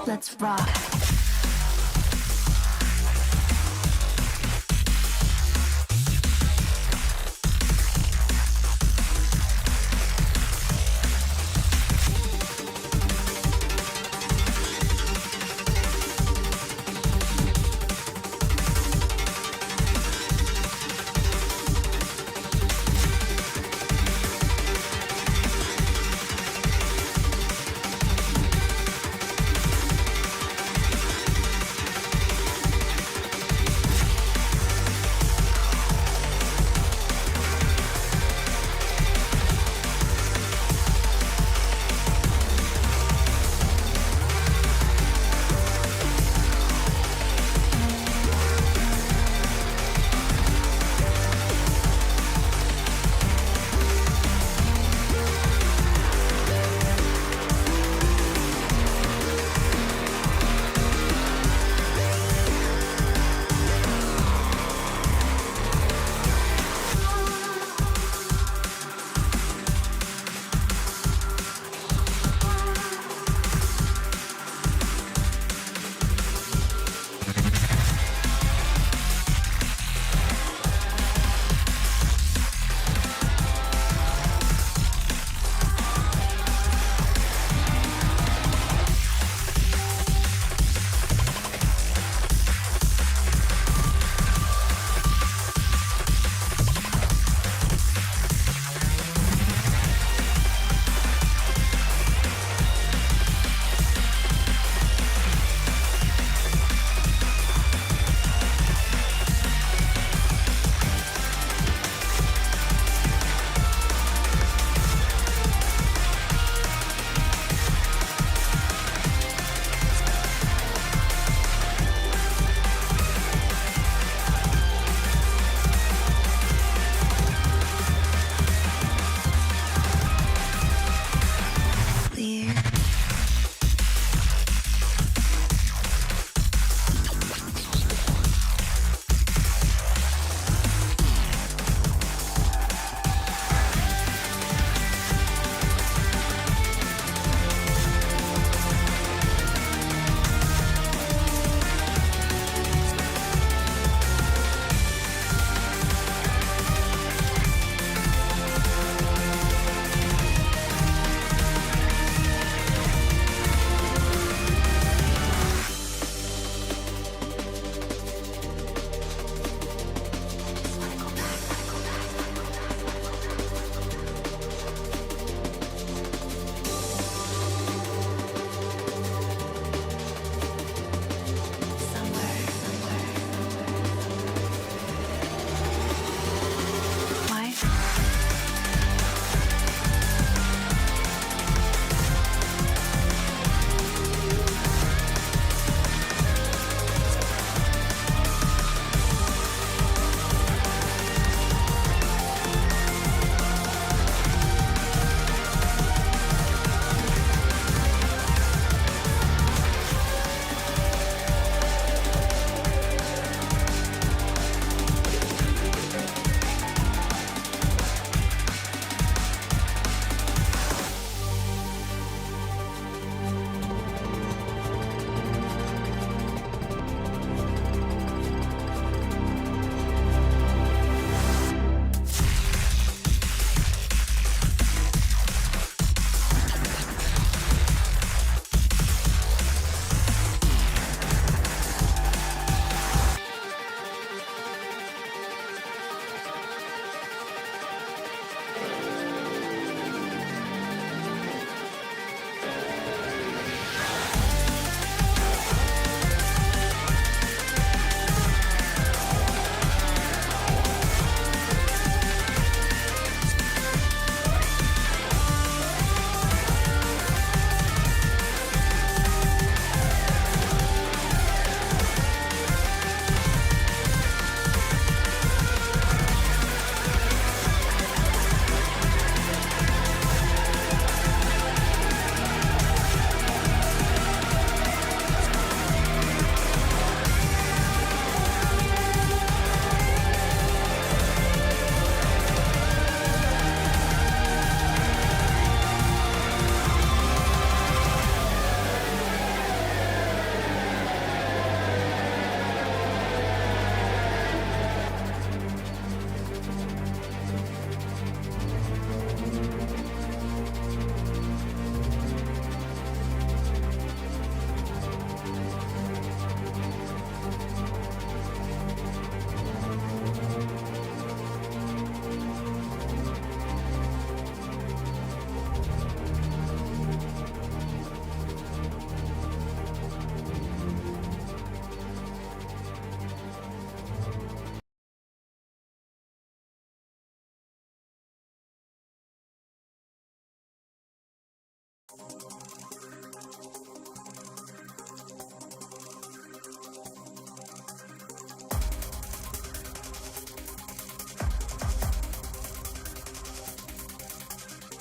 Let's rock.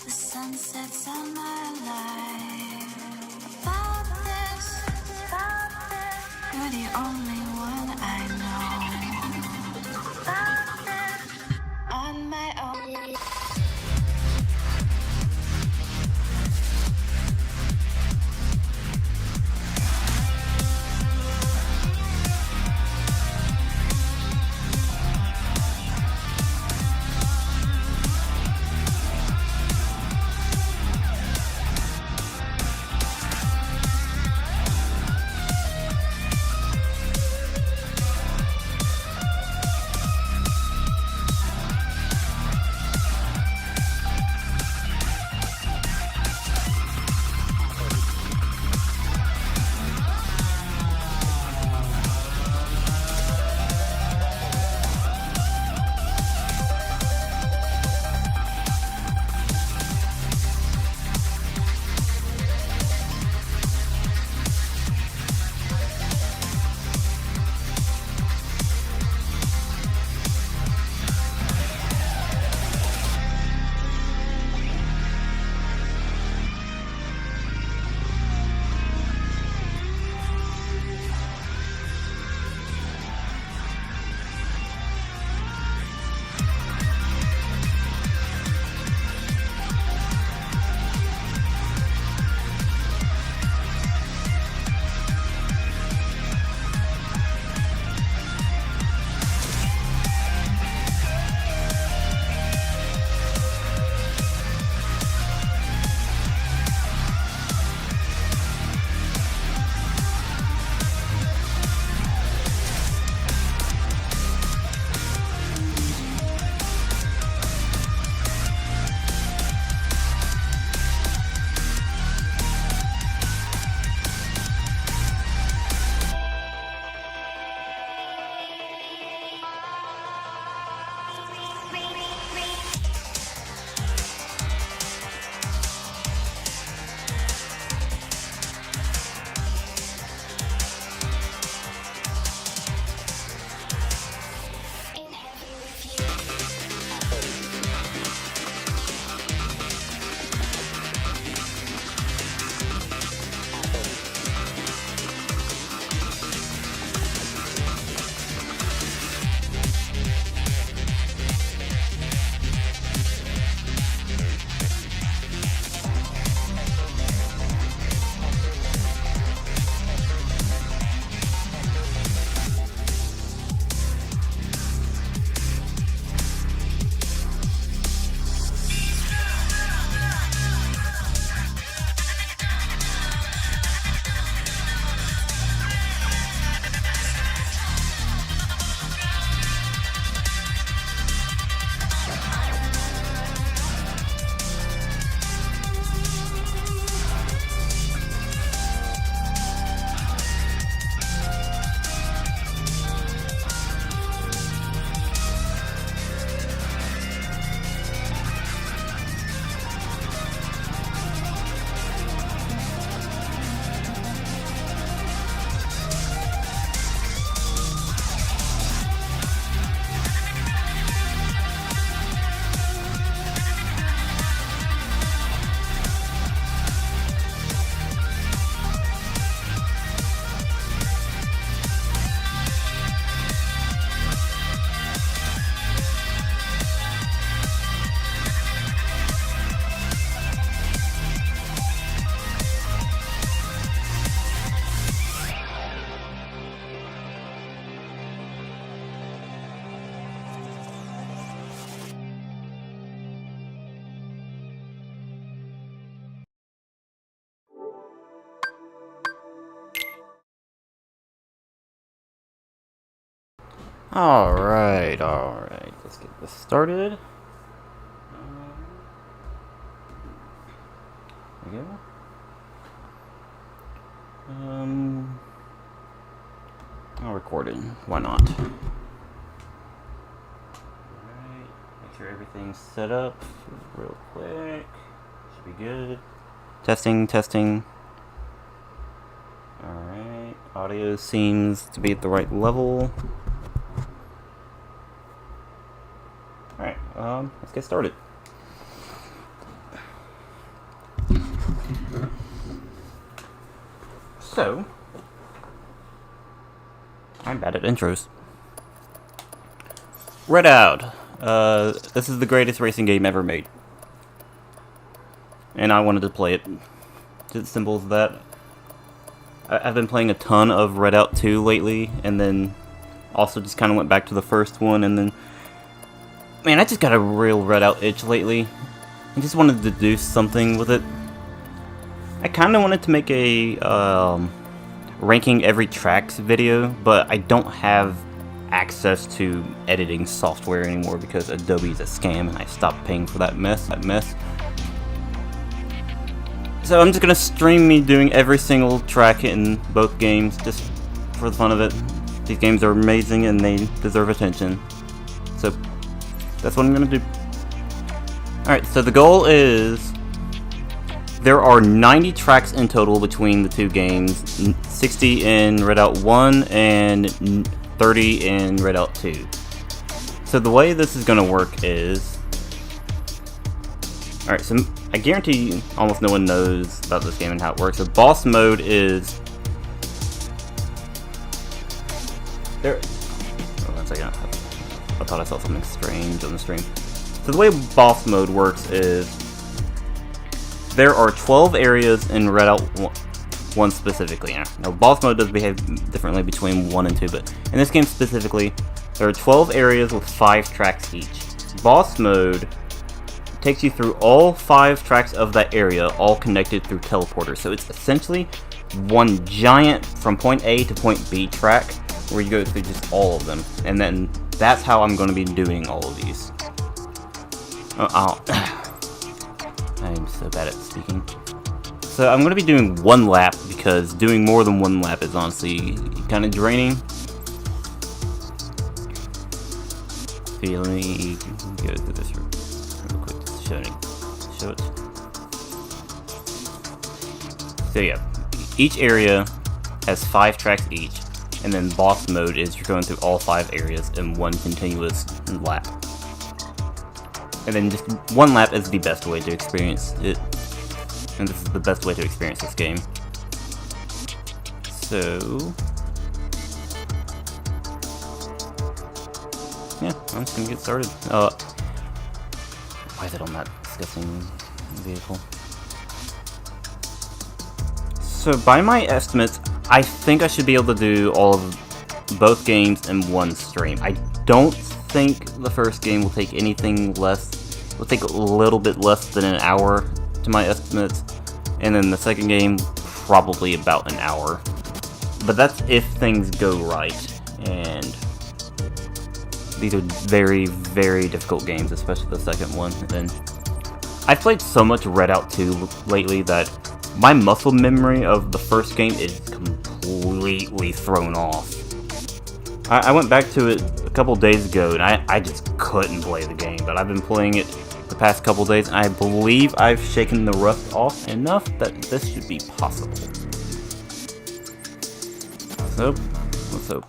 The sunsets on my life. About this, you're the only one I know. About this, on my own. Alright, let's get this started. There we go. Recording, why not? Alright, make sure everything's set up real quick. Should be good. Testing. Alright, audio seems to be at the right level. Alright, let's get started. So, I'm bad at intros. Redout. This is the greatest racing game ever made. And I wanted to play it. It's as simple as that. I've been playing a ton of Redout 2 lately, and then also just kind of went back to the first one, and then... Man, I just got a real Redout itch lately. I just wanted to do something with it. I kind of wanted to make a ranking every tracks video, but I don't have access to editing software anymore because Adobe is a scam and I stopped paying for that mess. So I'm just gonna stream me doing every single track in both games just for the fun of it. These games are amazing and they deserve attention. So that's what I'm gonna do. Alright, so the goal is there are 90 tracks in total between the two games, 60 in Redout 1 and 30 in Redout 2. So the way this is going to work is... Alright, so I guarantee almost no one knows about this game and how it works. So boss mode is... There... Oh, 1 second. I thought I saw something strange on the stream. So the way boss mode works is... There are 12 areas in Redout 1 specifically. Now, boss mode does behave differently between 1 and 2, but in this game specifically, there are 12 areas with 5 tracks each. Boss mode takes you through all 5 tracks of that area, all connected through teleporters. So it's essentially one giant from point A to point B track, where you go through just all of them. And then that's how I'm going to be doing all of these. I'm so bad at speaking. So I'm going to be doing 1 lap because doing more than 1 lap is honestly kind of draining. Okay, let me go through this real quick. Show it. So yeah, each area has 5 tracks each, and then boss mode is you're going through all 5 areas in one continuous lap. And then just 1 lap is the best way to experience it. And this is the best way to experience this game. So... yeah, I'm just gonna get started. Why is it on that disgusting vehicle? So by my estimates, I think I should be able to do all of both games in 1 stream. I don't think the first game will take anything less, will take a little bit less than an hour to my estimates, and then the second game probably about an hour. But that's if things go right, and these are very, very difficult games, especially the second one. And then I've played so much Redout 2 lately that my muscle memory of the first game is completely thrown off. I went back to it a couple days ago, and I just couldn't play the game, but I've been playing it the past couple days, and I believe I've shaken the rust off enough that this should be possible. So, let's hope.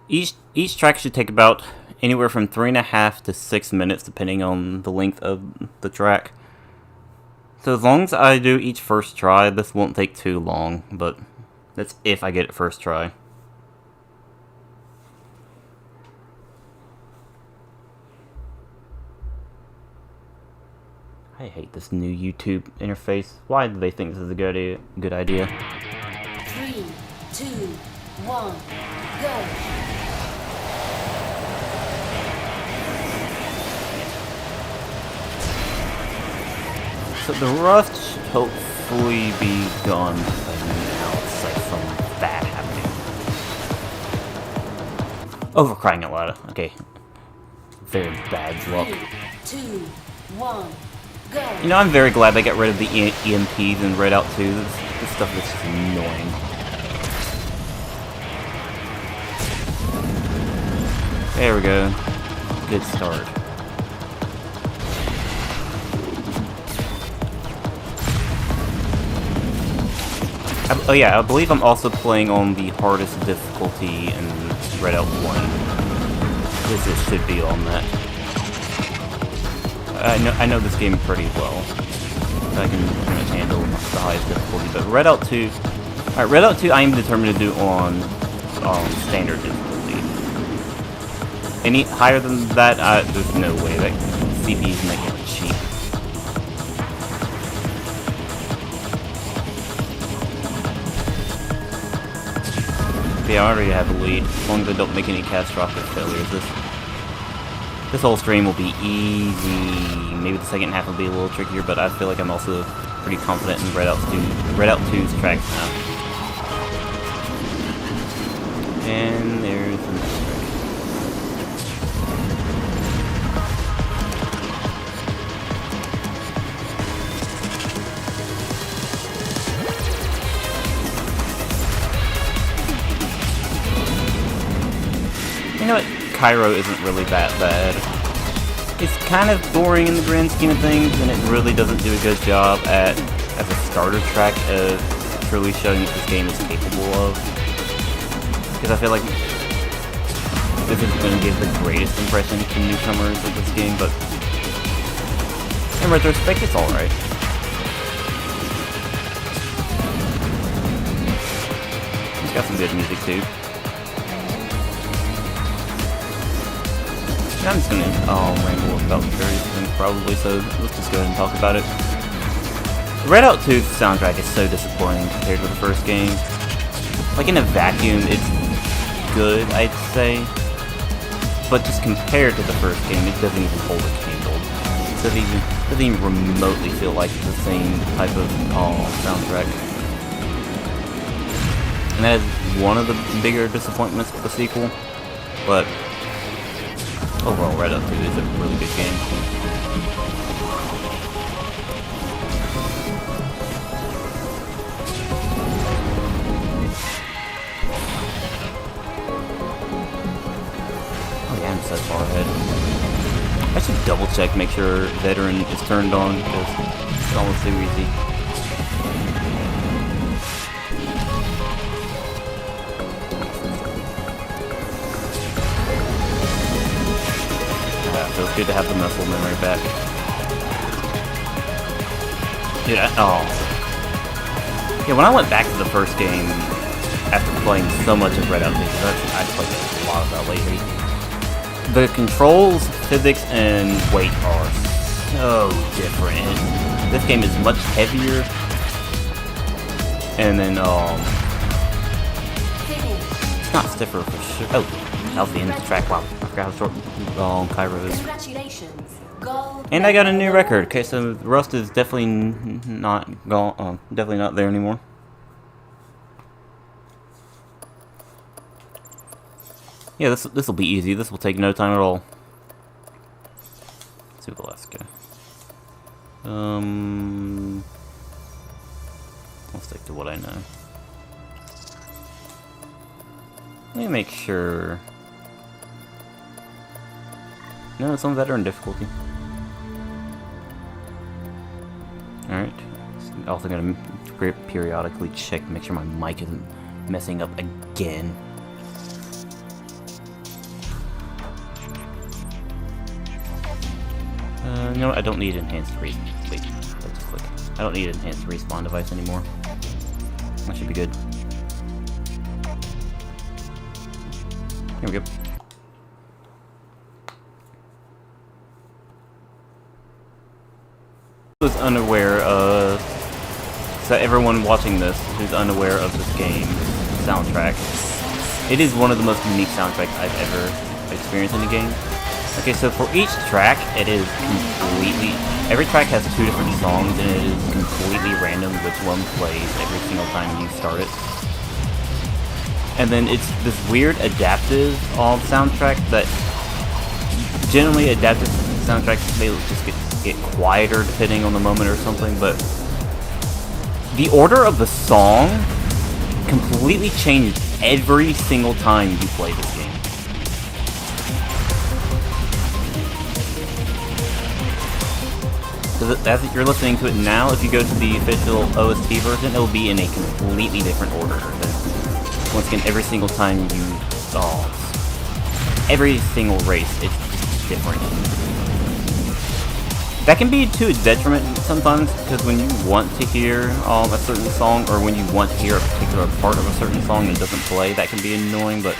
Each track should take about anywhere from 3.5 to 6 minutes, depending on the length of the track. So as long as I do each first try, this won't take too long, but that's if I get it first try. I hate this new YouTube interface. Why do they think this is a good idea? 3, 2, 1, go! So the rust should hopefully be gone by now, aside from that happening. Oh, for crying out loud. Okay. Very bad luck. 3, 2, 1, go! You know, I'm very glad they got rid of the EMPs in Redout 2. This stuff is just annoying. There we go. Good start. Oh yeah, I believe I'm also playing on the hardest difficulty in Redout 1. Because it should be on that. I know this game pretty well. I can pretty much handle the highest difficulty. But Redout 2, alright, Redout 2 I am determined to do on standard difficulty. Any higher than that, there's no way. That CPU's making it cheap. Yeah, I already have a lead. As long as I don't make any catastrophic failures, this whole stream will be easy. Maybe the second half will be a little trickier, but I feel like I'm also pretty confident in Redout 2's tracks now. And there's the next track. You know what? Cairo isn't really that bad. It's kind of boring in the grand scheme of things, and it really doesn't do a good job as a starter track of truly showing what this game is capable of. Because I feel like this is going to give the greatest impression to newcomers of this game, but in retrospect, it's alright. It's got some good music too. I'm just gonna ramble about various things probably, so let's just go ahead and talk about it. Redout 2's soundtrack is so disappointing compared to the first game. Like in a vacuum, it's good, I'd say. But just compared to the first game, it doesn't even hold a candle. It doesn't even remotely feel like the same type of soundtrack. And that is one of the bigger disappointments with the sequel. But overall, Redout 2 is a really good game. Oh yeah, I'm so far ahead. I should double check, make sure Veteran is turned on, because it's almost too easy. Feels good to have the muscle memory back. Dude, yeah, when I went back to the first game after playing so much of Redout, I played a lot of that lately. The controls, physics, and weight are so different. This game is much heavier. And then, it's not stiffer for sure. Oh, that was the end of the track. Wow, I forgot how short Cairo is. Congratulations. Gold And I got a new record. Okay, so Rust is definitely not gone. Definitely not there anymore. Yeah, this will be easy. This will take no time at all. Let's do the last guy. I'll stick to what I know. Let me make sure. No, it's on veteran difficulty. Alright. Also gonna periodically check to make sure my mic isn't messing up again. You know what? I don't need enhanced respawn. Wait, let's just click. I don't need an enhanced respawn device anymore. That should be good. Here we go. Was unaware of, so everyone watching this who's unaware of this game's soundtrack, it is one of the most unique soundtracks I've ever experienced in a game. Okay, so for each track, it is completely, every track has 2 different songs, and it is completely random which one plays every single time you start it. And then it's this weird adaptive soundtrack that, generally adaptive soundtracks, they just get quieter depending on the moment or something, but the order of the song completely changes every single time you play this game. So as you're listening to it now, if you go to the official OST version, it'll be in a completely different order. Once again, every single time you every single race, it's different. that can be to a detriment sometimes, because when you want to hear a certain song, or when you want to hear a particular part of a certain song and it doesn't play, that can be annoying, but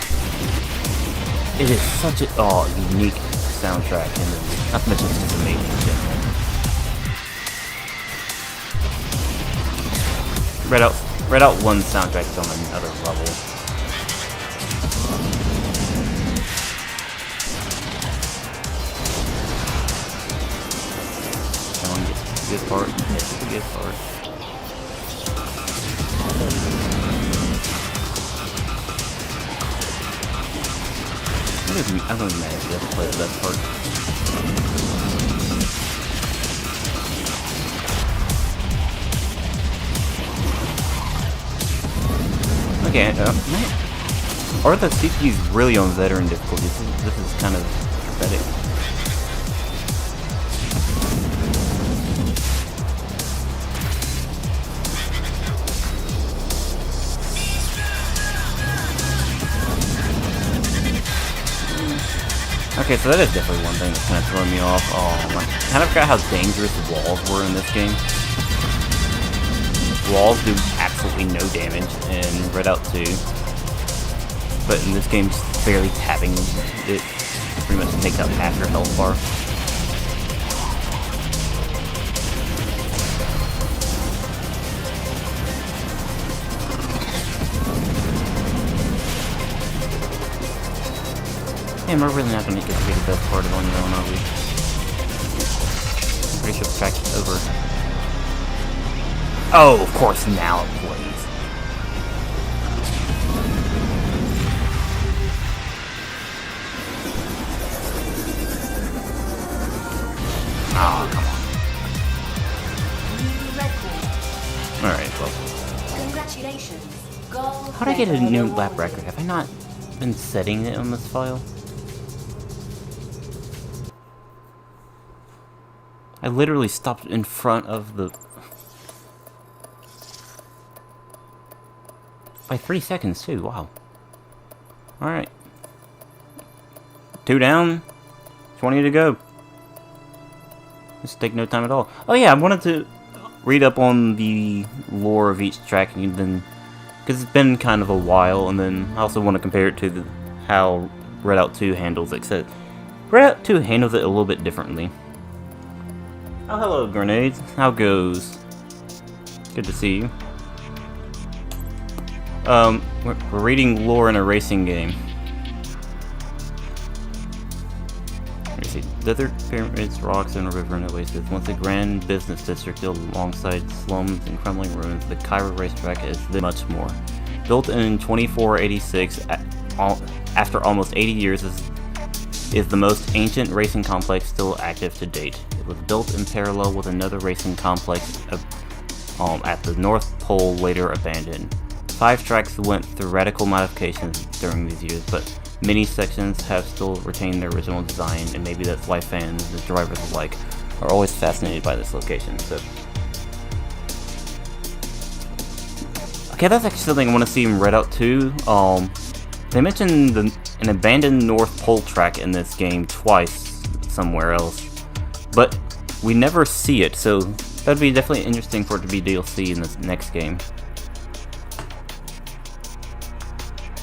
it is such a unique soundtrack, and not to mention it's just amazing in general. Redout 1 soundtrack is on another level. Good part. It's a good part. I don't imagine you have to play the best part. Okay, man. Are the CPUs really on veteran difficulty? This is kind of pathetic. Okay, so that is definitely one thing that's kind of throwing me off. I kind of forgot how dangerous walls were in this game. Walls do absolutely no damage in Redout 2. But in this game, just barely tapping it pretty much takes out half your health bar. Damn, we're really not going to get to be the best part of on your own, are we? Pretty sure the track is over. Oh, of course, now it plays. Oh, come on. Alright, well. Congratulations. Gold. How did I get a new lap record? Have I not been setting it on this file? I literally stopped in front of the... by 3 seconds too, wow. Alright. 2 down, 20 to go. This take no time at all. Oh yeah, I wanted to read up on the lore of each track, and then... because it's been kind of a while, and then I also want to compare it to how Redout 2 handles it, except Redout 2 handles it a little bit differently. Oh, hello, Grenades. How goes? Good to see you. We're reading lore in a racing game. Let me see. Desert pyramids, rocks, and a river and oasis. Once a grand business district alongside slums and crumbling ruins, the Cairo racetrack is much more. Built in 2486, after almost 80 years, is the most ancient racing complex still active to date. It was built in parallel with another racing complex at the North Pole, later abandoned. 5 tracks went through radical modifications during these years, but many sections have still retained their original design, and maybe that's why fans and drivers alike are always fascinated by this location. So, okay, that's actually something I want to see in Redout 2. They mentioned an abandoned North Pole track in this game twice somewhere else, but we never see it, so that'd be definitely interesting for it to be DLC in this next game.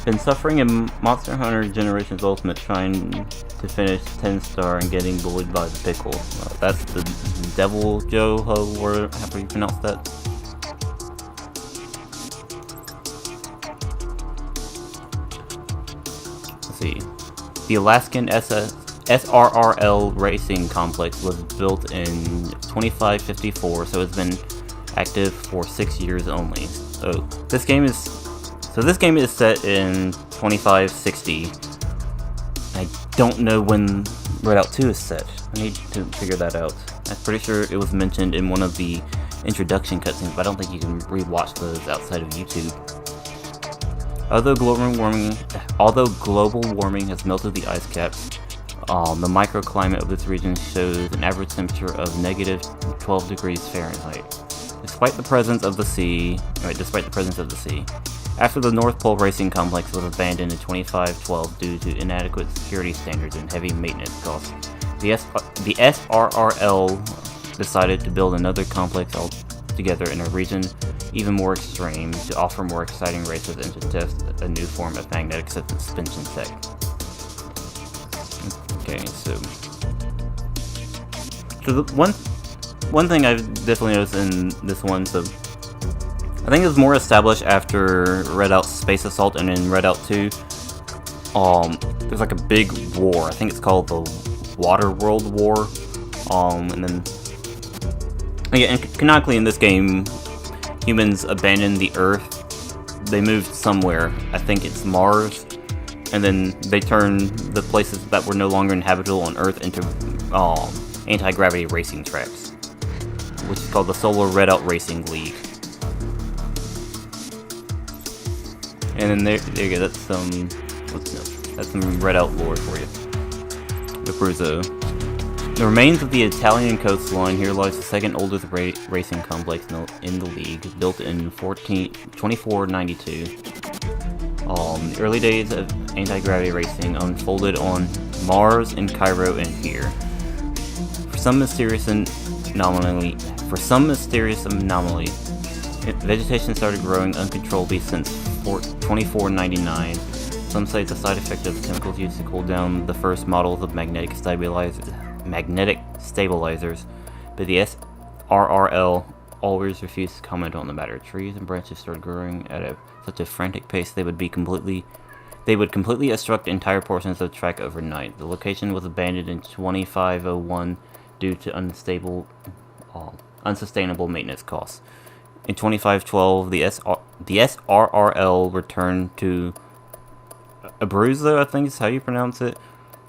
Been suffering in Monster Hunter Generations Ultimate, trying to finish 10-star and getting bullied by the pickle. That's the Devil Joe-Ho, or however you pronounce that. Let's see. The Alaskan SRRL Racing Complex was built in 2554, so it's been active for 6 years only. So this game is set in 2560. I don't know when Redout 2 is set. I need to figure that out. I'm pretty sure it was mentioned in one of the introduction cutscenes, but I don't think you can rewatch those outside of YouTube. Although global warming has melted the ice caps, the microclimate of this region shows an average temperature of negative 12 degrees Fahrenheit. Despite the presence of the sea. After the North Pole Racing Complex was abandoned in 2512 due to inadequate security standards and heavy maintenance costs, the SRRL decided to build another complex altogether in a region even more extreme to offer more exciting races and to test a new form of magnetic suspension tech. Okay, so the one thing I've definitely noticed in this one, so I think it was more established after Redout Space Assault and in Redout 2. There's like a big war. I think it's called the Water World War. And then yeah, and canonically in this game, humans abandoned the Earth. They moved somewhere. I think it's Mars, and then they turned the places that were no longer inhabitable on Earth into anti-gravity racing tracks, which is called the Solar Redout Racing League. And then there you go. That's some Redout lore for you. Abruzzo. The remains of the Italian coastline. Here lies the second oldest racing complex in the league, built in 2492. The early days of anti-gravity racing unfolded on Mars, in Cairo, and here. For some mysterious anomaly, vegetation started growing uncontrollably since 2499. Some say it's a side effect of chemicals used to cool down the first models of magnetic stabilizers, but the SRRL always refused to comment on the matter. Trees and branches started growing at such a frantic pace they would completely obstruct entire portions of the track overnight. The location was abandoned in 2501 due to unsustainable maintenance costs. In 2512, the SRRL returned to Abruzzo, I think is how you pronounce it,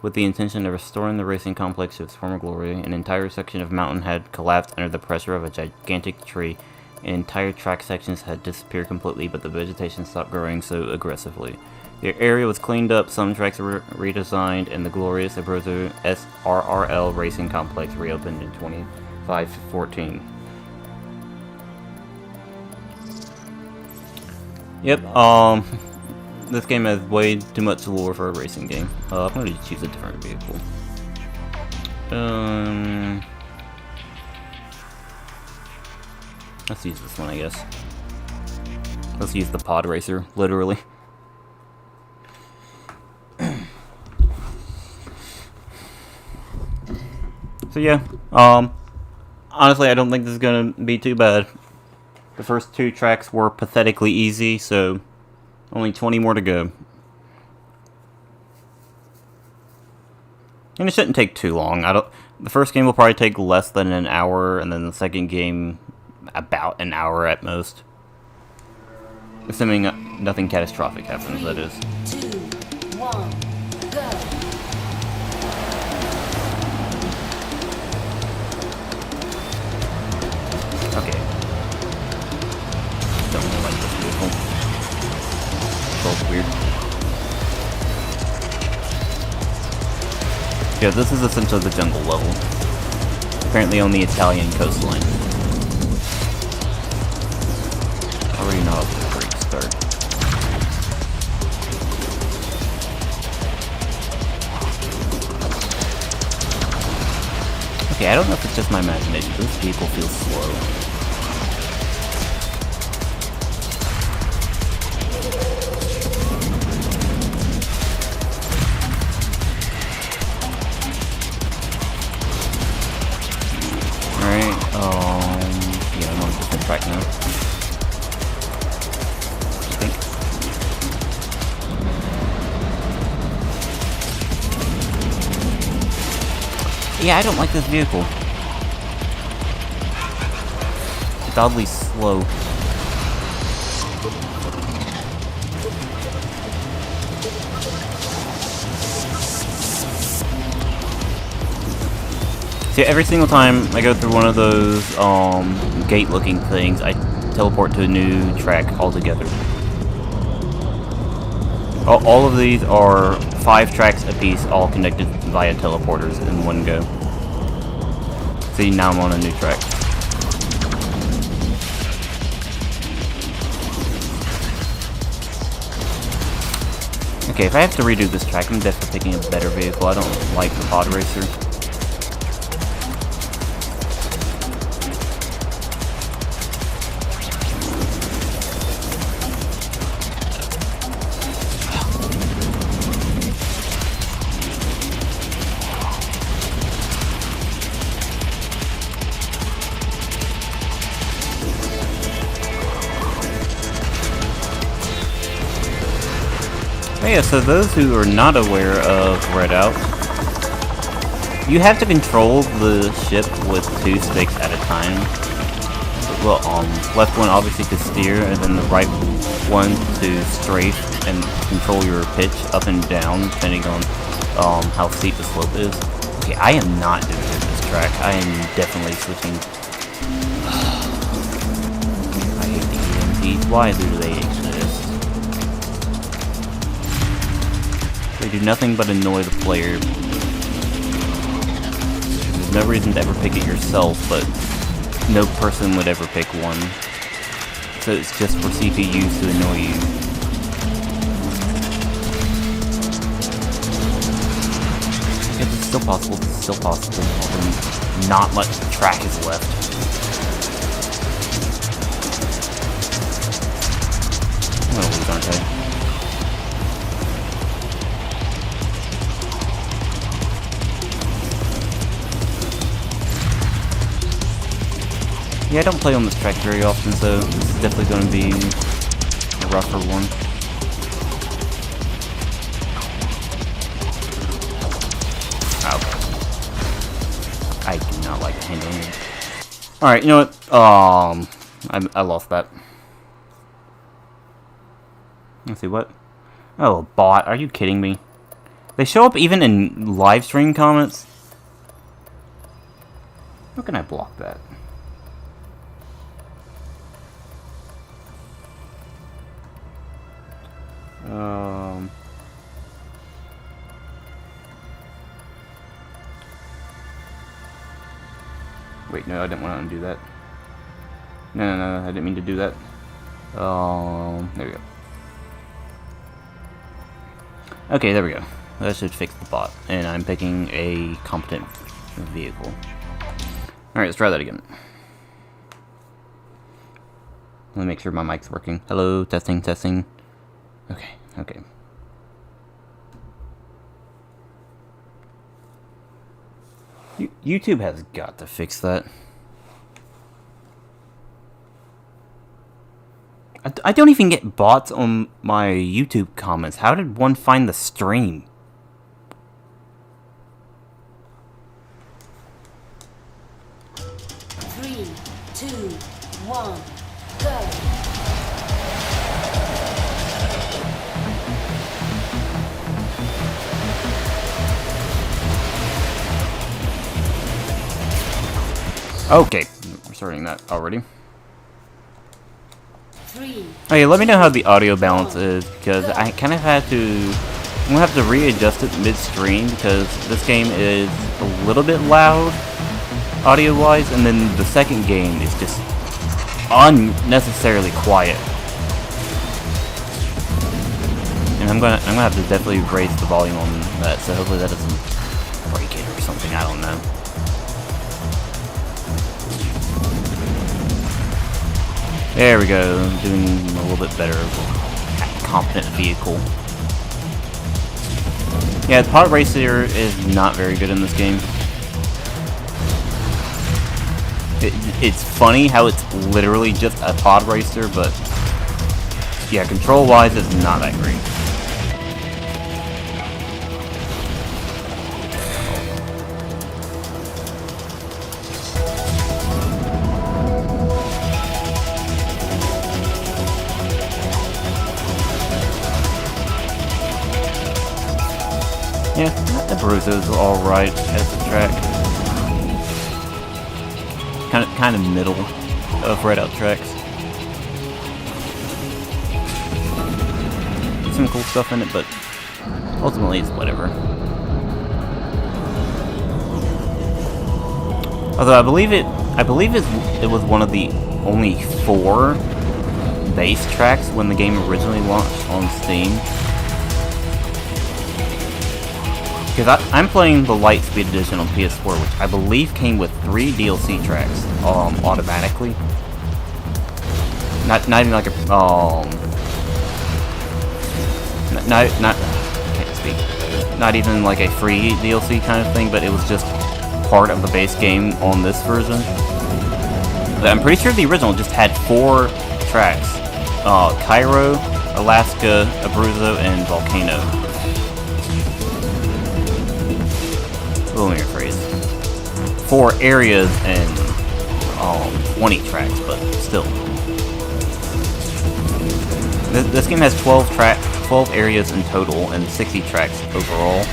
with the intention of restoring the racing complex to its former glory. An entire section of mountain had collapsed under the pressure of a gigantic tree, and entire track sections had disappeared completely, but the vegetation stopped growing so aggressively. The area was cleaned up, some tracks were redesigned, and the glorious Abruzzo SRRL racing complex reopened in 2514. Yep, this game has way too much lore for a racing game. I'm going to choose a different vehicle. Let's use this one, I guess. Let's use the pod racer, literally. So yeah, honestly, I don't think this is going to be too bad. The first two tracks were pathetically easy, so only 20 more to go. And it shouldn't take too long. The first game will probably take less than an hour, and then the second game about an hour at most. Assuming nothing catastrophic happens, that is. 2, 1, go. Okay. Don't really like this vehicle. It's weird. Yeah, this is essentially the jungle level. Apparently on the Italian coastline. Already not off to a great start. Okay, I don't know if it's just my imagination, but this vehicle feels slow. Yeah, I'm on a different track now. I think. Yeah, I don't like this vehicle. It's oddly slow. See, every single time I go through one of those gate-looking things, I teleport to a new track altogether. All of these are 5 tracks apiece, all connected via teleporters in one go. See, now I'm on a new track. Okay, if I have to redo this track, I'm definitely picking a better vehicle. I don't like the pod racer. yeah, so those who are not aware of Redout, you have to control the ship with 2 sticks at a time. Well, left one obviously to steer, and then the right one to strafe and control your pitch up and down, depending on how steep the slope is. Okay, I am not doing good this track. I am definitely switching. I hate the EMPs. Why do they exist? They do nothing but annoy the player. There's no reason to ever pick it yourself, but no person would ever pick one. So it's just for CPUs to annoy you. Yeah, this is still possible. This is still possible. Although not much track is left. I'm gonna lose, aren't I? Yeah, I don't play on this track very often, so this is definitely going to be a rougher one. Oh. I do not like handling it. Alright, you know what? I lost that. Let's see, what? Oh, a bot. Are you kidding me? They show up even in live stream comments? How can I block that? Wait, no, I didn't want to undo that. No, I didn't mean to do that. There we go. Okay, there we go. That should fix the bot. And I'm picking a competent vehicle. Alright, let's try that again. Let me make sure my mic's working. Hello, testing, testing. Okay. YouTube has got to fix that. I don't even get bots on my YouTube comments. How did one find the stream? Three, two, one, go. Okay, we're starting that already. Three, Okay, let me know how the audio balance is, because I kind of had to... I'm going to have to readjust it midstream, because this game is a little bit loud, audio-wise, and then the second game is just unnecessarily quiet. And I'm gonna have to definitely raise the volume on that, so hopefully that doesn't break it or something, I don't know. There we go, doing a little bit better of a competent vehicle. Yeah, the pod racer is not very good in this game. It's funny how it's literally just a pod racer, but yeah, control-wise, it's not that great. Yeah, the Bruiser's alright as a track. Kind of middle of Redout tracks. Some cool stuff in it, but ultimately it's whatever. Although I believe it was one of the only 4 base tracks when the game originally launched on Steam. Because I'm playing the Lightspeed edition on PS4, which I believe came with 3 DLC tracks, automatically. Not even like a, can't speak. Not even like a free DLC kind of thing, but it was just part of the base game on this version. But I'm pretty sure the original just had 4 tracks. Cairo, Alaska, Abruzzo, and Volcano. Let me rephrase. 4 areas and 20 tracks, but still. This game has 12 areas in total and 60 tracks overall.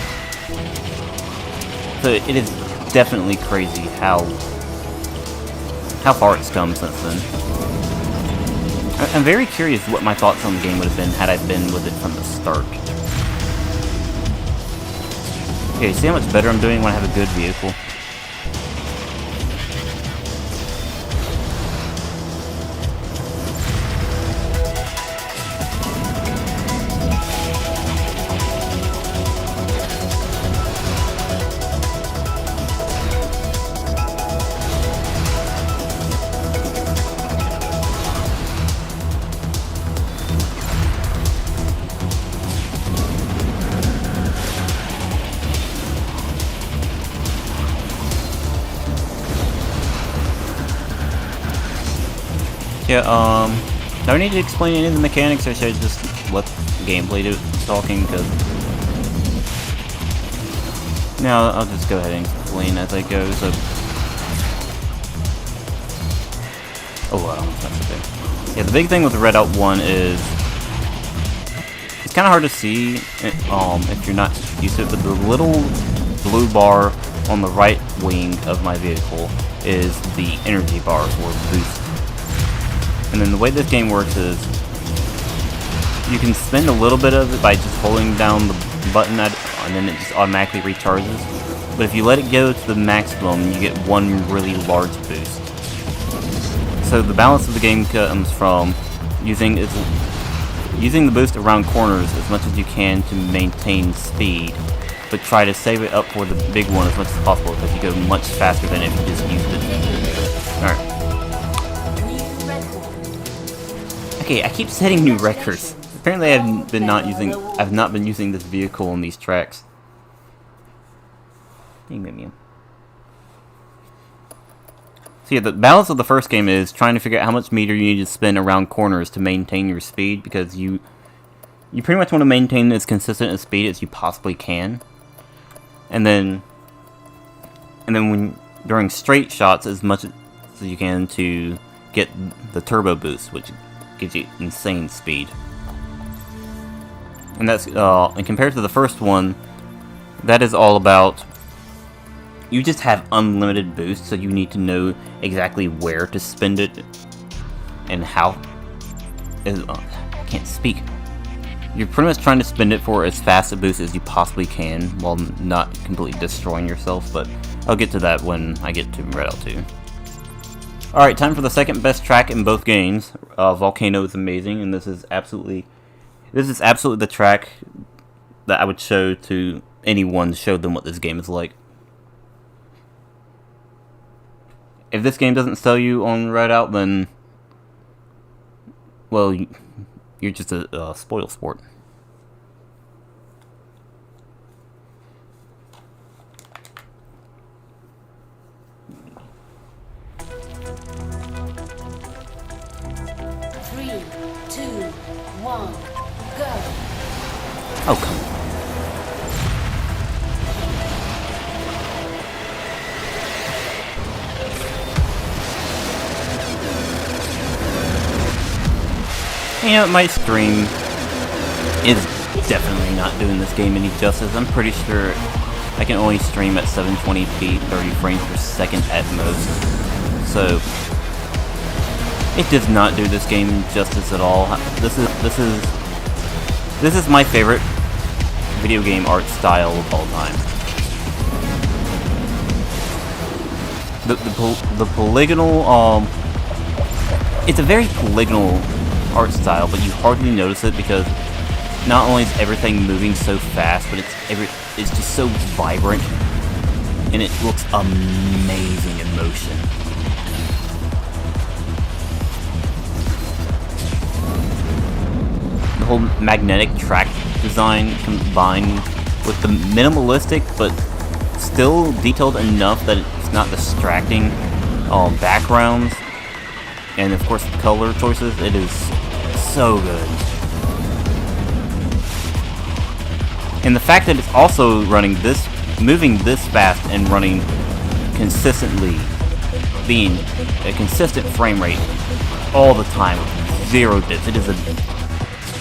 So it is definitely crazy how far it's come since then. I'm very curious what my thoughts on the game would have been had I been with it from the start. Okay, see how much better I'm doing when I have a good vehicle? Yeah, do I need to explain any of the mechanics, or should I just let the gameplay do talking? Because no, I'll just go ahead and explain as I go. So, oh wow, that's okay. Yeah, the big thing with the Redout 1 is it's kind of hard to see if you're not used to it, but the little blue bar on the right wing of my vehicle is the energy bar for boost. And then the way this game works is you can spend a little bit of it by just holding down the button and then it just automatically recharges. But if you let it go to the maximum, you get one really large boost. So the balance of the game comes from using the boost around corners as much as you can to maintain speed, but try to save it up for the big one as much as possible because you go much faster than if you just used it. Alright. Okay, I keep setting new records. Apparently I've not been using this vehicle on these tracks. So yeah, the balance of the first game is trying to figure out how much meter you need to spin around corners to maintain your speed, because you pretty much want to maintain as consistent a speed as you possibly can. And then when during straight shots as much as you can to get the turbo boost, which gives you insane speed. And that's and compared to the first one, that is all about you just have unlimited boost, so you need to know exactly where to spend it and how. I can't speak. You're pretty much trying to spend it for as fast a boost as you possibly can while not completely destroying yourself, but I'll get to that when I get to Redout 2. Alright, time for the second best track in both games. Volcano is amazing, and this is absolutely the track that I would show to anyone to show them what this game is like. If this game doesn't sell you on Redout, then, well, you're just a spoil sport. Oh, come on. You know, my stream is definitely not doing this game any justice. I'm pretty sure I can only stream at 720p, 30 frames per second at most. So it does not do this game justice at all. This is my favorite video game art style of all time. The polygonal, it's a very polygonal art style, but you hardly notice it because not only is everything moving so fast, but it's just so vibrant, and it looks amazing in motion. The whole magnetic track design combined with the minimalistic but still detailed enough that it's not distracting backgrounds, and of course the color choices, it is so good. And the fact that it's also moving this fast and running consistently, being a consistent frame rate all the time, zero dips.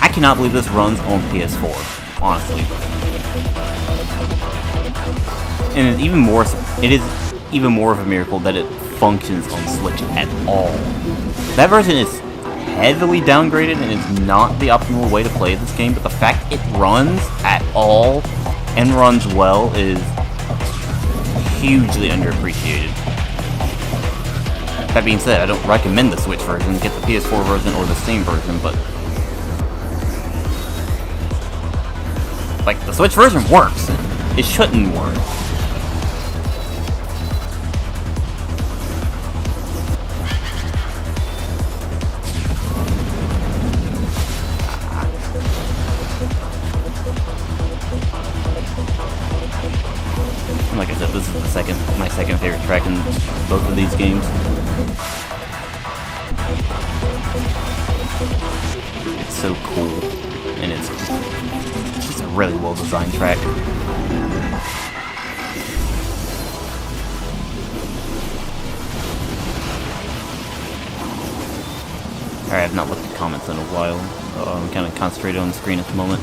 I cannot believe this runs on PS4, honestly. And it is even more of a miracle that it functions on Switch at all. That version is heavily downgraded and is not the optimal way to play this game, but the fact it runs at all and runs well is hugely underappreciated. That being said, I don't recommend the Switch version. Get the PS4 version or the Steam version, but like, the Switch version works. It shouldn't work. Like I said, this is my second favorite track in both of these games. It's so cool, and it's just a really well designed track. Alright, I've not looked at comments in a while. I'm kind of concentrated on the screen at the moment.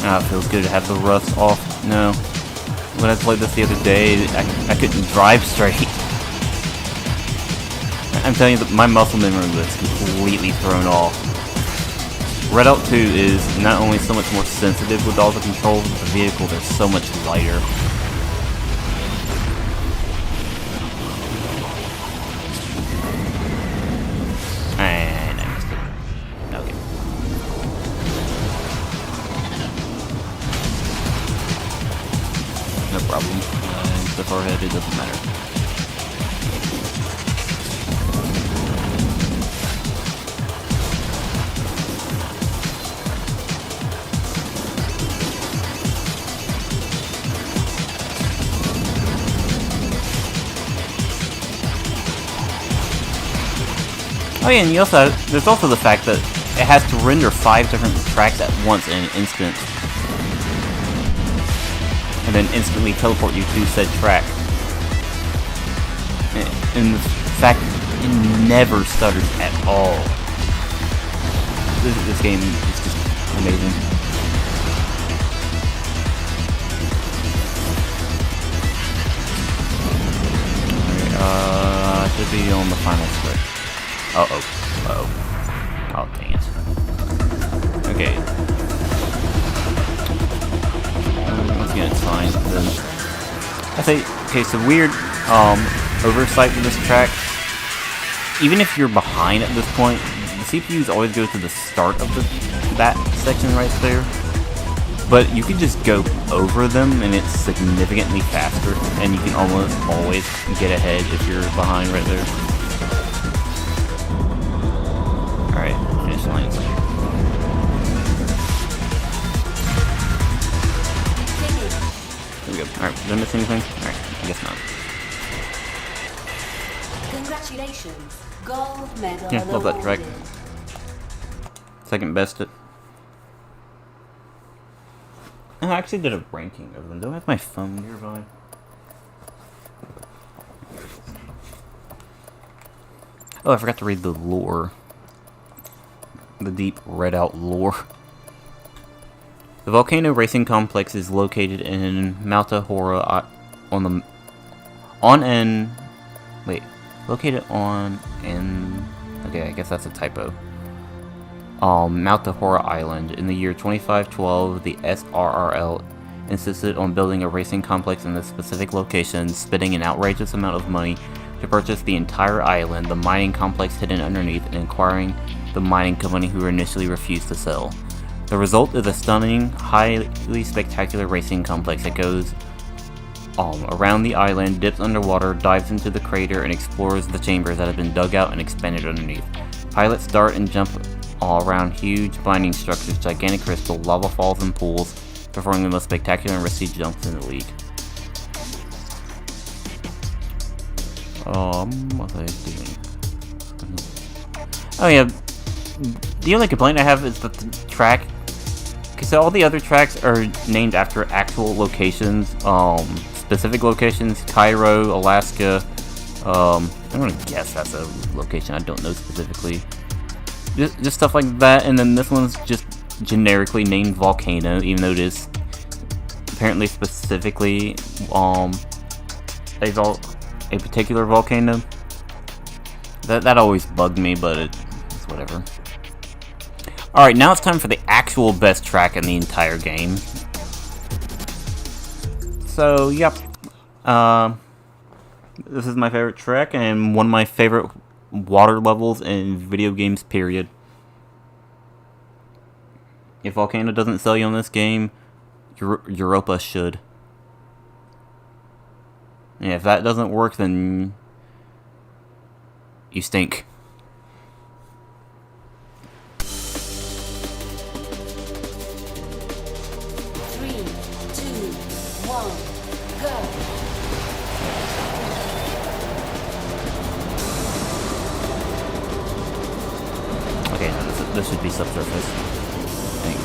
Ah, it feels good to have the rust off. No. When I played this the other day, I couldn't drive straight. I'm telling you that my muscle memory was completely thrown off. Redout 2 is not only so much more sensitive with all the controls of the vehicle, they're so much lighter. And I missed it. Okay. No problem. So far ahead, it doesn't matter. Oh yeah, and there's also the fact that it has to render 5 different tracks at once in an instant. And then instantly teleport you to said track. And the fact it never stutters at all. This game is just amazing. Alright, should be on the final stretch. Oh, dang it. Okay. Once again, it's fine. I say, okay, so weird, oversight for this track. Even if you're behind at this point, the CPUs always go to the start of that section right there. But you can just go over them and it's significantly faster, and you can almost always get ahead if you're behind right there. Alright, finish line. There we go. Alright, did I miss anything? Alright, I guess not. Congratulations, gold medal. Yeah, love that track. Second best it. Oh, I actually did a ranking of them. Do I have my phone nearby? Oh, I forgot to read the lore. The deep Redout lore. The volcano racing complex is located in Mouta Hora okay, I guess that's a typo. Mouta Hora Island. In the year 2512, the SRRL insisted on building a racing complex in this specific location, spending an outrageous amount of money to purchase the entire island, the mining complex hidden underneath, and acquiring the mining company who initially refused to sell. The result is a stunning, highly spectacular racing complex that goes around the island, dips underwater, dives into the crater, and explores the chambers that have been dug out and expanded underneath. Pilots dart and jump all around huge mining structures, gigantic crystal, lava falls, and pools, performing the most spectacular and risky jumps in the league. What was I doing? Oh yeah, the only complaint I have is that the track, because all the other tracks are named after actual locations, specific locations, Cairo, Alaska, I'm gonna guess that's a location, I don't know specifically. Just stuff like that, and then this one's just generically named Volcano, even though it is apparently specifically a particular volcano. That always bugged me, but it's whatever. Alright, now it's time for the actual best track in the entire game. So, yep. This is my favorite track and one of my favorite water levels in video games, period. If Volcano doesn't sell you on this game, Europa should. And if that doesn't work, then you stink. Three, two, one, go. Okay, no, this should be subsurface. I think.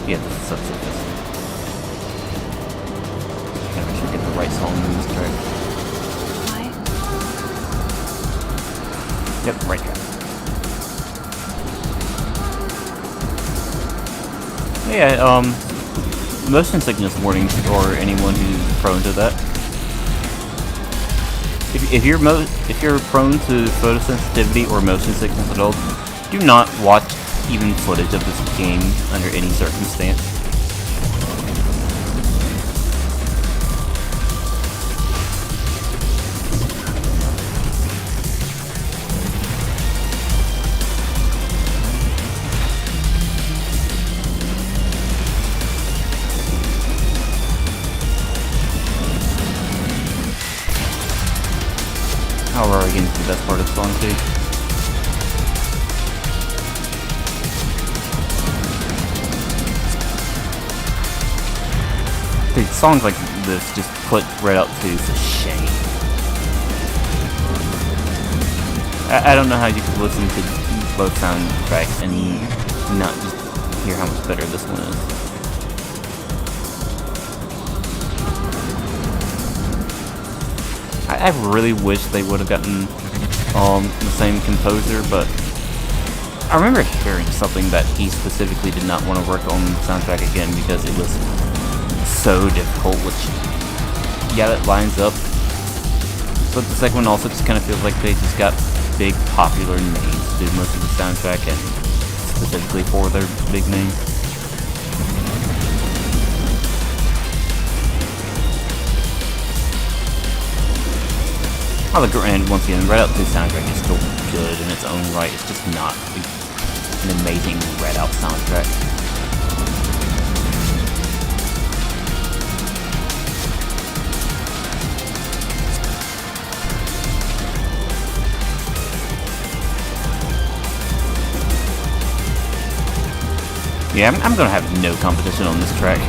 Yeah, this is subsurface. Gotta make sure I get the right song in this track. Yep, right track. Yeah, motion sickness warning for anyone who's prone to that. If you're prone to photosensitivity or motion sickness at all, do not watch even footage of this game under any circumstance. Aurora again is the best part of the song too. Dude, songs like this just put Redout 2 to shame. I don't know how you could listen to both soundtracks and not just hear how much better this one is. I really wish they would have gotten the same composer, but I remember hearing something that he specifically did not want to work on the soundtrack again because it was so difficult, which, yeah, that lines up. But the second one also just kind of feels like they just got big popular names to do most of the soundtrack, and specifically for their big names. And once again, Redout 2 soundtrack is still good in its own right. It's just not an amazing Redout soundtrack. Yeah, I'm gonna have no competition on this track.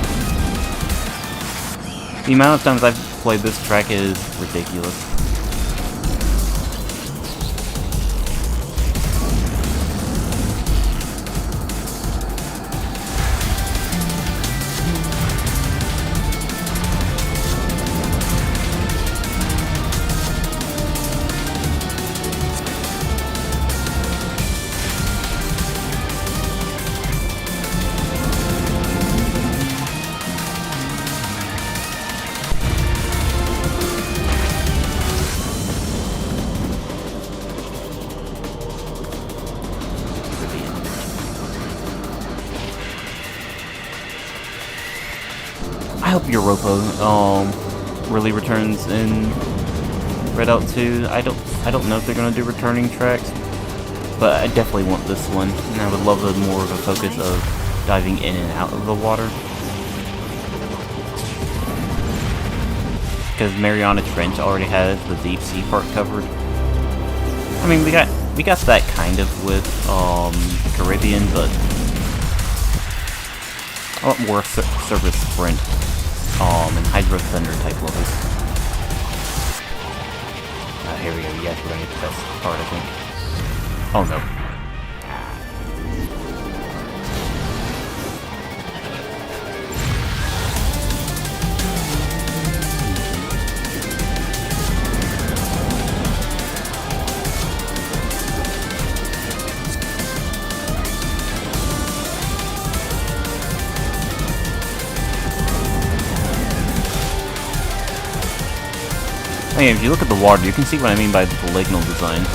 The amount of times I've played this track is ridiculous. I hope Europa really returns in Redout 2. I don't know if they're gonna do returning tracks, but I definitely want this one, and I would love more of a focus of diving in and out of the water. Because Mariana Trench already has the deep sea part covered. I mean, we got that kind of with Caribbean, but I want more surface sprint. and Hydro Thunder type levels. Here we go. Yes, we're gonna get the best part, I think. Oh no. Oh yeah, if you look at the water, you can see what I mean by the polygonal design.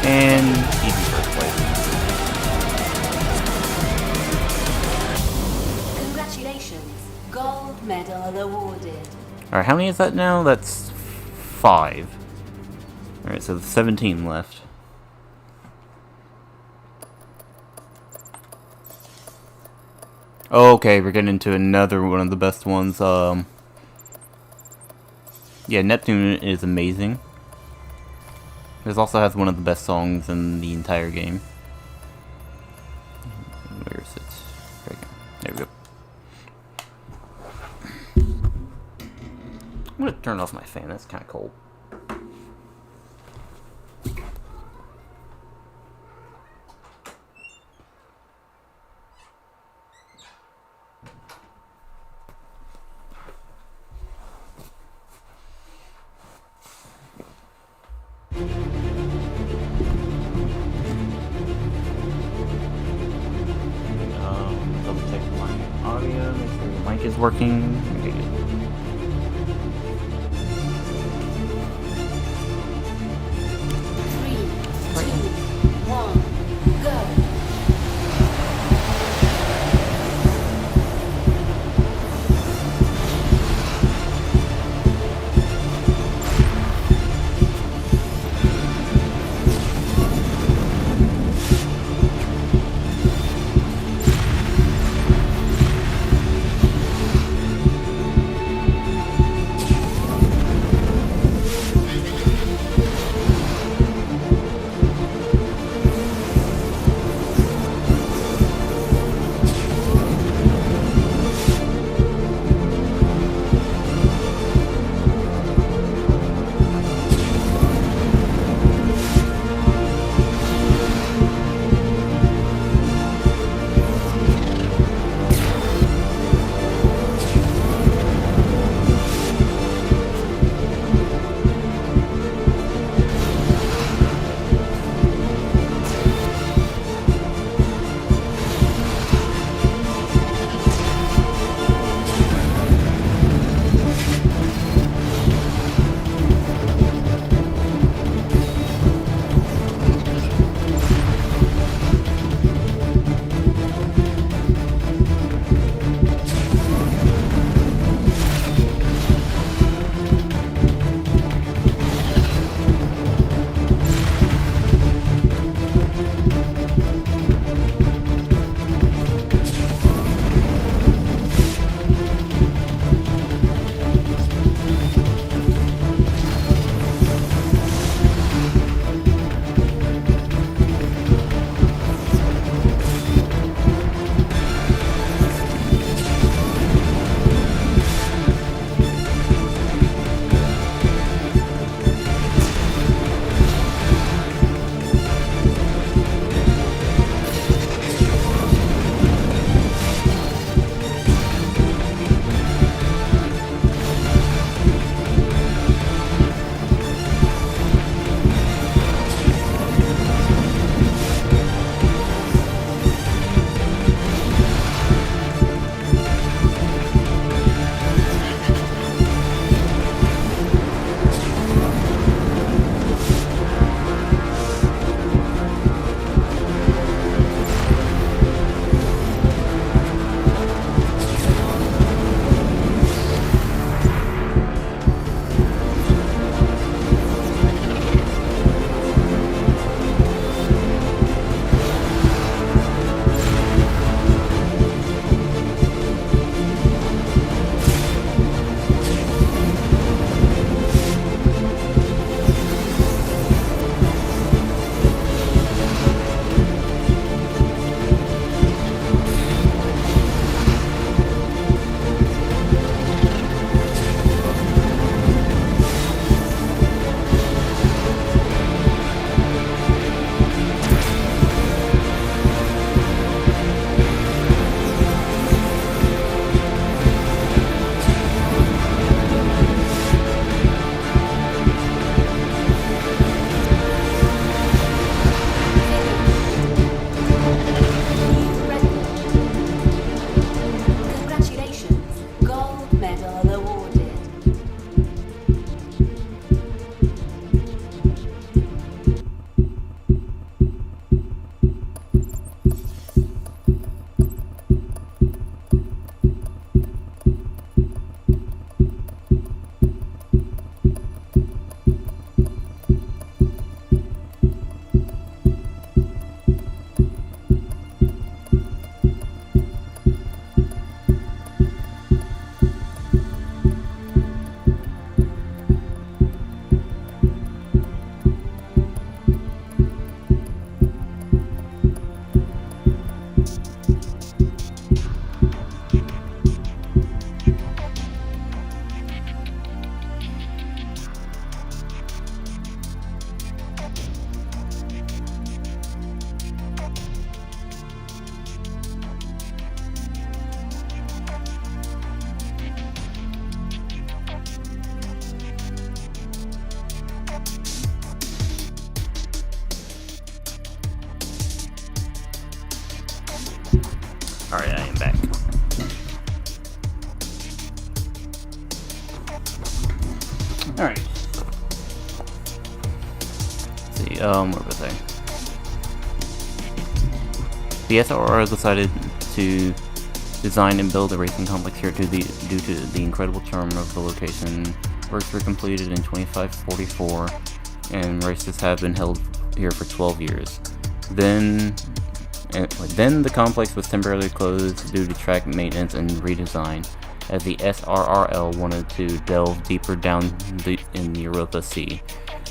And easy first place. Congratulations. Gold medal awarded. Alright, how many is that now? That's 5. Alright, so 17 left. Okay, we're getting into another one of the best ones. Yeah, Neptune is amazing. This also has one of the best songs in the entire game. Where is it? There we go. I'm gonna turn off my fan, that's kinda cold. Double check my audio, make sure the mic is working. Okay, good. Three, two, one, go. medal awarded. Alright, I am back. Alright. Let's see, where was I? The SRR decided to design and build a racing complex here due to the incredible charm of the location. Works were completed in 2544, and races have been held here for 12 years. Then the complex was temporarily closed due to track maintenance and redesign, as the SRRL wanted to delve deeper down in the Europa Sea.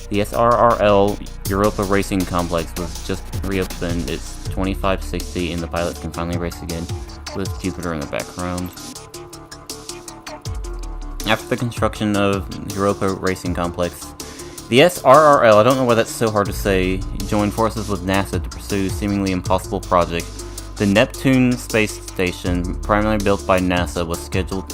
The SRRL Europa Racing Complex was just reopened. It's 2560, and the pilots can finally race again with Jupiter in the background. After the construction of the Europa Racing Complex, the SRRL, I don't know why that's so hard to say, joined forces with NASA to pursue a seemingly impossible project. The Neptune space station, primarily built by NASA, was scheduled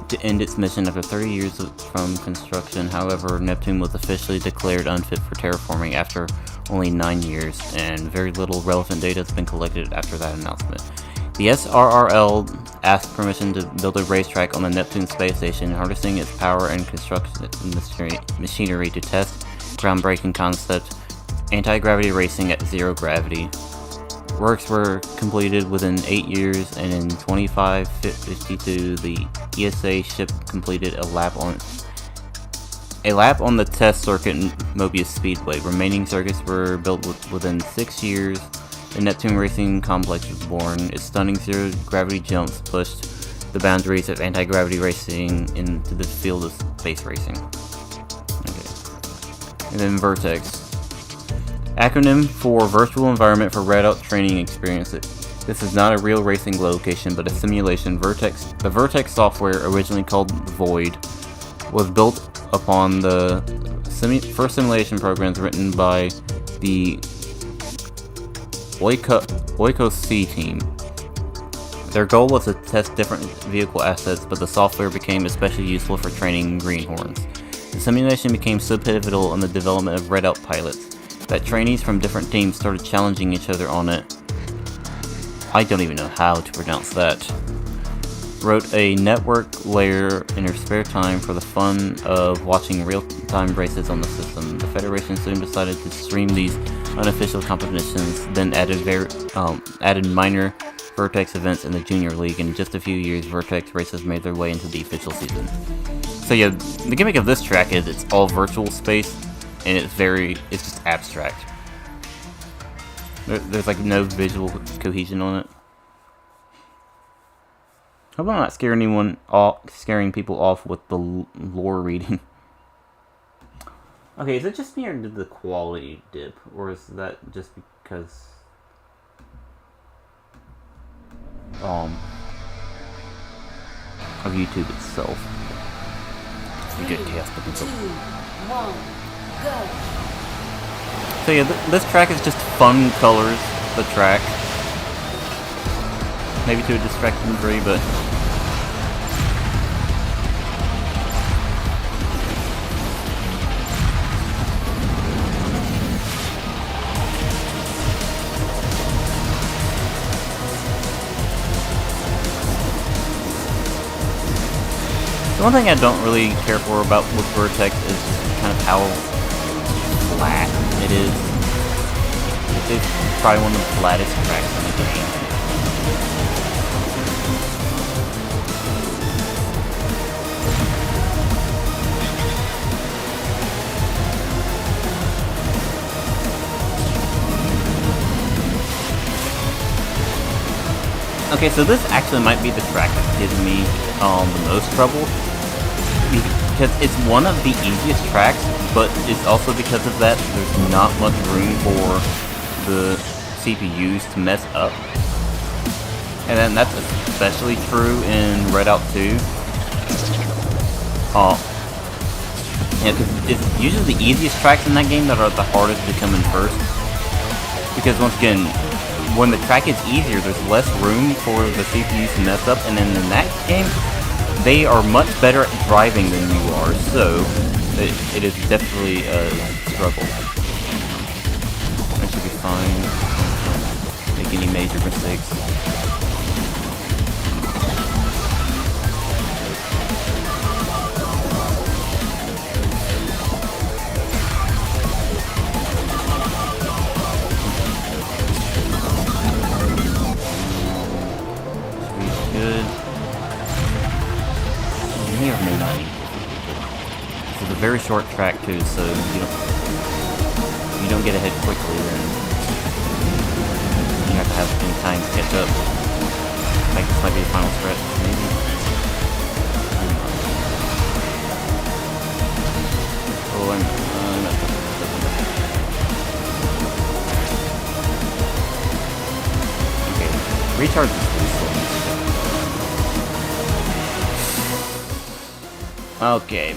to end its mission after 30 years from construction. However, Neptune was officially declared unfit for terraforming after only 9 years, and very little relevant data has been collected after that announcement. The SRRL asked permission to build a racetrack on the Neptune space station, harnessing its power and construction machinery to test groundbreaking concept anti-gravity racing at zero gravity. Works were completed within 8 years, and in 2552, the ESA ship completed a lap on the test circuit in Mobius Speedway. Remaining circuits were built within 6 years. The Neptune Racing Complex was born. Its stunning zero-gravity jumps pushed the boundaries of anti-gravity racing into the field of space racing. Okay. And then Vertex. Acronym for Virtual Environment for Redout Training Experience. This is not a real racing location, but a simulation. The Vertex software, originally called Void, was built upon the first simulation programs written by the Oiko-C team. Their goal was to test different vehicle assets, but the software became especially useful for training greenhorns. The simulation became so pivotal in the development of Redout pilots that trainees from different teams started challenging each other on it. I don't even know how to pronounce that. Wrote a network layer in her spare time for the fun of watching real-time races on the system. The Federation soon decided to stream these unofficial competitions, then added minor Vertex events in the Junior League. In just a few years, Vertex races made their way into the official season. So yeah, the gimmick of this track is it's all virtual space, and it's just abstract. There's like no visual cohesion on it. Hope I'm not scaring people off with the lore reading. Okay, is it just me or did the quality dip? Or is that just because... of YouTube itself? It's a good chaos potential. 2, 1, go! So yeah, this track is just fun colors, the track. Maybe to a distracting degree, but... The one thing I don't really care for about with Vertex is kind of how flat it is. It's probably one of the flattest tracks in the game. Okay, so this actually might be the track that's giving me the most trouble, because it's one of the easiest tracks, but it's also because of that there's not much room for the CPUs to mess up. And then that's especially true in Redout 2. Yeah, because it's usually the easiest tracks in that game that are the hardest to come in first. Because once again, when the track is easier, there's less room for the CPUs to mess up, and then in that game, they are much better at driving than you are, so it is definitely a struggle. I should be fine. Don't make any major mistakes. It's a very short track too, so you don't get ahead quickly, then you have to have some time to catch up. I think this might be the final stretch, maybe. Oh, I'm okay. Recharge is pretty slow. Okay.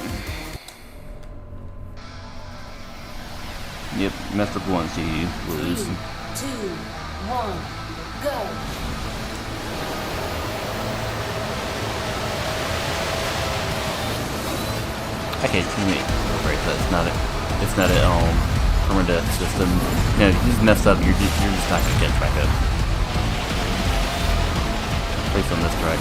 Yep, messed up once, you lose. 3, 2, 1, go. Okay, teammate. Right, that's not it. It's not a permadeath system. You know, if you just mess up, you're just not gonna get back up. At least on this track.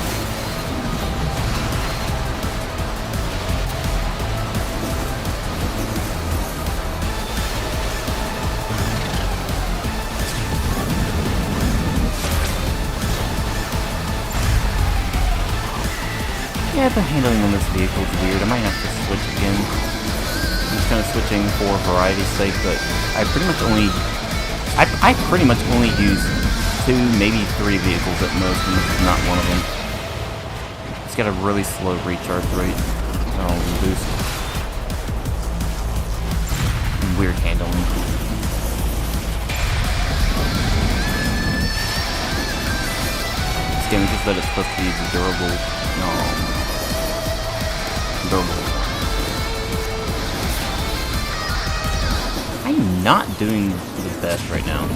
Yeah, the handling on this vehicle is weird. I might have to switch again. I'm just kind of switching for variety's sake, but I pretty much only use 2, maybe 3 vehicles at most, and this is not one of them. It's got a really slow recharge rate. Boost. Weird handling. This game is just that it's supposed to be durable. I'm not doing the best right now.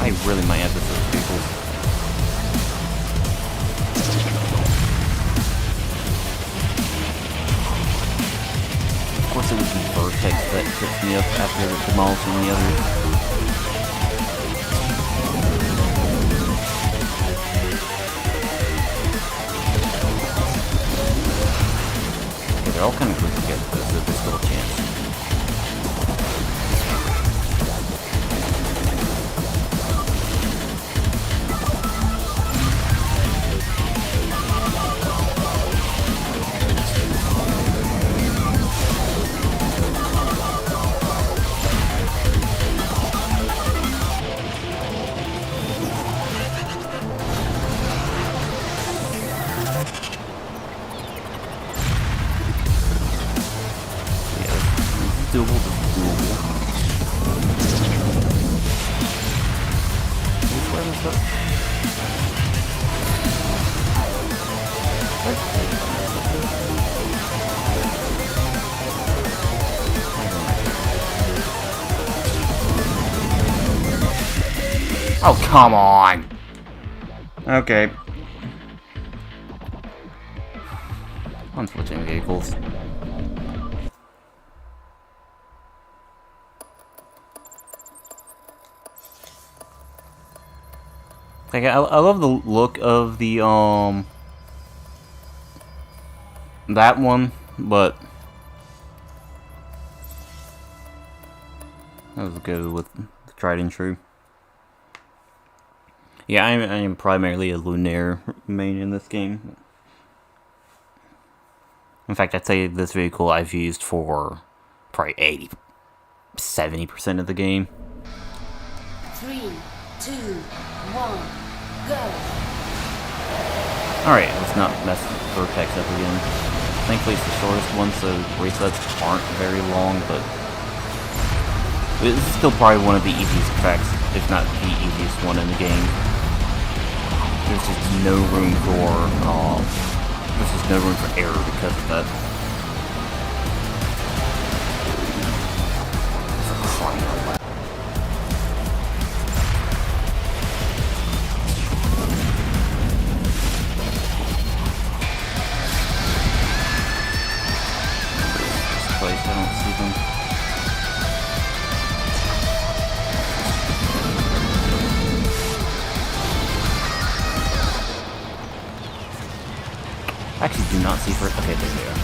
I really might have to switch vehicles. Of course, it was the Vertex that tripped me up after demolishing the others. They're all kind of grouped together, so there's still a chance. Doable. Oh, come on! Okay. I'm switching vehicles. Like, I love the look of the that one, but I was good with the tried and true. Yeah, I am primarily a Lunaire main in this game. In fact, I'd say this vehicle I've used for probably 70% of the game. 3, 2, 1, go. Alright, let's not mess Vertex up again. Thankfully it's the shortest one, so resets aren't very long, but this is still probably one of the easiest tracks, if not the easiest one in the game. There's just no room for error because of that. For crying out loud. This place, I don't see them. I actually do not see for okay, there they are.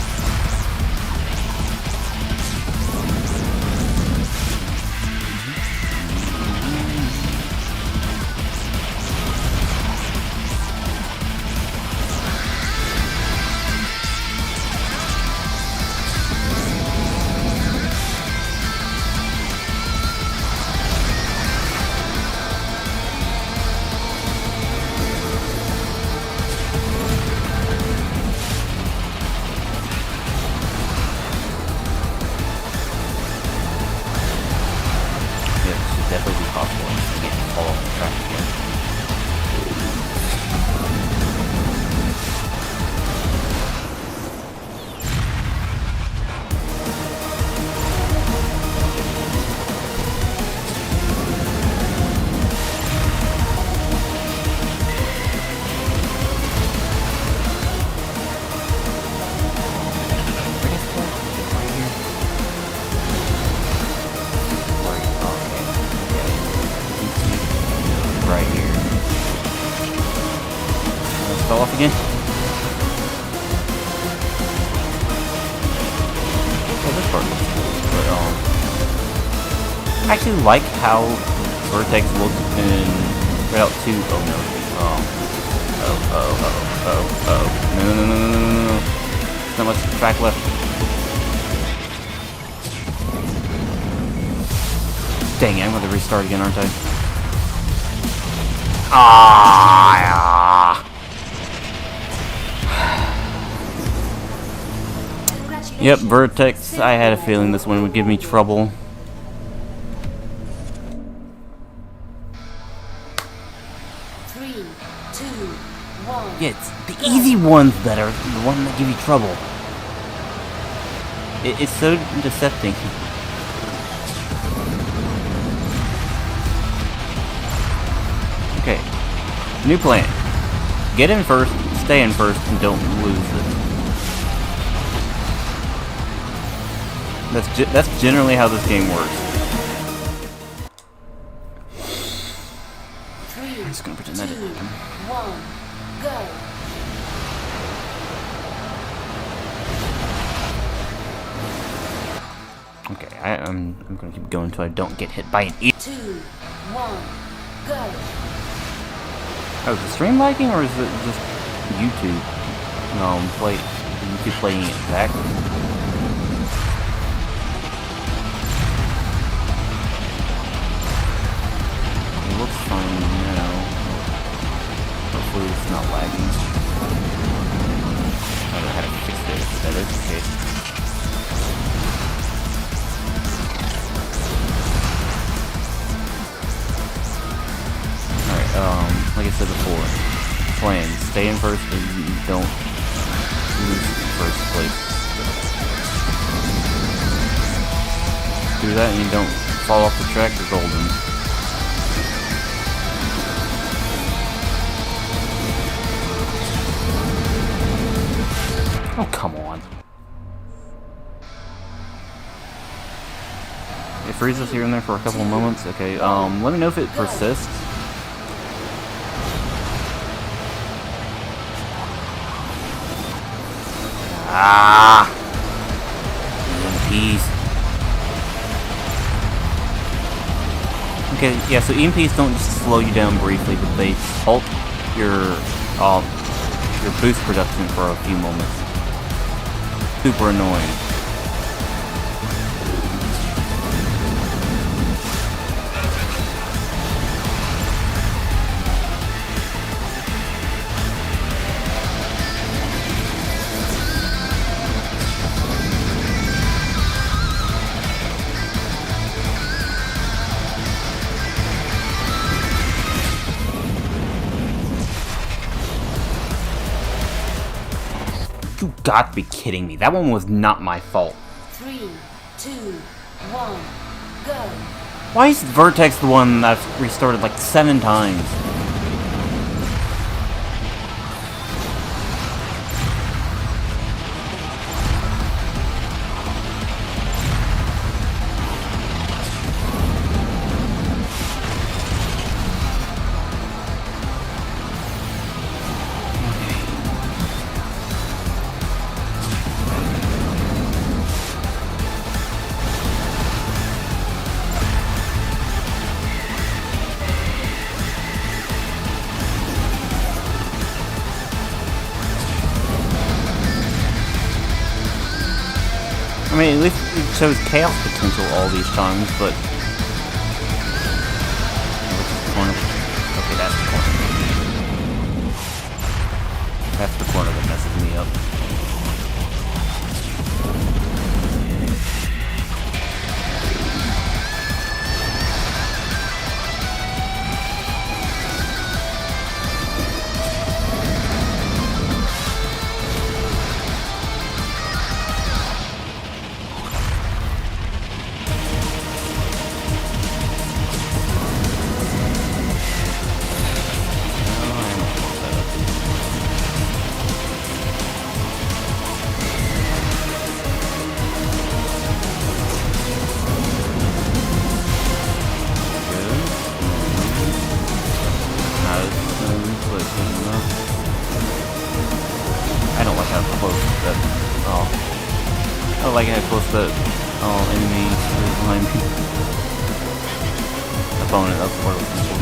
Definitely be possible and again fall off the track again. Right here. Let's fall off again. Oh, this part looks cool. But, I actually like how Vertex looks in Redout 2. Oh no. Oh. No. There's not much track left. Dang it, I'm going to restart again, aren't I? Yep, Vertex. I had a feeling this one would give me trouble. Three, two, one. Yeah, it's the easy ones that are the ones that give you trouble. It's so deceptive. Okay, new plan. Get in first, stay in first, and don't lose it. That's generally how this game works. I'm just gonna pretend that didn't happen. 1, go. Okay, I'm gonna keep going until I don't get hit by an E. 2, 1, go. Oh, is the stream lagging or is it just YouTube? YouTube playing it exactly. It looks fine now. Hopefully it's not lagging. I don't know how to fix it if that is the case. Like I said before, plan, stay in first and you don't lose first place. Do that and you don't fall off the track, you're golden. Oh, come on. It freezes here and there for a couple of moments. Okay, let me know if it persists. Ah! EMPs. Okay, yeah, so EMPs don't just slow you down briefly, but they halt your boost production for a few moments. Super annoying. You got to be kidding me. That one was not my fault. 3, 2, 1, go. Why is Vertex the one that I've restarted like 7 times? I mean, at least it shows chaos potential all these times, but... Which is the corner? Okay, that's the corner. That's the corner that messes me up. I don't like how close that. Oh, I don't like how close that. Oh, enemies is behind me. Opponent. That's what I was looking for.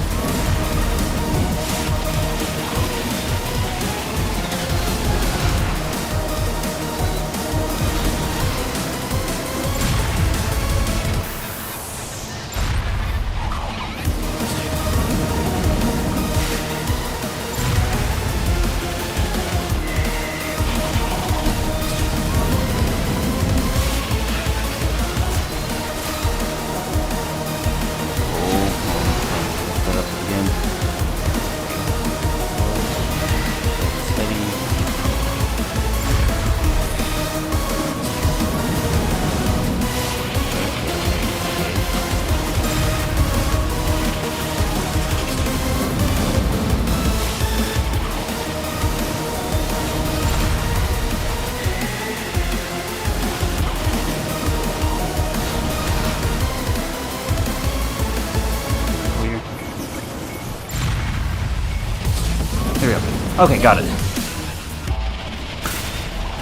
There we go. Okay, got it.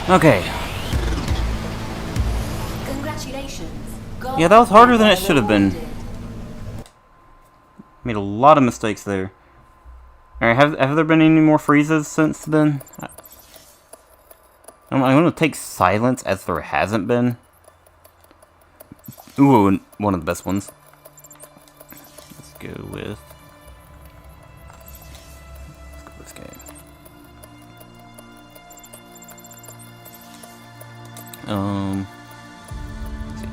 Okay. Congratulations. Yeah, that was harder than it should have been. Made a lot of mistakes there. Alright, have there been any more freezes since then? I'm going to take silence as there hasn't been. Ooh, one of the best ones. Let's go with this game. Let's see.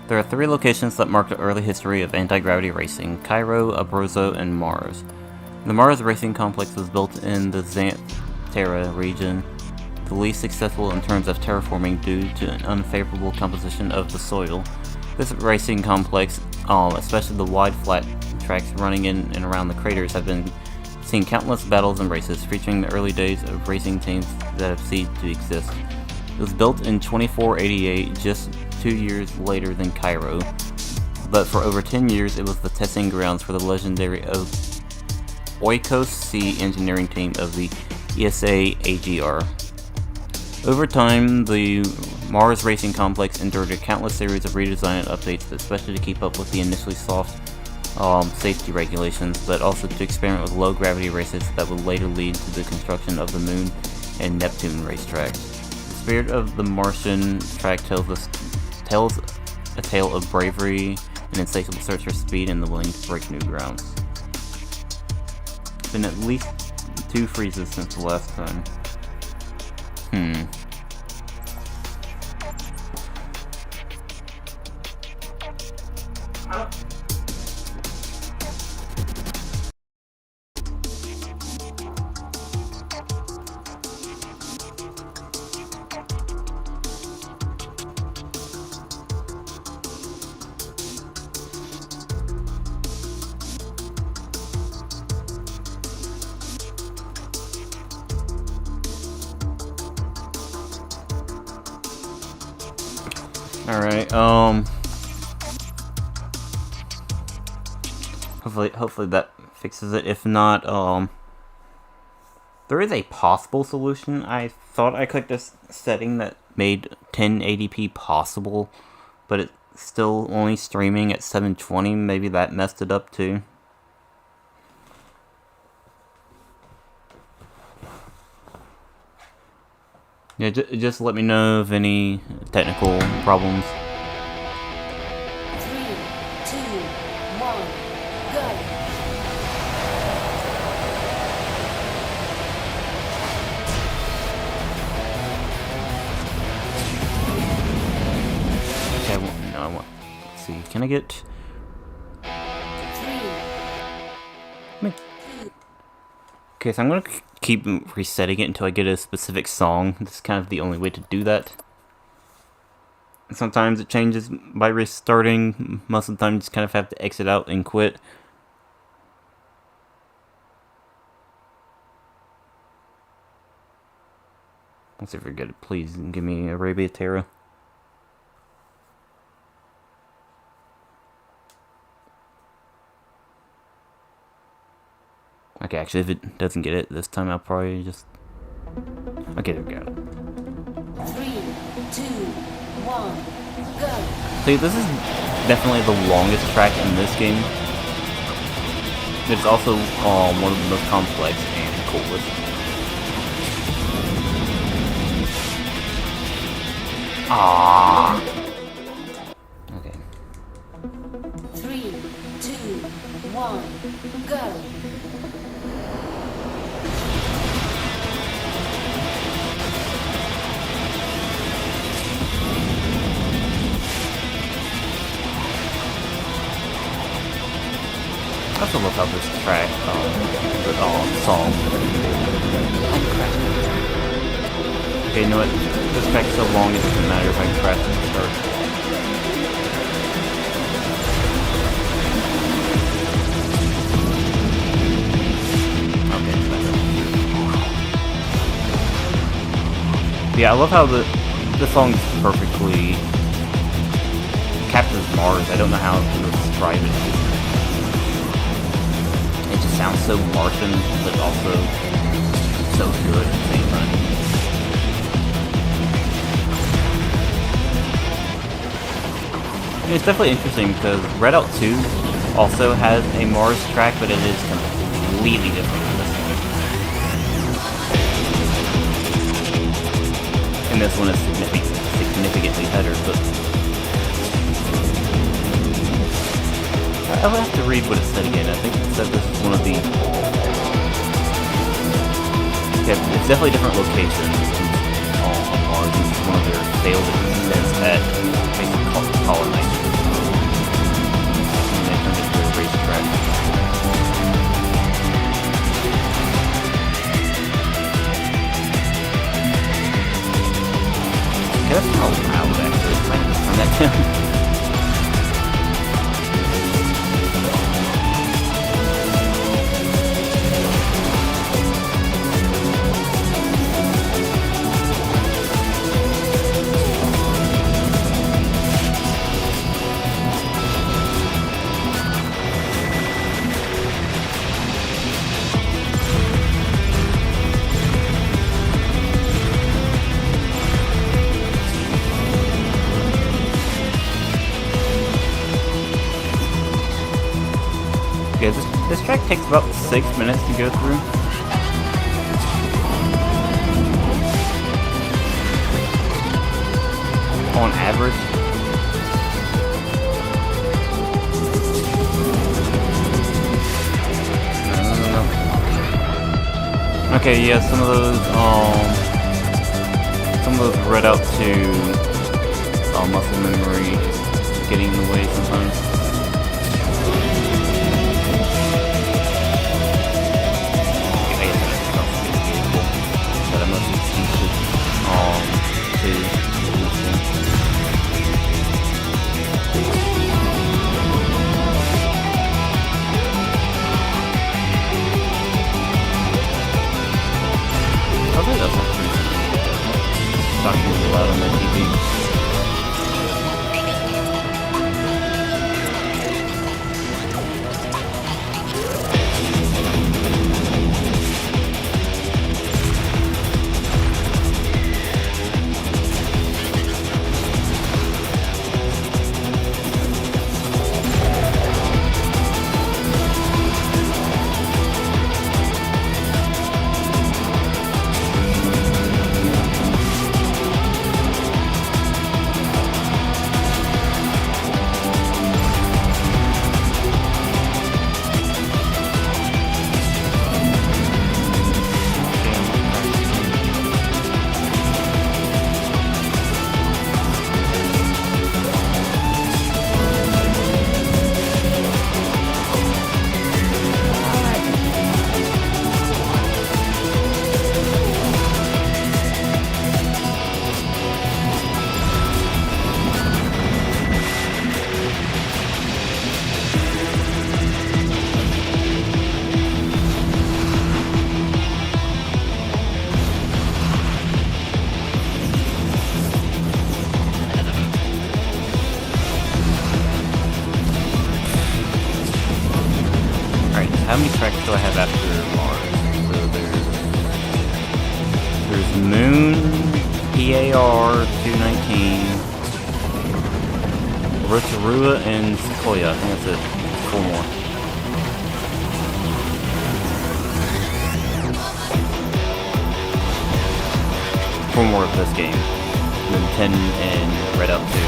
There are 3 locations that mark the early history of anti-gravity racing: Cairo, Abruzzo, and Mars. The Mars racing complex was built in the Xanthera region, the least successful in terms of terraforming due to an unfavorable composition of the soil. This racing complex, especially the wide flat tracks running in and around the craters, have been seen countless battles and races featuring the early days of racing teams that have ceased to exist. It was built in 2488, just 2 years later than Cairo, but for over 10 years it was the testing grounds for the legendary Oikos Sea engineering team of the ESA AGR. Over time, the Mars Racing Complex endured a countless series of redesign and updates, especially to keep up with the initially soft safety regulations, but also to experiment with low-gravity races that would later lead to the construction of the Moon and Neptune racetracks. The spirit of the Martian track tells a tale of bravery, an insatiable search for speed, and the willing to break new grounds. It's been at least 2 freezes since the last time. Alright, hopefully that fixes it. If not, there is a possible solution. I thought I clicked a setting that made 1080p possible, but it's still only streaming at 720. Maybe that messed it up too. Yeah, just let me know of any technical problems. 3, 2, 1, go. Okay, I want. Let's see, can I get? 3. Okay, so I'm gonna keep resetting it until I get a specific song. This is kind of the only way to do that. Sometimes it changes by restarting. Most of the time, you just kind of have to exit out and quit. Let's see if we get it. Please give me Arabia Terra. Okay, actually, if it doesn't get it this time, I'll probably just... Okay, there we go. 3, 2, 1, go. See, this is definitely the longest track in this game. It's also one of the most complex and coolest. Ah. Okay. 3, 2, 1, go. I also love how this track, song. Okay, you know what? This track's so long it doesn't matter if I crash and start. Okay, it's better. Yeah, I love how the song perfectly captures Mars. I don't know how to describe it. It just sounds so Martian, but also so good at the same time. And it's definitely interesting because Redout 2 also has a Mars track, but it is completely different from this one. And this one is significantly better, but I'll have to read what it said again. I think it said this is one of the... Yeah, it's definitely different locations on Mars. This is one of their failed attempts at basically colonizing. And they turned it into a racetrack. Okay, that's kind of loud, actually. I might just turn that down. track takes about 6 minutes to go through. On average. No. Okay, yeah, some of those Redout 2 muscle memory is getting in the way sometimes. Talking really loud on my TV. How many tracks do I have after Mars? So there's Moon, PAR 219, Rotorua, and Sequoia. I think that's it. 4 more. Four more of this game. And then 10 in Redout 2.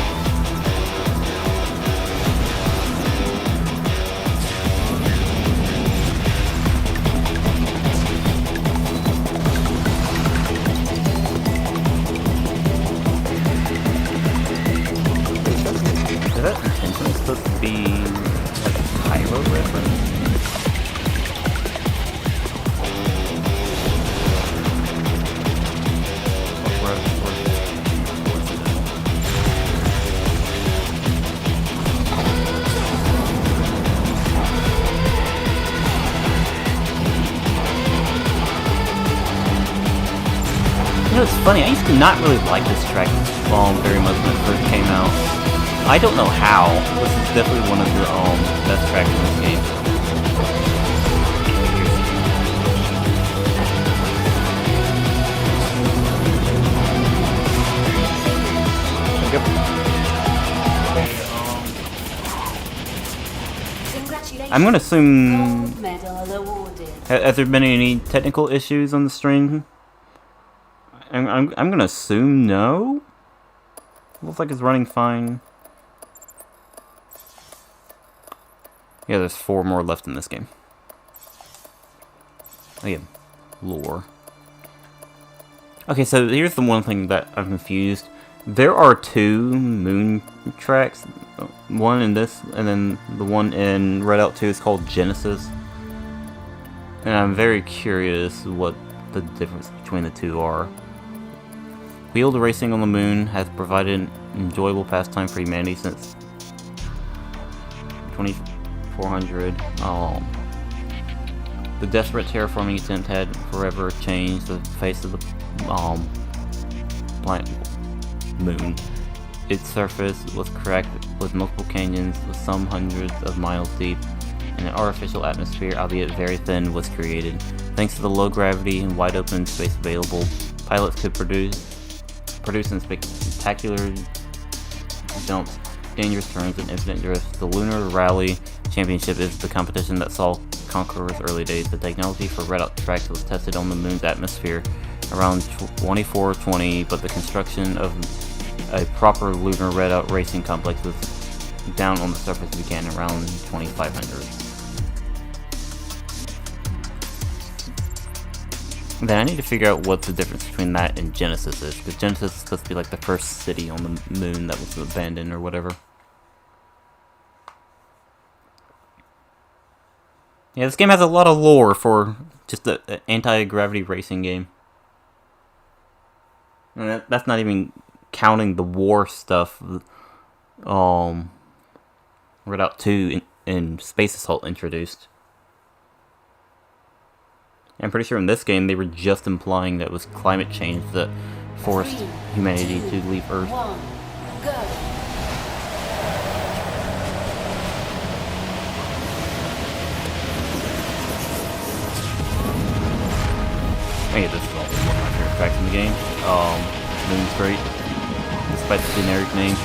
Is that intentionally supposed to be like a Pyro reference? You know, it's funny, I used to not really like this track very much when it first came out. I don't know how. This is definitely one of the best tracks in this game. Yep. I'm gonna assume. Gold medal awarded. Has there been any technical issues on the stream? I'm gonna assume no. Looks like it's running fine. Yeah, there's 4 more left in this game. Again, lore. Okay, so here's the one thing that I'm confused. There are 2 Moon tracks. One in this, and then the one in Redout 2 is called Genesis. And I'm very curious what the difference between the 2 are. Wheeled racing on the Moon has provided an enjoyable pastime for humanity since 2400. The desperate terraforming attempt had forever changed the face of the planet Moon. Its surface was cracked with multiple canyons, with some hundreds of miles deep, and an artificial atmosphere, albeit very thin, was created. Thanks to the low gravity and wide open space available, pilots could produce in spectacular jumps, dangerous turns, and infinite drifts. The Lunar Rally Championship is the competition that saw Conqueror's early days, the technology for Redout tracks was tested on the moon's atmosphere around 2420, but the construction of a proper lunar Redout racing complex was down on the surface began around 2500. Then I need to figure out what the difference between that and Genesis is, because Genesis is supposed to be like the first city on the moon that was abandoned or whatever. Yeah, this game has a lot of lore for just an anti-gravity racing game. And that's not even counting the war stuff. Redout 2 and Space Assault introduced. I'm pretty sure in this game they were just implying that it was climate change that forced humanity to leave Earth. 1, go. I think this is also one of my favorite tracks in the game. Moon's great, despite the generic name.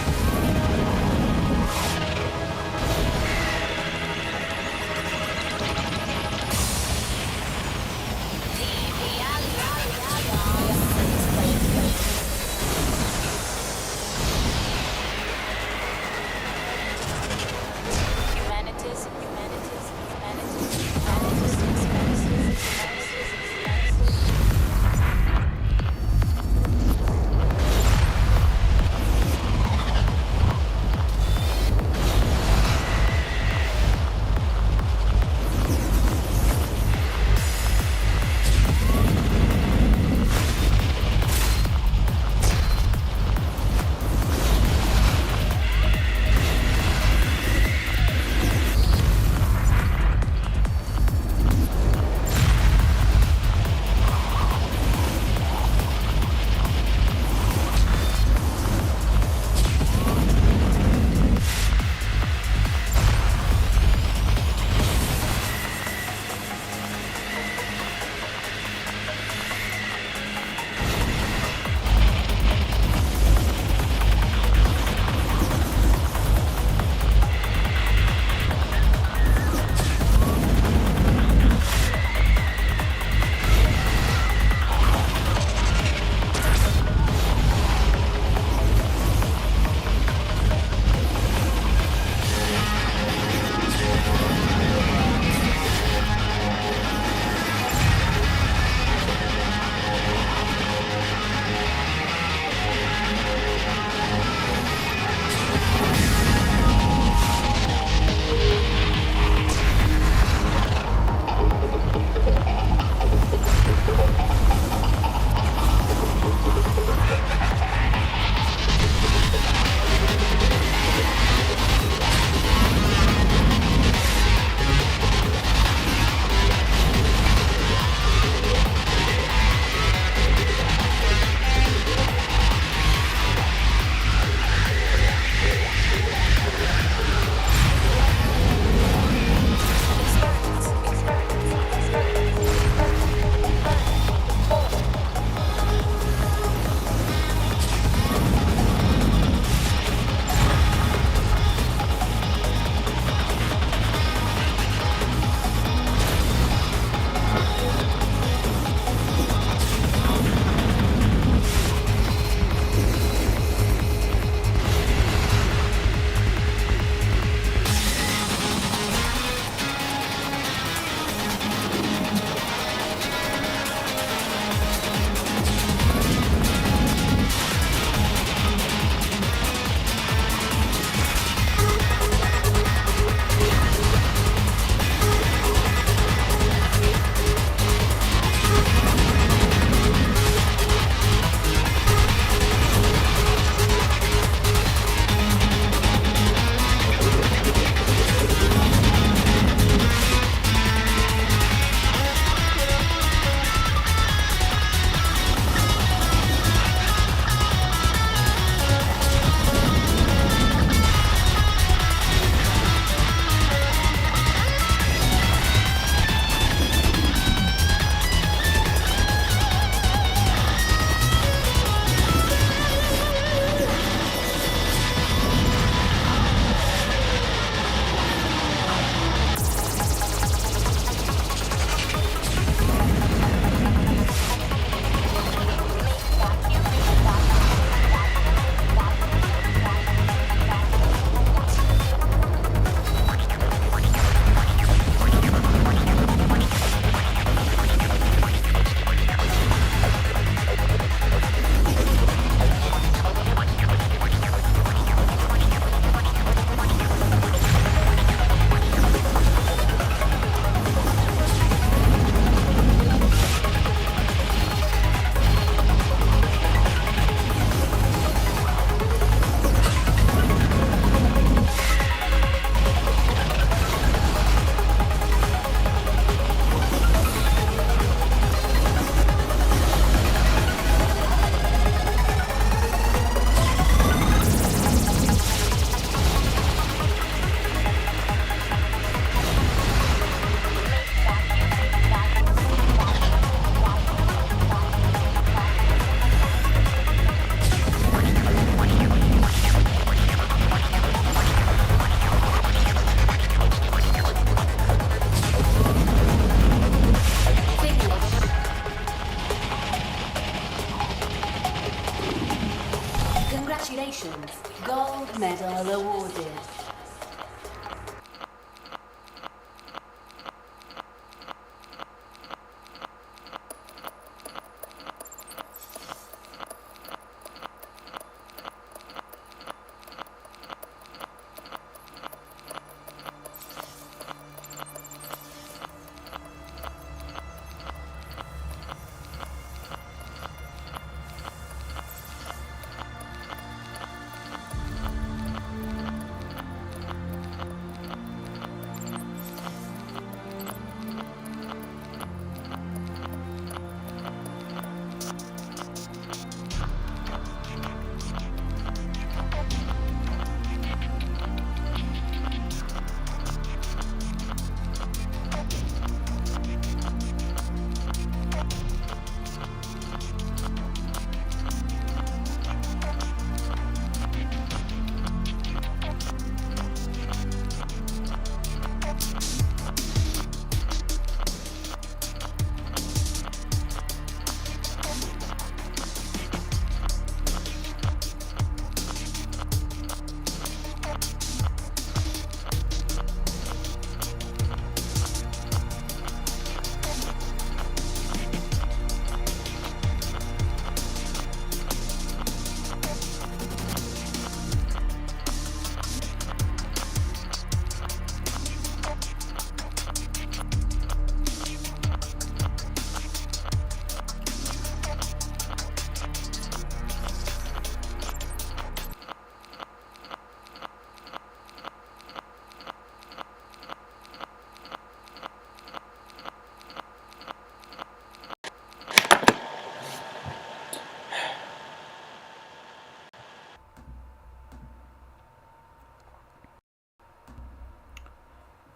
Congratulations, gold medal awarded.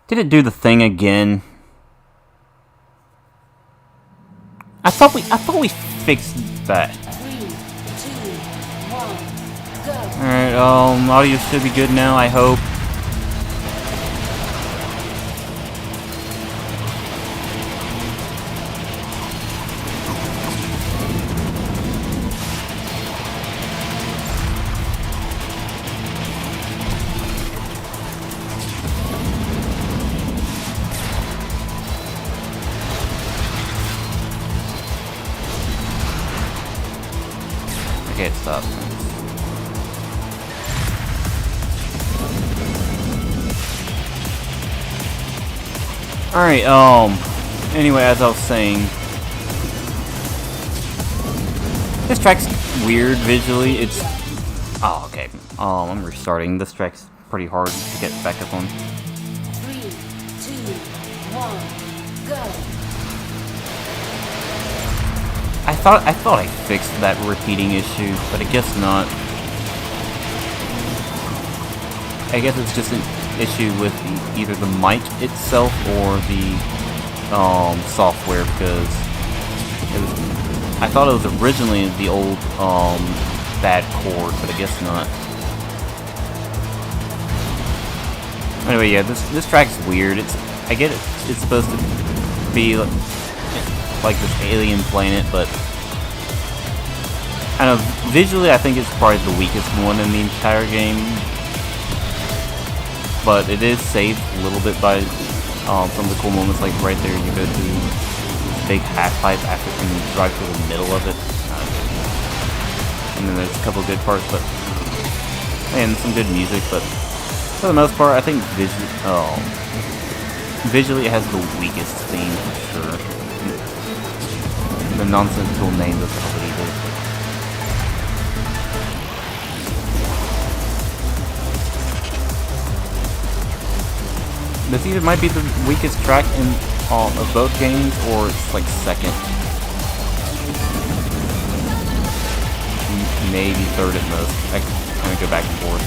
Did it do the thing again? I thought we fixed that. 3, 2, 1, go. Alright, audio should be good now, I hope. Okay, it stopped. Alright, anyway, as I was saying, this track's weird visually. It's, oh, okay. I'm restarting. This track's pretty hard to get back up on. 3, 2, 1, go. I thought I fixed that repeating issue, but I guess not. I guess it's just an issue with either the mic itself or the software, because I thought it was originally the old bad chord, but I guess not. Anyway, yeah, this track's weird. I get it. It's supposed to be like this alien planet, but I don't know, visually I think it's probably the weakest one in the entire game. But it is saved a little bit by some of the cool moments, like right there you go through this big half pipe after and you drive through the middle of it. And then there's a couple good parts, but and some good music, but for the most part I think visually it has the weakest theme for sure. The nonsensical name of the leader. This either might be the weakest track in of both games, or it's like second. Maybe third at most. I kind of go back and forth.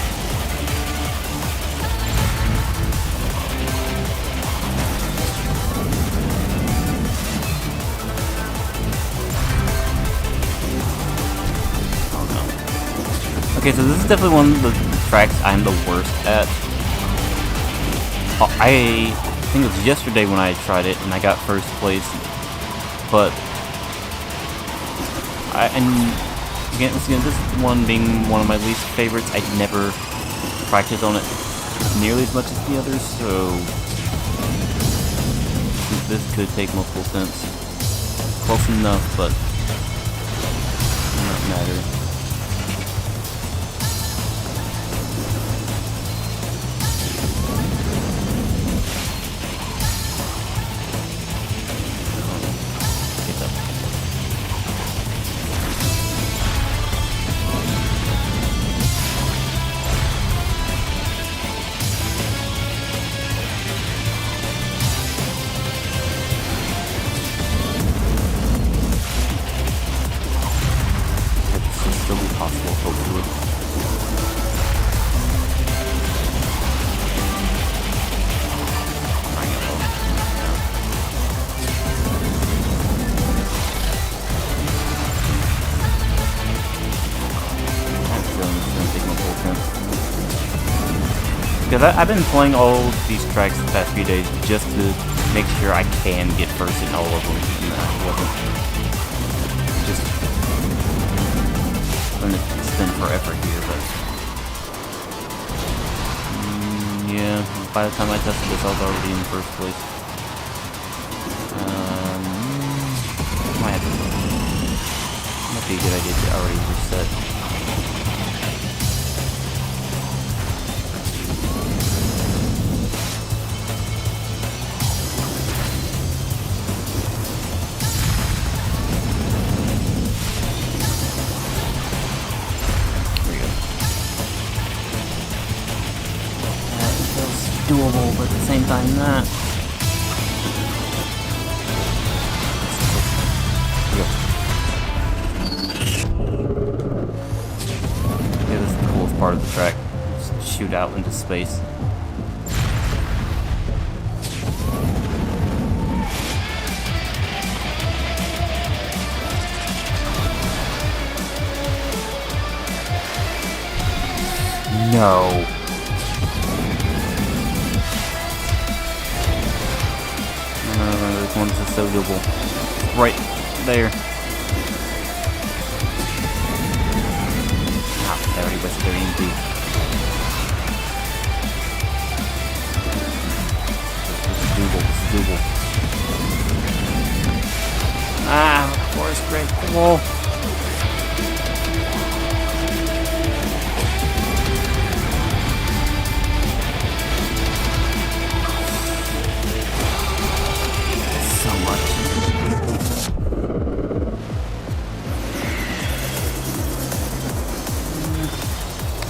Okay, so this is definitely one of the tracks I'm the worst at. I think it was yesterday when I tried it and I got first place, but Once again, this one being one of my least favorites. I never practiced on it nearly as much as the others, so this could take multiple attempts. Close enough, but not matter. Still be possible, hopefully. Bring it up. I'm feeling it's gonna take my full attempt. Because I've been playing all these tracks the past few days just to make sure I can get first in all of them. And I wasn't just gonna spend forever here, but yeah, by the time I tested this, I was already in first place. Might be a good idea to already reset. Doable, but at the same time not. Yeah, this is the coolest part of the track. Just shoot out into space. No. This one's just so doable. Right there. Ah, I already wasted their EMP. This is doable. This is doable. Ah, of course, great. Whoa.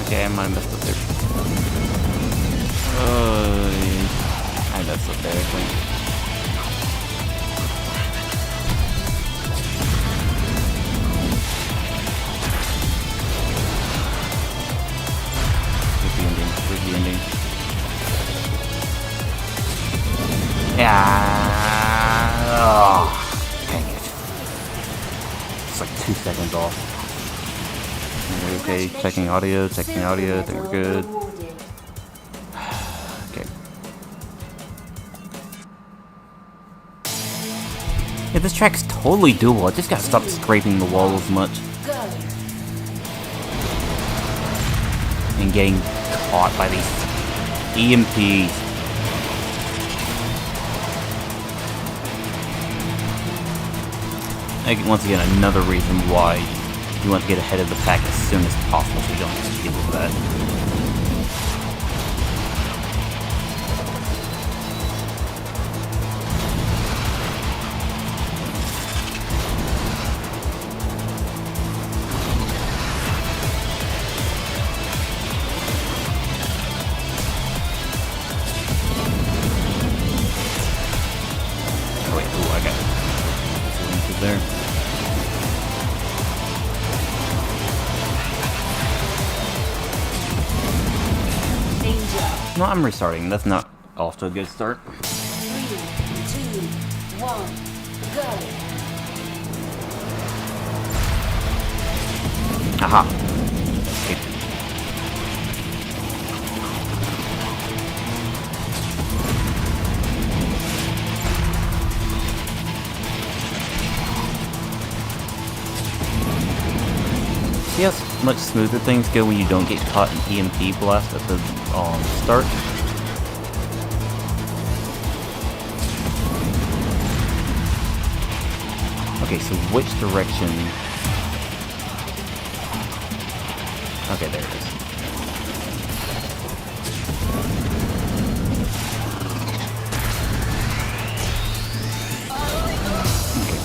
Okay, I might have messed up there. I messed up there, I think. Here's the ending. Here's the ending. Yeah. Oh, dang it. It's like 2 seconds off. Okay, checking audio, I think we're good. Okay. Yeah, this track's totally doable. I just gotta stop scraping the wall as much. And getting caught by these EMPs. Once again, another reason why you want to get ahead of the pack as soon as possible so you don't have to deal with that. Oh wait, ooh, I got it. There's a there. No, I'm restarting. That's not off to a good start. 3, 2, 1, go. Aha. Okay. See how much smoother things go when you don't get caught in EMP blast at the start? Okay, so which direction? Okay, there it is. Okay.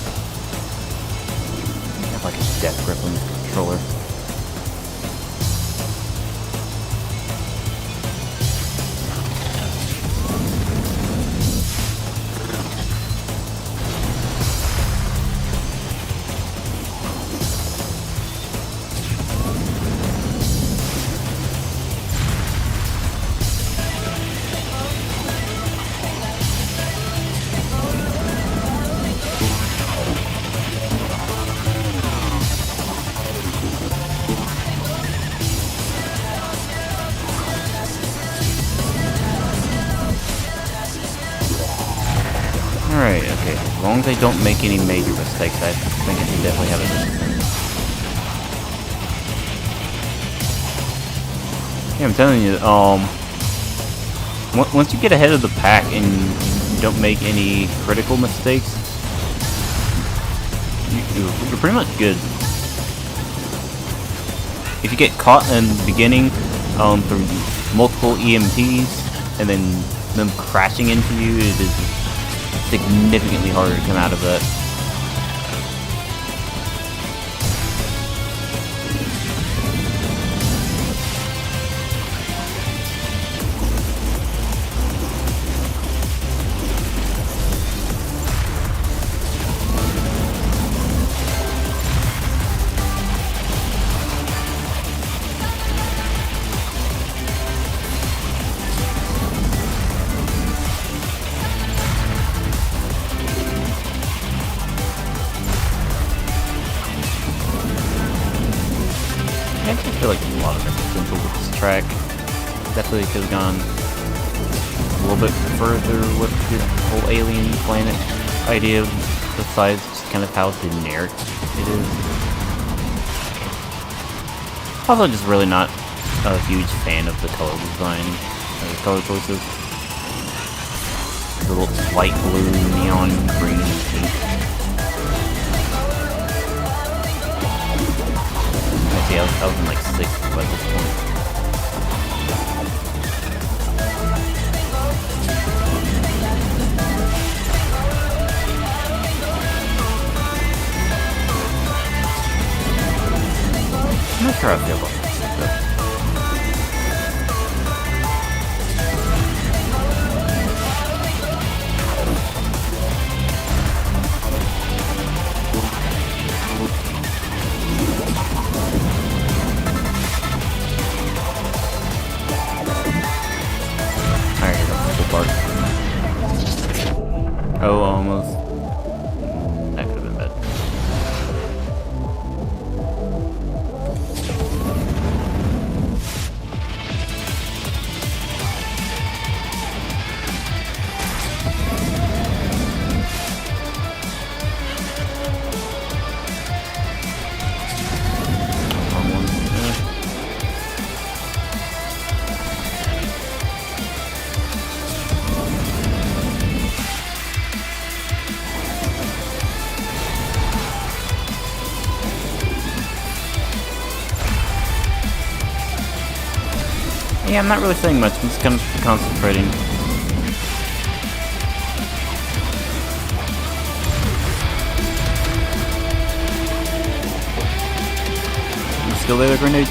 I have like a death grip on the controller. Alright, okay. As long as I don't make any major mistakes, I think I can definitely have it. Yeah, I'm telling you, once you get ahead of the pack and you don't make any critical mistakes, you're pretty much good. If you get caught in the beginning through multiple EMPs and then them crashing into you, it is significantly harder to come out of that. I actually feel like a lot of potential with this track. Definitely could have gone a little bit further with the whole alien planet idea, besides just kind of how generic it is. Also, just really not a huge fan of the color design, the color choices. The little light blue, neon green, and pink. See, I was in like 6th by this point. I'm not sure how I feel about this though. Oh, almost. That could have been bad. Yeah, I'm not really saying much, I'm just kind of concentrating. You still there, grenades?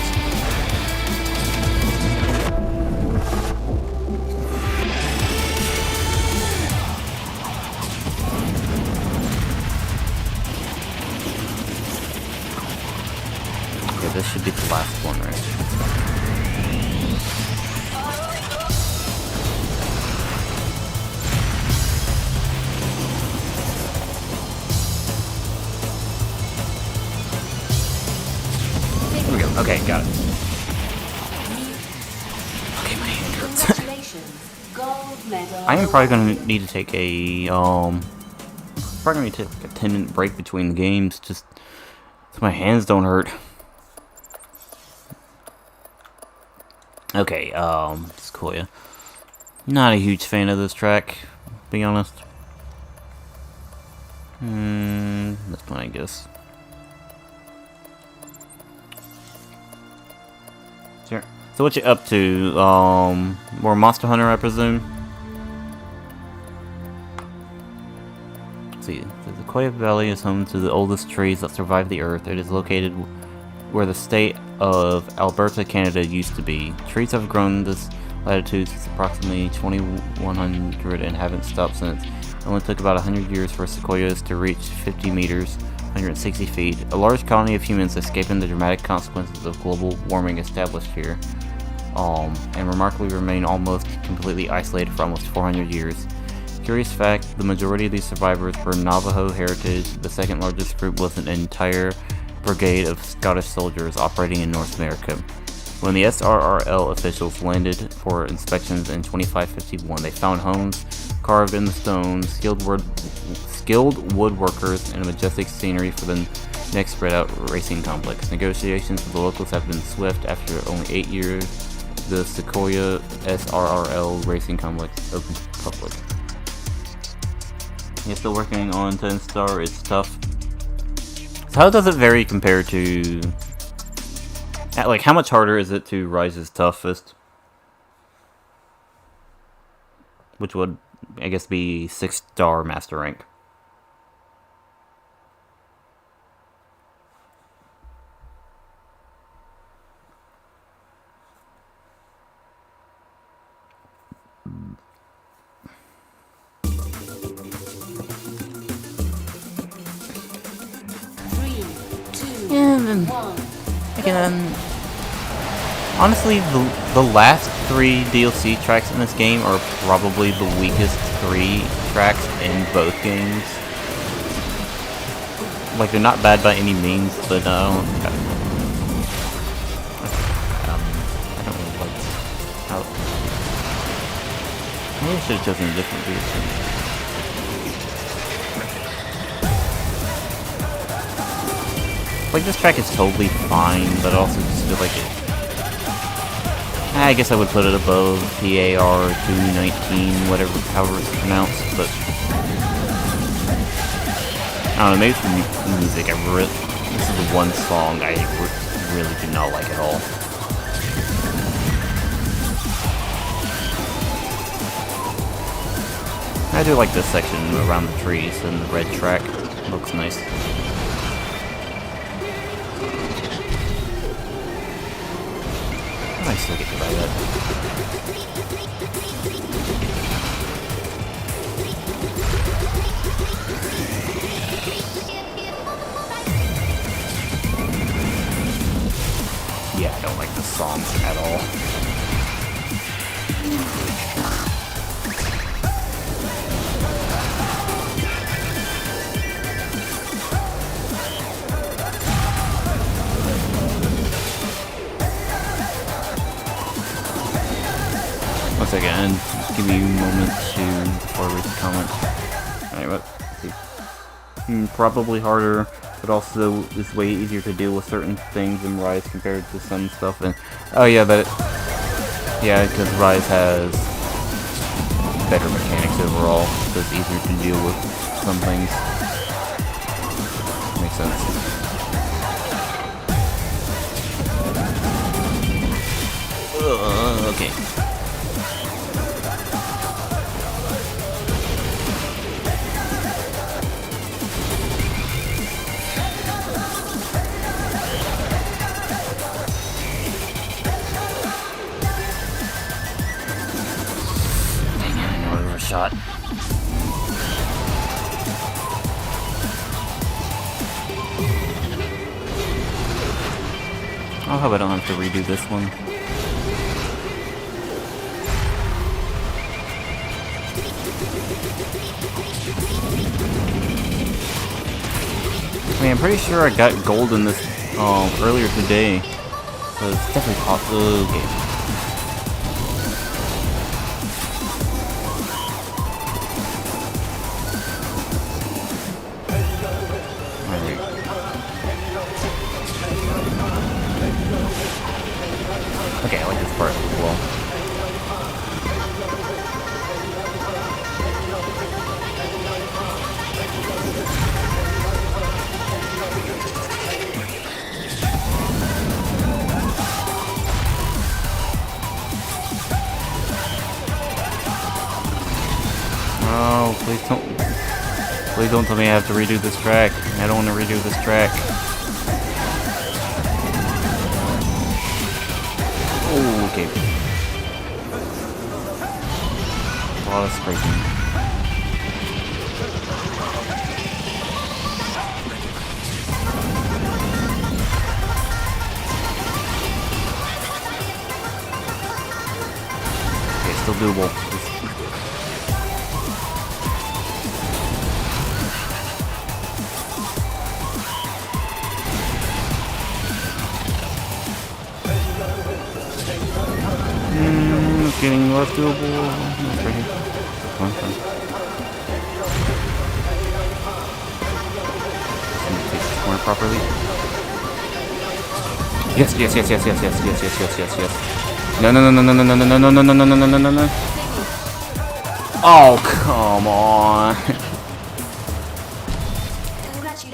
Okay, this should be the last one, right? Okay, got it. Okay, my hand hurts. I am probably gonna need to take a probably gonna need to take like a 10-minute break between the games, just so my hands don't hurt. Okay, Sequoia. Not a huge fan of this track, to be honest. This one, I guess. Sure. So what you up to? More Monster Hunter, I presume? Let's see, the Sequoia Valley is home to the oldest trees that survive the Earth. It is located where the state of Alberta, Canada used to be. Trees have grown this latitude since approximately 2100 and haven't stopped since. It only took about 100 years for sequoias to reach 50 meters, 160 feet. A large colony of humans escaping the dramatic consequences of global warming established here, and remarkably remain almost completely isolated for almost 400 years. Curious fact, the majority of these survivors were Navajo heritage. The second largest group was an entire brigade of Scottish soldiers operating in North America. When the SRRL officials landed for inspections in 2551, they found homes carved in the stone, skilled woodworkers, and a majestic scenery for the next Redout racing complex. Negotiations with the locals have been swift. After only 8 years, the Sequoia SRRL racing complex opened to the public. You're still working on 10 star, it's tough. So how does it vary compared to... Like, how much harder is it to Rise's Toughest? Which would, I guess, be 6 star master rank. Honestly, the last 3 DLC tracks in this game are probably the weakest 3 tracks in both games. Like, they're not bad by any means, but I don't really like how... Maybe I should have chosen a different DLC. Like, this track is totally fine, but I also just feel like it... I guess I would put it above PAR 219, however it's pronounced, but... I don't know, maybe it's the music. This is the one song I really do not like at all. I do like this section around the trees and the red track. It looks nice. I still get to buy that. Yeah, I don't like the songs at all. Once again, just give me a moment before I read the comment. Alright, let's see. Probably harder, but also is way easier to deal with certain things in Rise compared to some stuff. And oh yeah, because Rise has better mechanics overall, so it's easier to deal with some things. Makes sense. Okay. Shot. I hope I don't have to redo this one. I mean, I'm pretty sure I got gold in this earlier today, so it's definitely possible. Okay. Okay, I like this part as well. Oh, please don't tell me I have to redo this track. I don't want to redo this track. Oh, okay. A lot of scraping. Okay, still doable. Getting less doable. That's right here. Come on, come on. Take this corner properly. Yes. No. Oh, come on.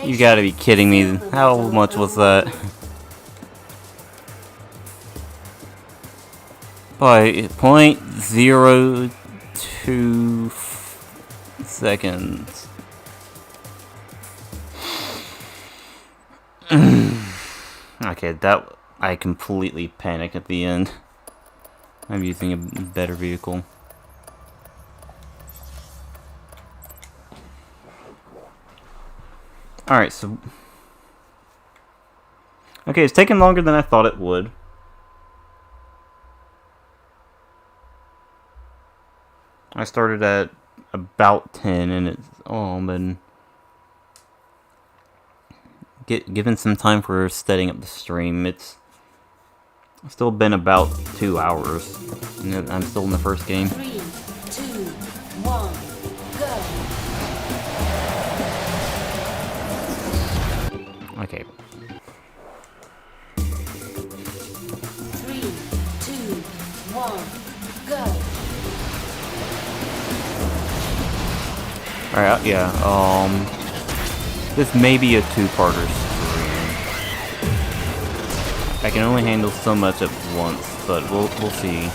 You gotta be kidding me. How much was that? By 0.02 seconds. Okay, that I completely panicked at the end. I'm using a better vehicle. Alright, so... Okay, it's taking longer than I thought it would. I started at about 10 and it's been given some time for setting up the stream. It's still been about 2 hours and I'm still in the first game. 3, 2, 1, go. Okay. 3, 2, 1, go. Alright, yeah, this may be a two-parter stream. I can only handle so much at once, but we'll see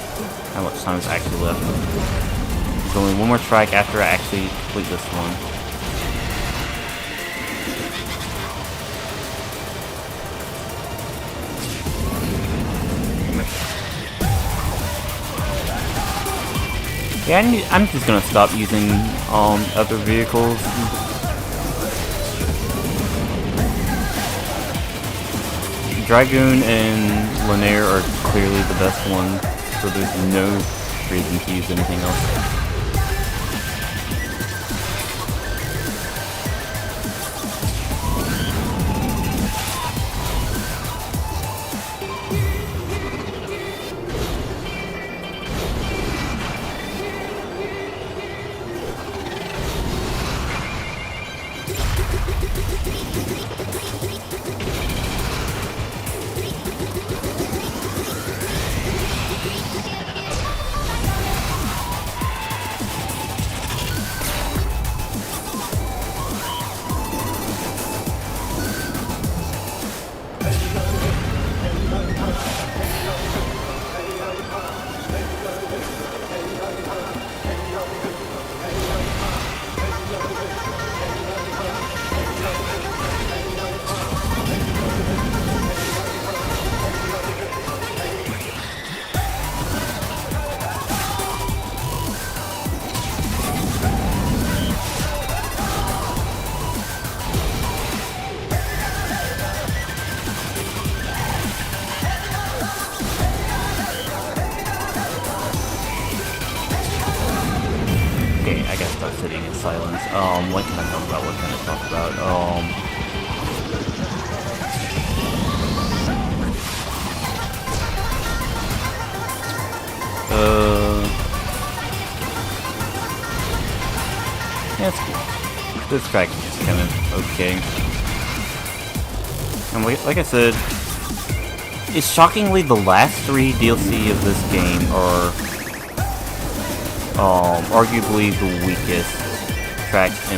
how much time is actually left. There's only one more track after I actually complete this one. Yeah, I'm just gonna stop using other vehicles. Dragoon and Lanier are clearly the best ones, so there's no reason to use anything else. Okay, I gotta start sitting in silence. What can I talk about? What can I talk about? Yeah, this track is kind of okay. And like I said, It's shockingly the last 3 DLC of this game are arguably the weakest tracks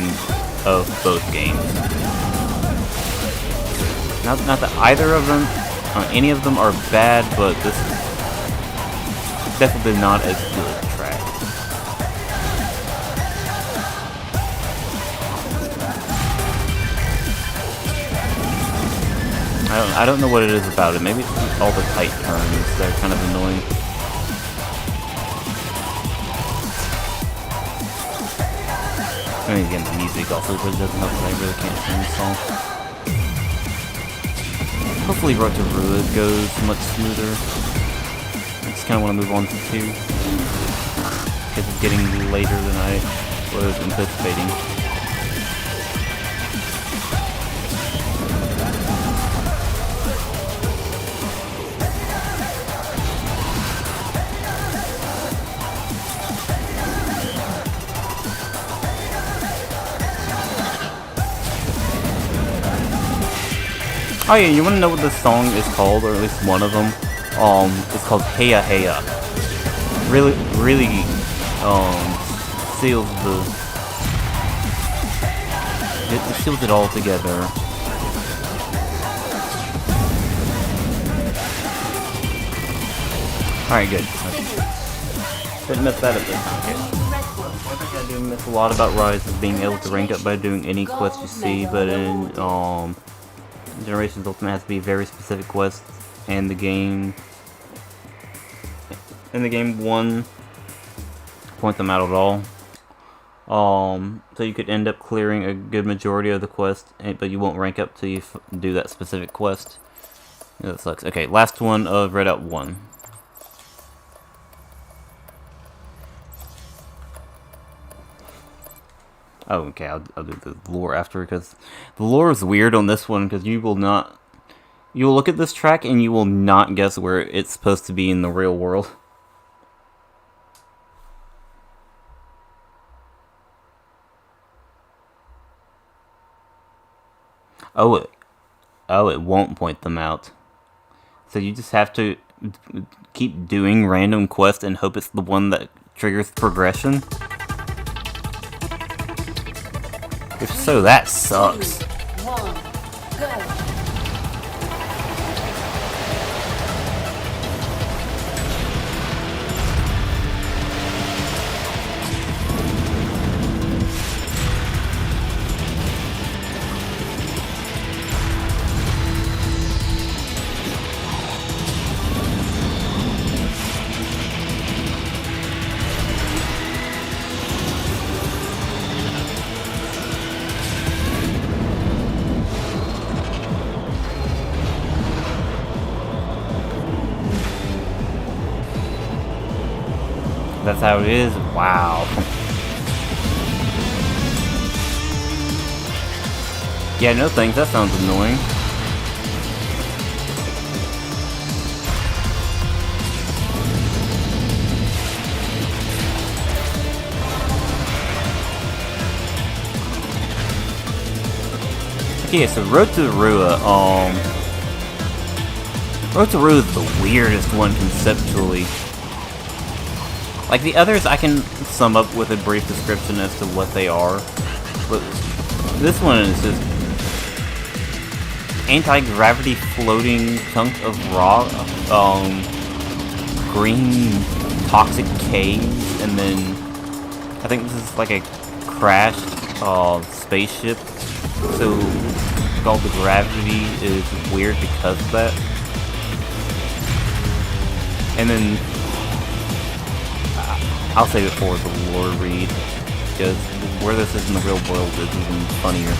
of both games. Not that either of them, any of them are bad, but this is definitely not as good a track. I don't know what it is about it. Maybe it's just all the tight turns that are kind of annoying. I mean, again, the music also really doesn't help, but I really can't sing this song. Hopefully Road to Ruin goes much smoother. I just kind of want to move on to 2. Because it's getting later than I was anticipating. Oh yeah, you wanna know what this song is called, or at least one of them? It's called Heya Heya. Really, seals it seals it all together. Alright, good. Didn't miss that at this time. One thing I do miss a lot about Rise is being able to rank up by doing any quest you see, but in, Generations Ultimate has to be very specific quests, and the game won't point them out at all. So you could end up clearing a good majority of the quest, but you won't rank up till you do that specific quest. Yeah, that sucks. Okay, last one of Redout 1. Oh, okay, I'll do the lore after, because the lore is weird on this one, because you will look at this track and you will not guess where it's supposed to be in the real world. Oh, it won't point them out. So you just have to keep doing random quests and hope it's the one that triggers progression. If so, that sucks. 2, 1, go. That's how it is? Wow. Yeah, no thanks, that sounds annoying. Okay, so Road to Rua, Road to Rua is the weirdest one conceptually. Like the others, I can sum up with a brief description as to what they are, but this one is just anti-gravity floating chunk of rock, green toxic caves, and then I think this is like a crashed spaceship, so all the gravity is weird because of that. And then I'll save it for the lore read, because where this is in the real world is even funnier.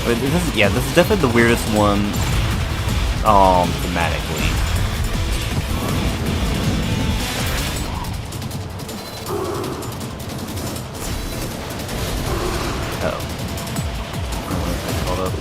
But this is definitely the weirdest one, thematically. Hold up.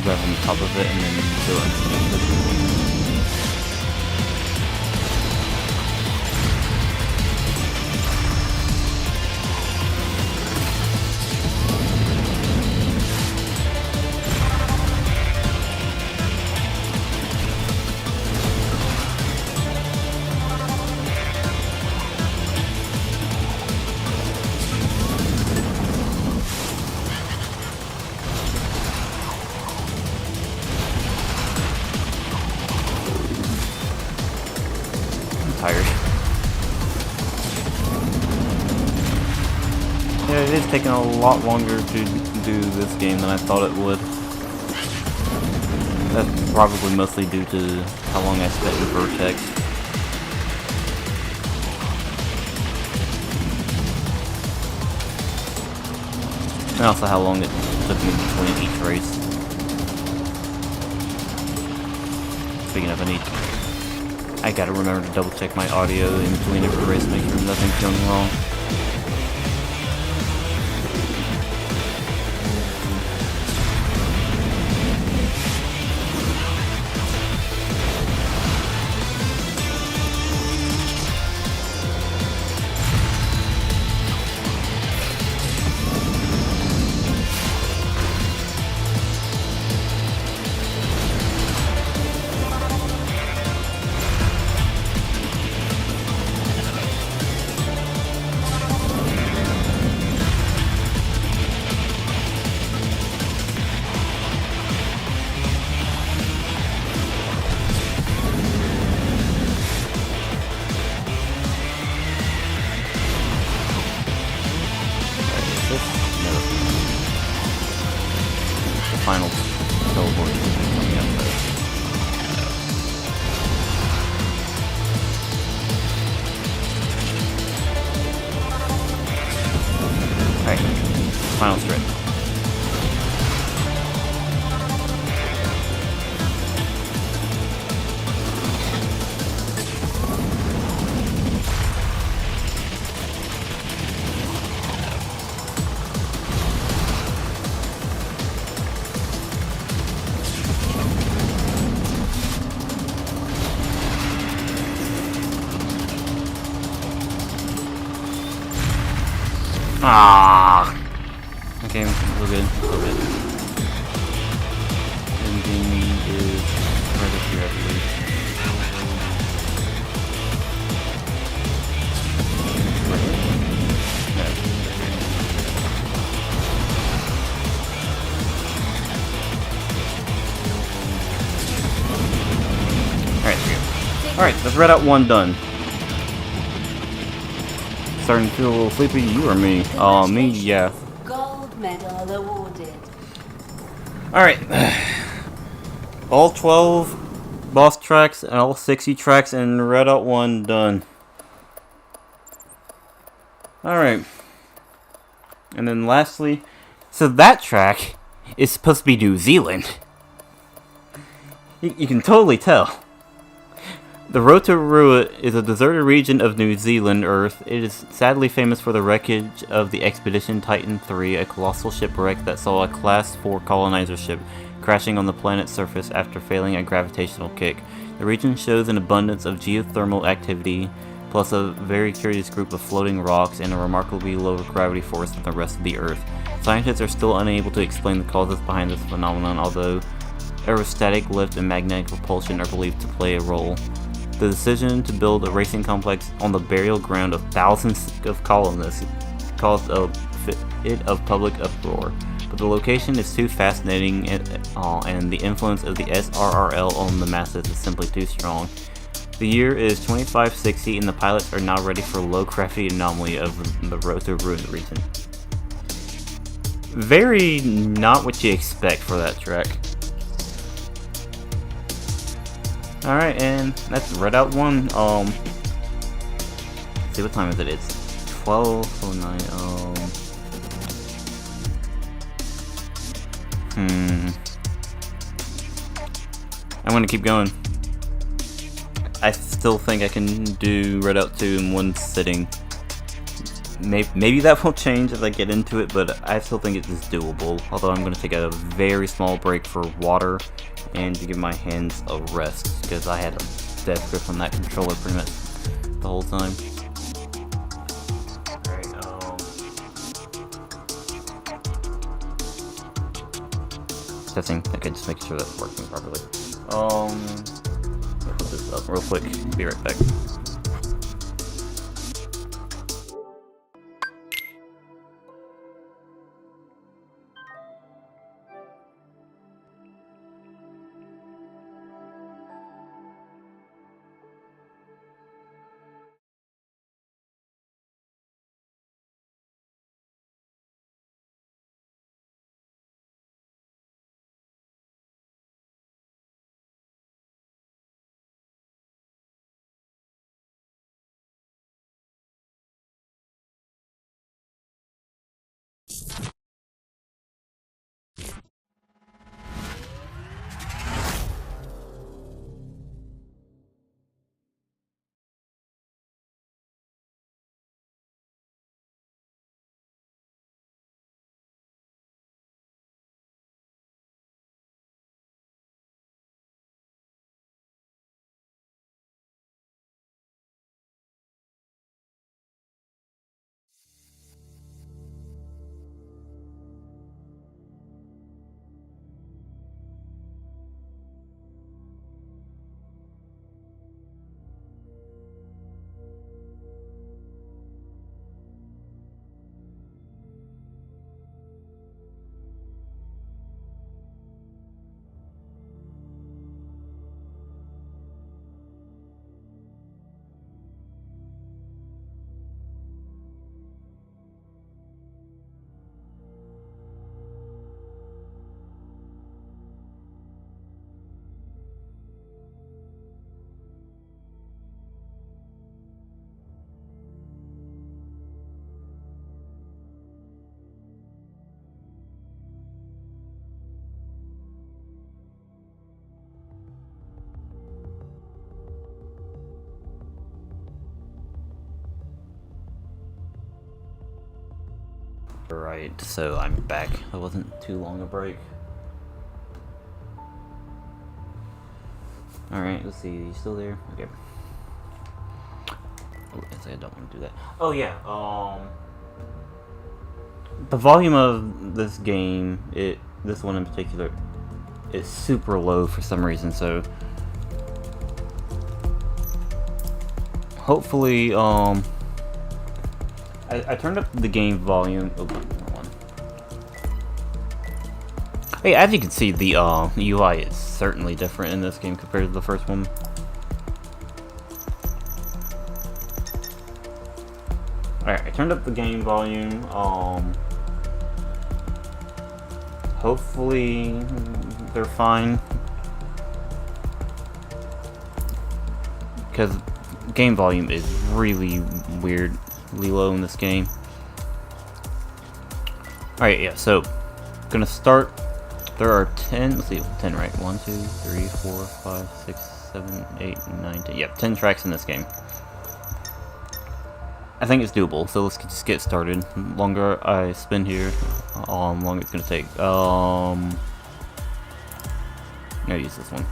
grab on top of it and then do it. Tired. Yeah, it is taking a lot longer to do this game than I thought it would. That's probably mostly due to how long I spent in Vertex. And also how long it took me between each race. Speaking of, I gotta remember to double check my audio in between every race, make sure nothing's going wrong. Final teleport coming up there. Alright, final stretch. Ah. Okay, we're good. We're good. Ending is right up here, I believe. Alright, there we go. Alright, that's Redout 1 done. Starting to feel a little sleepy, you or me? Me, yeah. Gold medal awarded. Alright. All 12 boss tracks and all 60 tracks in Redout 1 done. Alright. And then lastly, so that track is supposed to be New Zealand. You can totally tell. The Rotorua is a deserted region of New Zealand, Earth. It is sadly famous for the wreckage of the Expedition Titan III, a colossal shipwreck that saw a Class 4 colonizer ship crashing on the planet's surface after failing a gravitational kick. The region shows an abundance of geothermal activity, plus a very curious group of floating rocks and a remarkably low gravity force than the rest of the Earth. Scientists are still unable to explain the causes behind this phenomenon, although aerostatic lift and magnetic repulsion are believed to play a role. The decision to build a racing complex on the burial ground of thousands of colonists caused a fit of public uproar, but the location is too fascinating and the influence of the SRRL on the masses is simply too strong. The year is 2560 and the pilots are now ready for low gravity anomaly of the Rotorua region. Very not what you expect for that track. Alright, and that's Redout 1. Let's see, what time is it? It's 12:09. I'm gonna keep going. I still think I can do Redout 2 in one sitting. maybe that will change as I get into it, but I still think it is doable. Although I'm going to take a very small break for water and to give my hands a rest, because I had a death grip on that controller pretty much the whole time. Testing. Okay, just making sure that's working properly. I'll put this up real quick. Be right back. Alright, so I'm back. It wasn't too long a break. Alright, let's see. Are you still there? Okay. Oh, I don't want to do that. Oh yeah, the volume of this game, this one in particular, is super low for some reason, so hopefully, I turned up the game volume. Oh, hold on. Hey, as you can see, the UI is certainly different in this game compared to the first one. Alright, I turned up the game volume. Hopefully they're fine, because game volume is really weirdly low in this game. Alright, yeah, so gonna start. There are 10, let's see, 10, right? 1, 2, 3, 4, 5, 6, 7, 8, 9, 10. Yep, 10 tracks in this game. I think it's doable, so let's just get started. The longer I spend here, longer it's gonna take. I'm gonna use this one.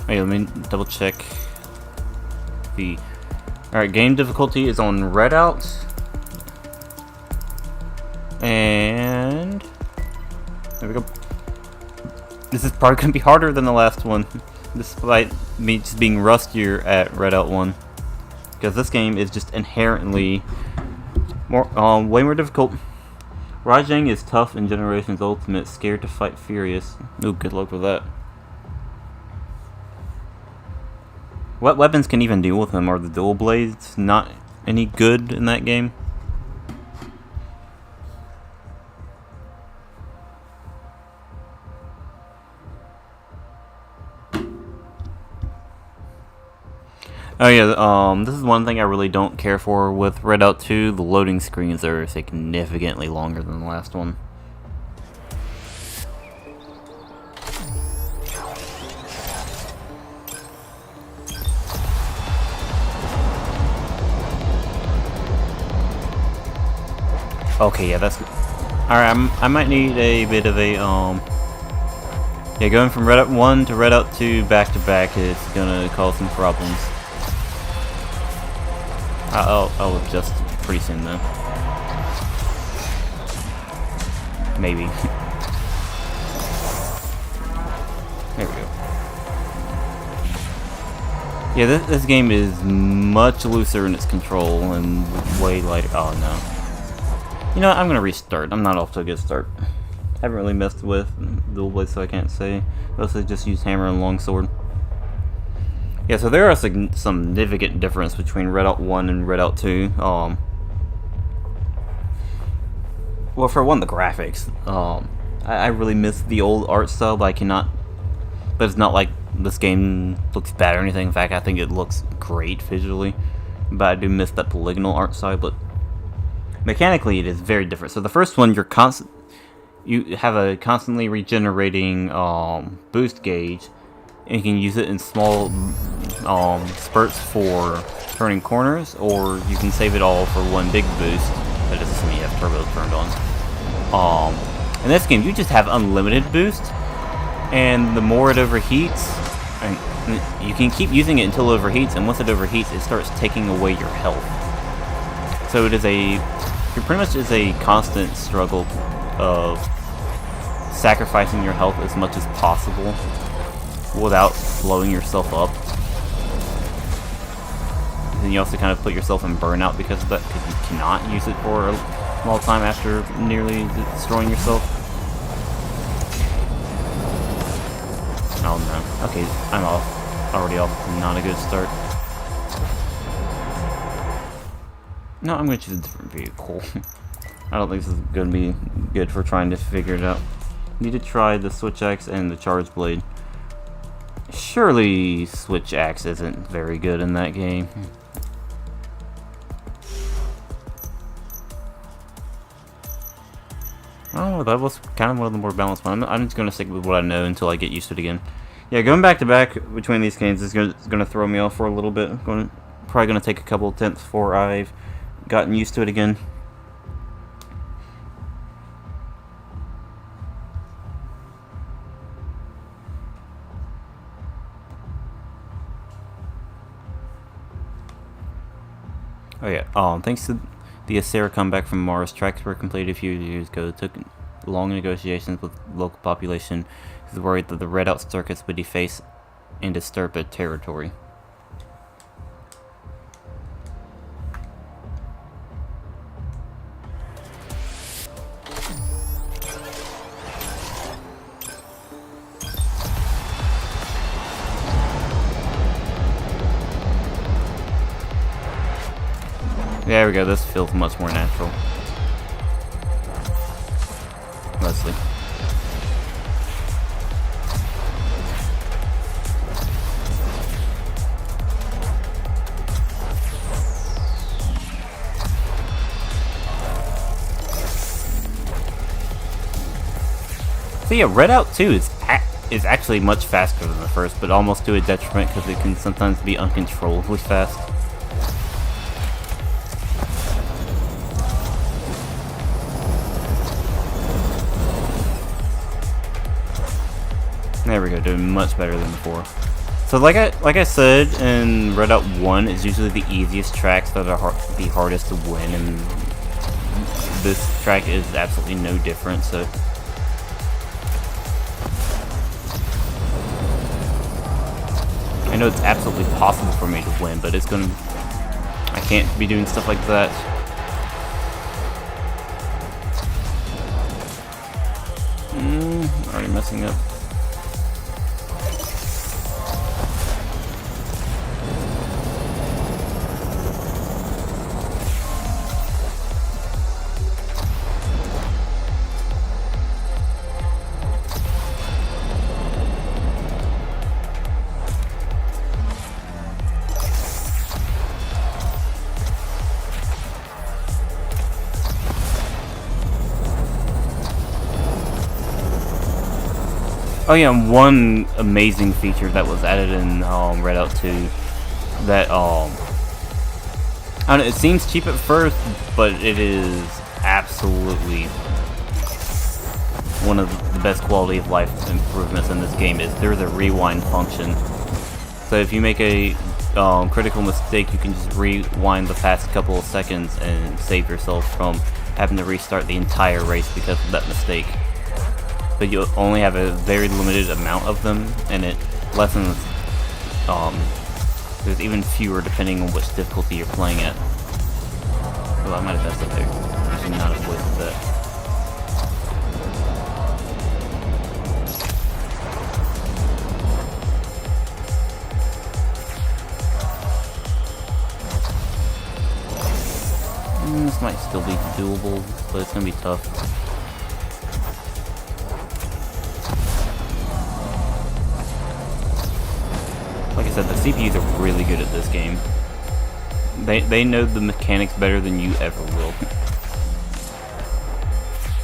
Hey, let me double check the. Alright, game difficulty is on Redout. And there we go. This is probably gonna be harder than the last one, despite me just being rustier at Redout 1. Because this game is just inherently way more difficult. Rajang is tough in Generation's Ultimate, scared to fight furious. Ooh, good luck with that. What weapons can even deal with him? Are the dual blades not any good in that game? Oh yeah, this is one thing I really don't care for with Redout 2. The loading screens are significantly longer than the last one. Okay, yeah, that's good. Alright, I might need a bit of a, yeah, going from Redout 1 to Redout 2 back to back is gonna cause some problems. I'll adjust pretty soon, though. Maybe. There we go. Yeah, this game is much looser in its control and way lighter. Oh no. You know what, I'm gonna restart. I'm not off to a good start. Haven't really messed with dual blades, so I can't say. Mostly just use hammer and longsword. Yeah, so there are some significant difference between Redout 1 and Redout 2. Well, for one, the graphics. I really miss the old art style, but I cannot. But it's not like this game looks bad or anything. In fact, I think it looks great visually. But I do miss that polygonal art style. But mechanically, it is very different. So the first one, you have a constantly regenerating boost gauge, and you can use it in small spurts for turning corners, or you can save it all for one big boost. That is assuming you have turbo turned on. In this game, you just have unlimited boost, and the more it overheats, and you can keep using it until it overheats, and once it overheats, it starts taking away your health. So it pretty much is a constant struggle of sacrificing your health as much as possible without blowing yourself up. Then you also kind of put yourself in burnout because of that, because you cannot use it for a small time after nearly destroying yourself. Oh no. Okay, I'm off. Already off. Not a good start. No, I'm going to choose a different vehicle. I don't think this is going to be good for trying to figure it out. Need to try the switch axe and the charge blade. Surely switch axe isn't very good in that game. Oh, that was kind of one of the more balanced ones. I'm just going to stick with what I know until I get used to it again. Yeah, going back to back between these games is going to throw me off for a little bit. Probably going to take a couple of attempts before I've gotten used to it again. Oh yeah, thanks to the Acera comeback from Mars, tracks were completed a few years ago. It took long negotiations with local population, who was worried that the Redout circuits would deface and disturb their territory. There we go, this feels much more natural. Leslie. So yeah, Redout 2 is actually much faster than the first, but almost to a detriment because it can sometimes be uncontrollably fast. There we go, doing much better than before. So like I said, in Redout 1 is usually the easiest tracks that are the hardest to win, and this track is absolutely no different. So I know it's absolutely possible for me to win, but I can't be doing stuff like that. Already messing up. Oh yeah, one amazing feature that was added in Redout 2 that I don't know, it seems cheap at first, but it is absolutely one of the best quality of life improvements in this game is there's a rewind function. So if you make a critical mistake, you can just rewind the past couple of seconds and save yourself from having to restart the entire race because of that mistake. But you only have a very limited amount of them, and it lessens. There's even fewer depending on which difficulty you're playing at. Well, I might have messed up there. I should not have wasted that. This might still be doable, but it's gonna be tough. Like I said, the CPUs are really good at this game. They know the mechanics better than you ever will.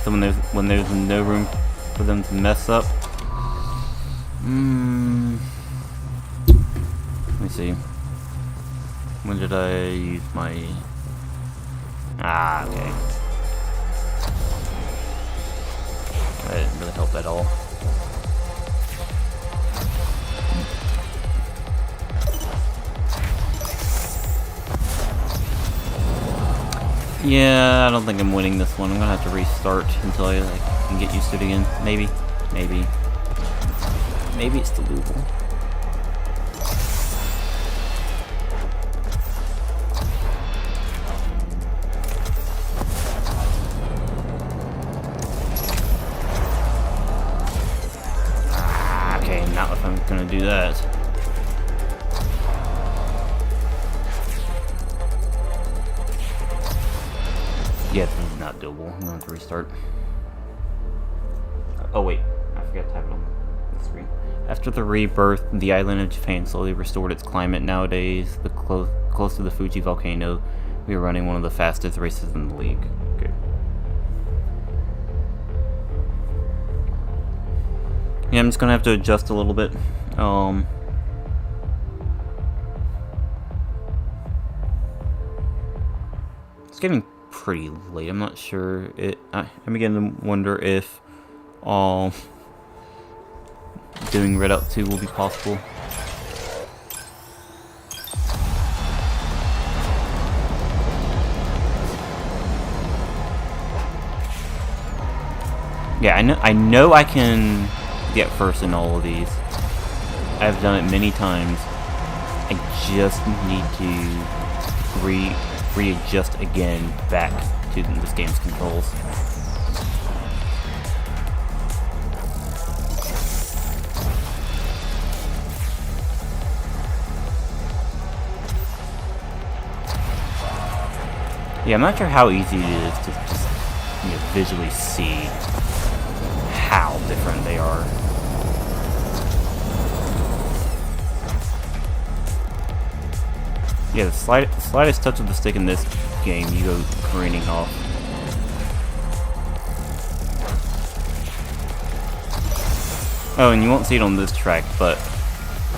So when there's no room for them to mess up, let me see. When did I use my? Okay. That didn't really help at all. Yeah, I don't think I'm winning this one. I'm gonna have to restart until I can get used to it again. Maybe it's still doable. Okay, not if I'm gonna do that. Yeah, this is not doable. I'm gonna have to restart. Oh wait, I forgot to have it on the screen. After the rebirth, the island of Japan slowly restored its climate. Nowadays, close to the Fuji volcano, we are running one of the fastest races in the league. Okay. Yeah, I'm just gonna have to adjust a little bit. It's getting pretty late. I'm not sure. I'm beginning to wonder if doing Redout 2 will be possible. Yeah, I know I can get first in all of these. I've done it many times. I just need to readjust again back to this game's controls. Yeah, I'm not sure how easy it is to just visually see how different they are. Yeah, the slightest touch of the stick in this game, you go careening off. Oh, and you won't see it on this track, but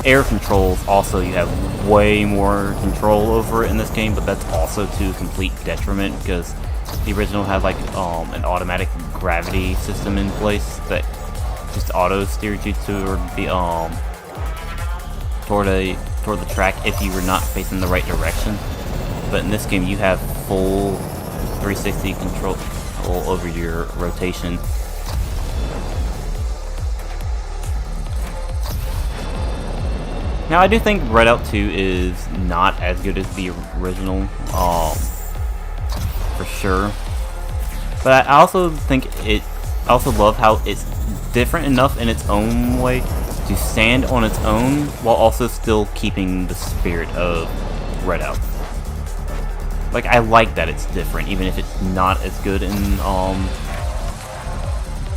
air controls also, you have way more control over it in this game, but that's also to complete detriment because the original had like an automatic gravity system in place that just auto steered you toward the track if you were not facing the right direction. But in this game you have full 360 control over your rotation. Now I do think Redout 2 is not as good as the original, for sure. But I also think I also love how it's different enough in its own way to stand on its own while also still keeping the spirit of Redout. Like, I like that it's different, even if it's not as good in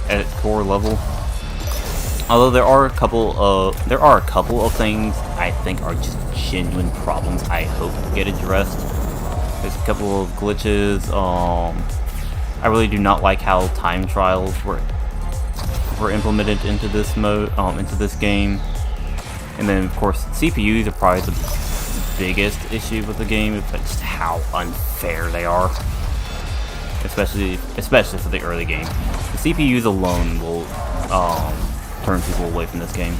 at its core level. Although there are a couple of things I think are just genuine problems I hope get addressed. There's a couple of glitches. I really do not like how time trials were implemented into this mode, into this game. And then, of course, CPUs are probably the biggest issue with the game. It's just how unfair they are. especially for the early game. The CPUs alone will turn people away from this game.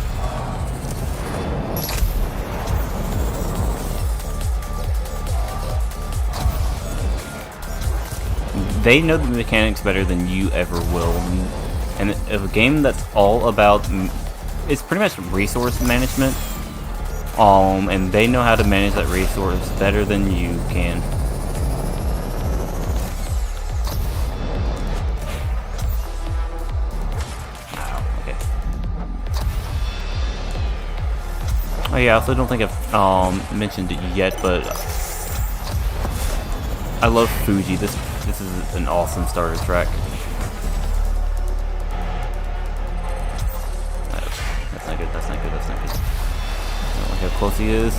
They know the mechanics better than you ever will, and if a game that's all about, it's pretty much resource management, and they know how to manage that resource better than you can. Wow, okay. Oh yeah, I also don't think I've mentioned it yet, but I love Fuji. This is an awesome starter track. That's not good, that's not good, that's not good. I don't like how close he is.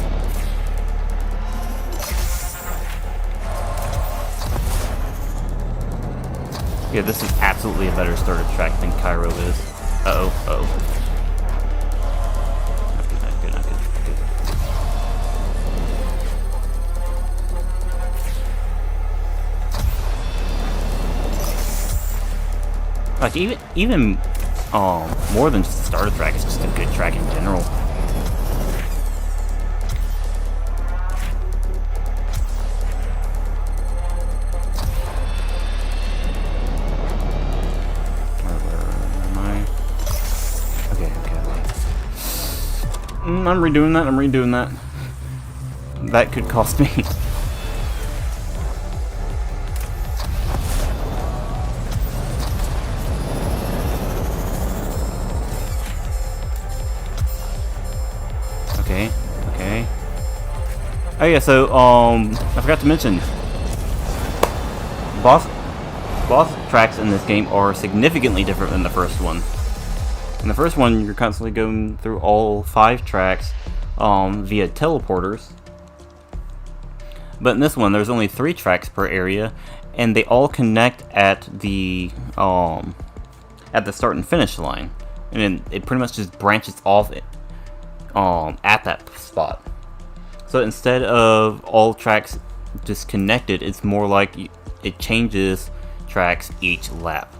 Yeah, this is absolutely a better starter track than Cairo is. Uh-oh, uh-oh. Not good, not good, not good. Like even more than just a starter track, it's just a good track in general. Where am I? Okay. I'm redoing that. That could cost me. Okay. Oh yeah, so I forgot to mention, boss tracks in this game are significantly different than the first one. In the first one, you're constantly going through all 5 tracks via teleporters. But in this one, there's only 3 tracks per area, and they all connect at the start and finish line, and then it pretty much just branches off at that spot. So instead of all tracks just connected, it's more like it changes tracks each lap.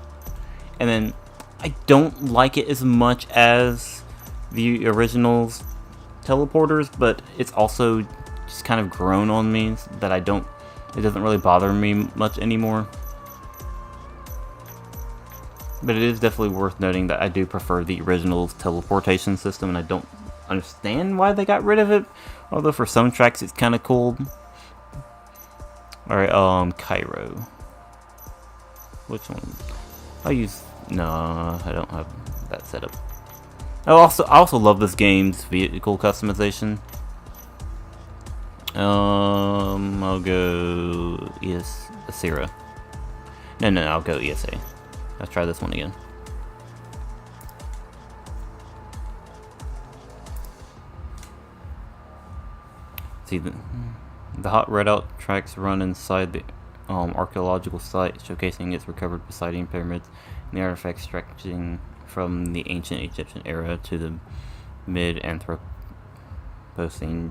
And then I don't like it as much as the original's teleporters, but it's also just kind of grown on me that it doesn't really bother me much anymore. But it is definitely worth noting that I do prefer the original's teleportation system, and I don't understand why they got rid of it, although for some tracks it's kind of cool. Alright, Cairo. Which one? No, I don't have that set up. I also love this game's vehicle customization. I'll go Asira. No, I'll go ESA. Let's try this one again. See, the hot Redout tracks run inside the archaeological site, showcasing its recovered Poseidon pyramids and the artifacts stretching from the ancient Egyptian era to the mid-Anthropocene.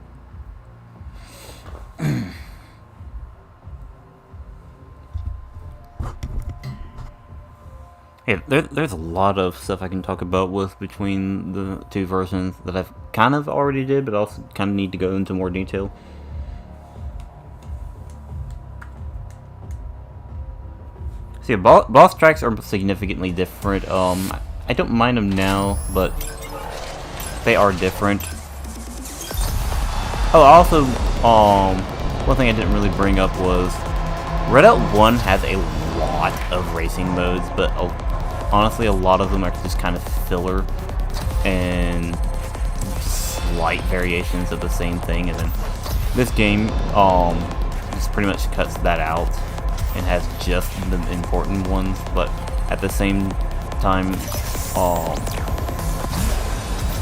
Yeah, there's a lot of stuff I can talk about between the 2 versions that I've kind of already did, but also kind of need to go into more detail. So yeah, boss tracks are significantly different. I don't mind them now, but they are different. Oh, also, one thing I didn't really bring up was Redout 1 has a lot of racing modes, but honestly, a lot of them are just kind of filler and slight variations of the same thing. And then this game just pretty much cuts that out and has just the important ones, but at the same time,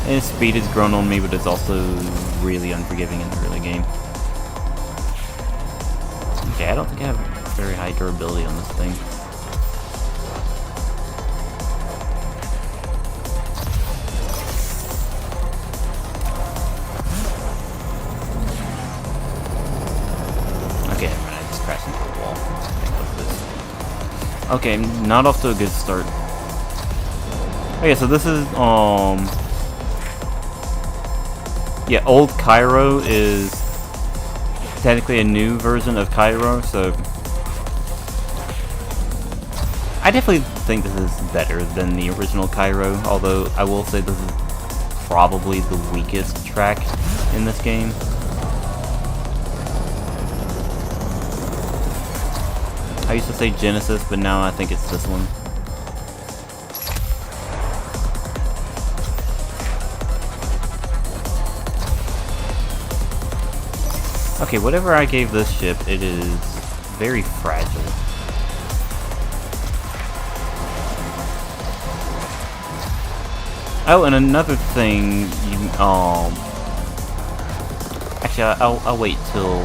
its speed has grown on me, but it's also really unforgiving in the early game. Okay, I don't think I have very high durability on this thing. Okay, I just crashed into the wall. What's this? Okay, not off to a good start. Okay, so this is, yeah, old Cairo is technically a new version of Cairo, so I definitely think this is better than the original Cairo, although I will say this is probably the weakest track in this game. I used to say Genesis, but now I think it's this one. Okay, whatever I gave this ship, it is very fragile. Oh, and another thing, actually, I'll wait till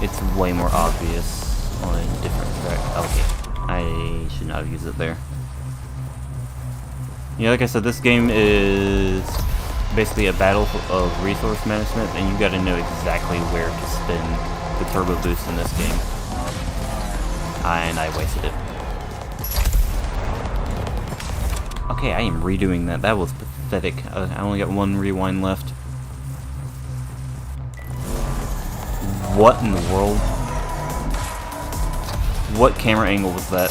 it's way more obvious on a different track. Okay, I should not have used it there. Yeah, like I said, this game is basically a battle of resource management, and you gotta know exactly where to spend the turbo boost in this game. And I wasted it. Okay, I am redoing that. That was pathetic. I only got one rewind left. What in the world? What camera angle was that?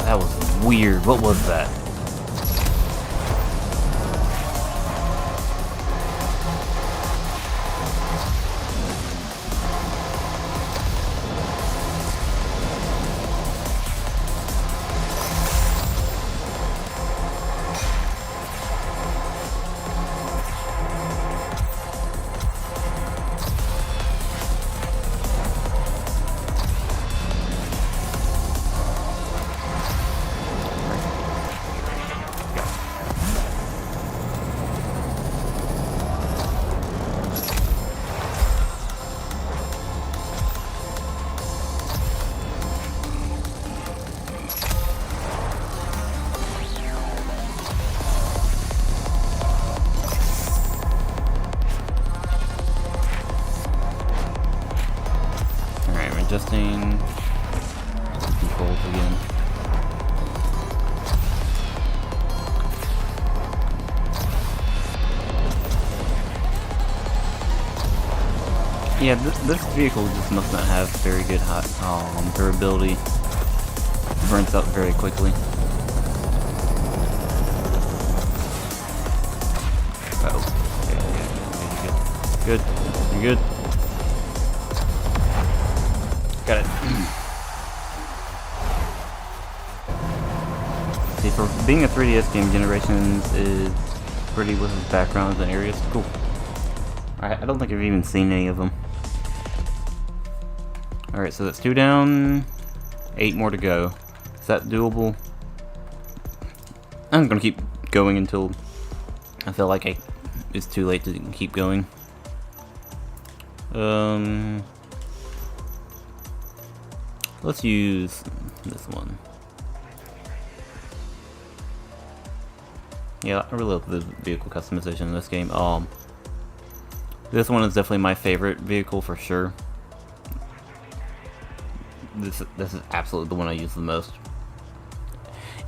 That was weird. What was that? Adjusting controls again. Yeah, this vehicle just must not have very good durability. It burns out very quickly. Uh-oh. Okay, good. Good. You're good. Got it. See, for being a 3DS game, Generations is pretty with its backgrounds and areas. Cool. Alright, I don't think I've even seen any of them. Alright, so that's 2 down, 8 more to go. Is that doable? I'm gonna keep going until I feel like it's too late to keep going. Let's use this one. Yeah, I really love the vehicle customization in this game. This one is definitely my favorite vehicle for sure. This is absolutely the one I use the most.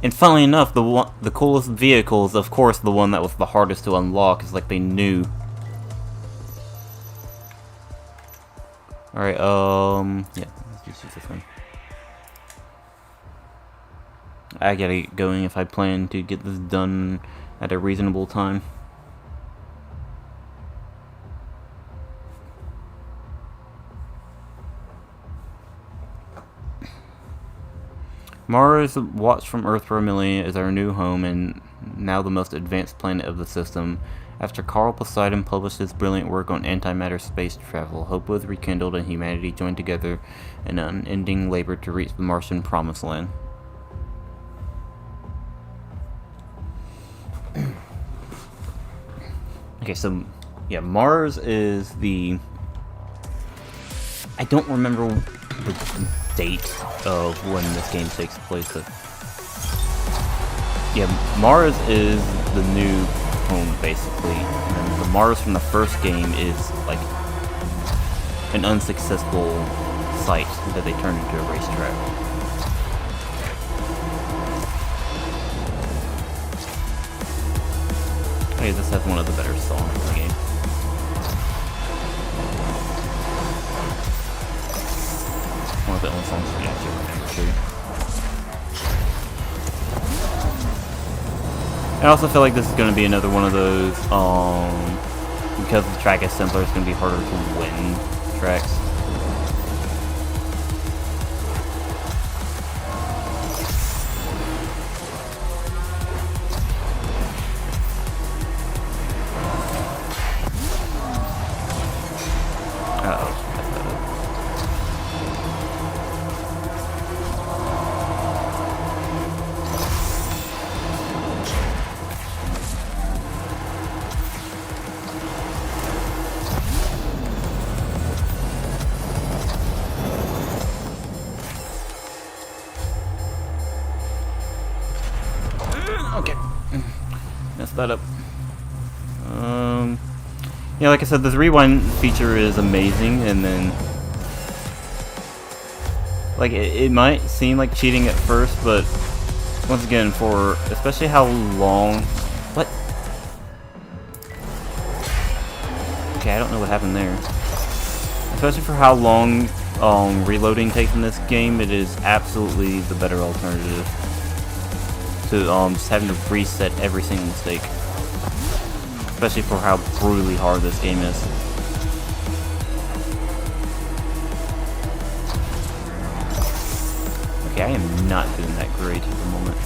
And funnily enough, the coolest vehicle is of course the one that was the hardest to unlock. It's like they knew. Alright, yeah, let's just use this one. I gotta get going if I plan to get this done at a reasonable time. Mars, watched from Earth for a millennia, is our new home and now the most advanced planet of the system. After Carl Poseidon published his brilliant work on antimatter space travel, hope was rekindled and humanity joined together in an unending labor to reach the Martian promised land. Okay, so yeah, Mars is the... I don't remember the date of when this game takes place, but yeah, Mars is the new home, basically. And then the Mars from the first game is like an unsuccessful site that they turned into a racetrack. Hey, this has one of the better songs in the game. One of the only songs we actually remember too. I also feel like this is going to be another one of those, because the track is simpler, it's going to be harder to win tracks. Okay, messed that up. Yeah, like I said, this rewind feature is amazing, and then like it might seem like cheating at first, but once again, for especially how long, what? Okay, I don't know what happened there. Especially for how long reloading takes in this game, it is absolutely the better alternative to just having to reset every single mistake. Especially for how brutally hard this game is. Okay, I am not doing that great at the moment.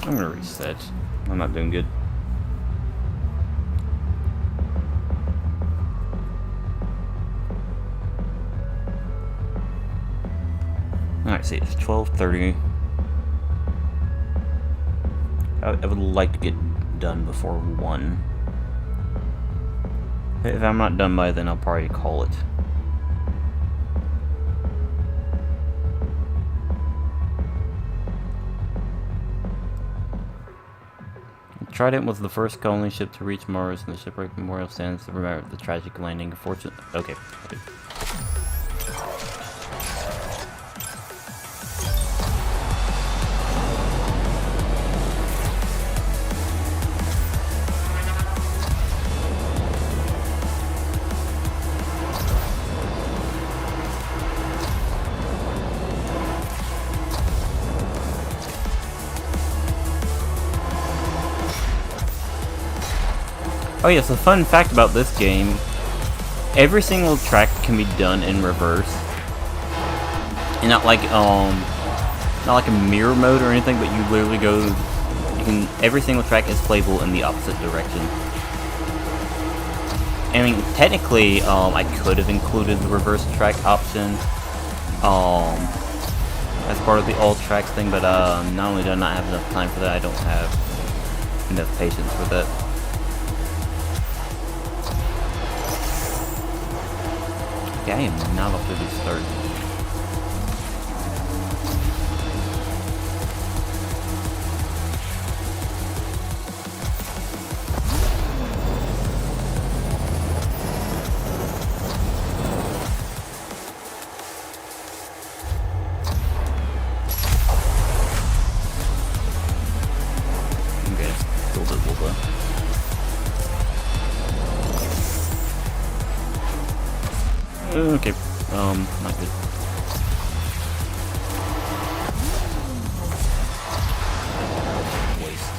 I'm gonna reset. I'm not doing good. Alright, see, it's 12:30. I would like to get done before 1. If I'm not done by then, I'll probably call it. Trident was the first colony ship to reach Mars, and the shipwreck memorial stands to remember the tragic landing. Unfortunately, okay. Oh yes, a fun fact about this game, every single track can be done in reverse. And not like a mirror mode or anything, but you literally go, every single track is playable in the opposite direction. I mean, technically, I could have included the reverse track option, as part of the all tracks thing, but not only do I not have enough time for that, I don't have enough patience for that. Yeah, I am not off to a good start. Okay, still visible though. Okay, not good. Waste.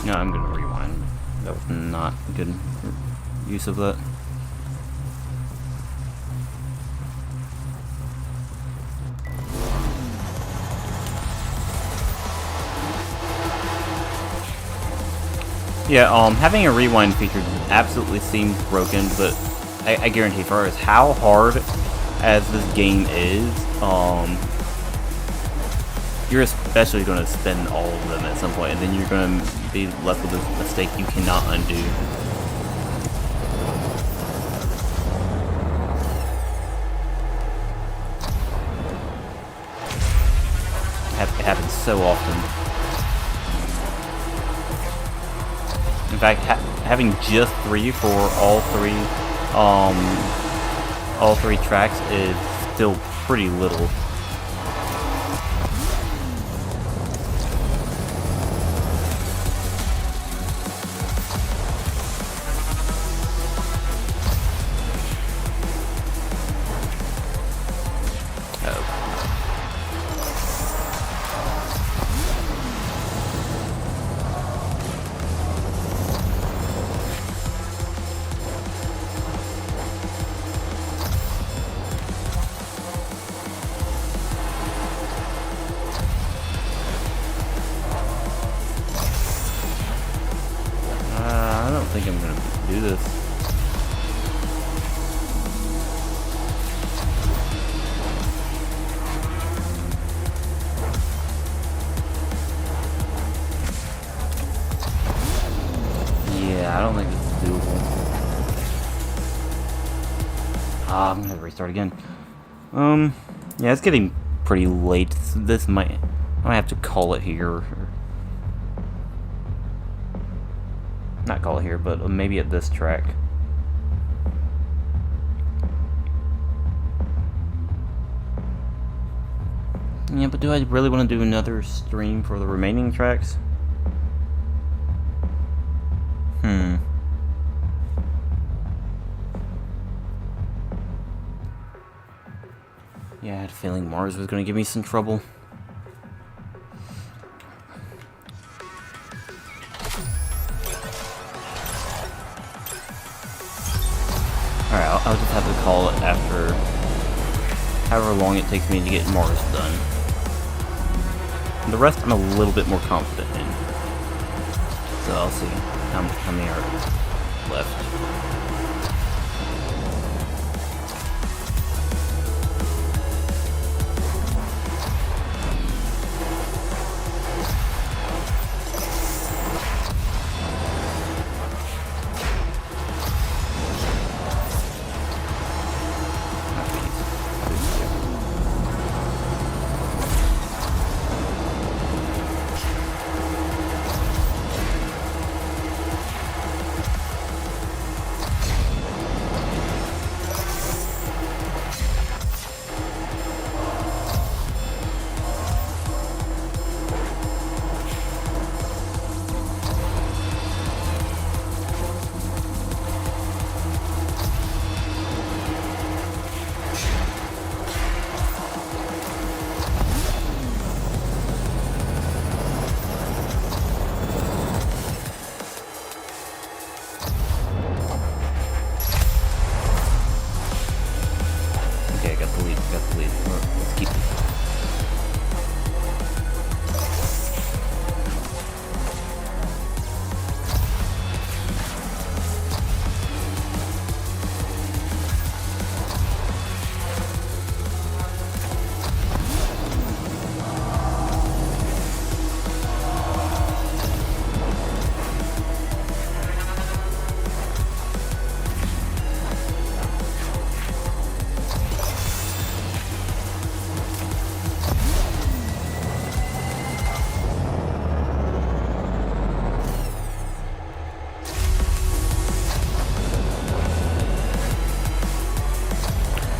No, I'm gonna rewind. That was not a good use of that. Yeah, having a rewind feature absolutely seems broken, but I guarantee for us how hard as this game is, you're especially going to spend all of them at some point, and then you're going to be left with a mistake you cannot undo. so often. In fact, having just 3 for all three tracks is still pretty little. I don't think I'm gonna do this. Yeah, I don't think this is doable. I'm gonna restart again. Yeah, it's getting pretty late. So this might, I might have to call it here. Not call it here, but maybe at this track. Yeah, but do I really want to do another stream for the remaining tracks? Yeah, I had a feeling Mars was going to give me some trouble. Alright, I'll just have to call it after however long it takes me to get Mars done. The rest I'm a little bit more confident in. So I'll see how many are left. Let's keep it.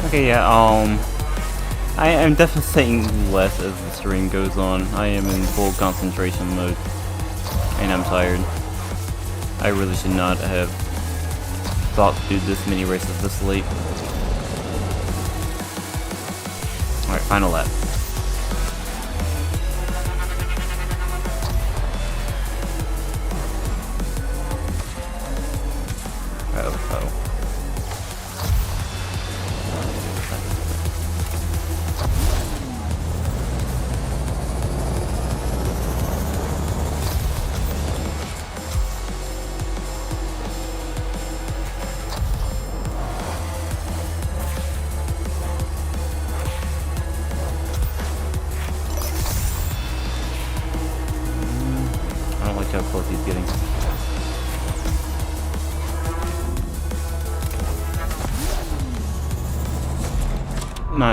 Okay, yeah, I am definitely saying less as the stream goes on. I am in full concentration mode, and I'm tired. I really should not have thought to do this many races this late. Alright, final lap. Uh-oh. I don't like how close he's getting.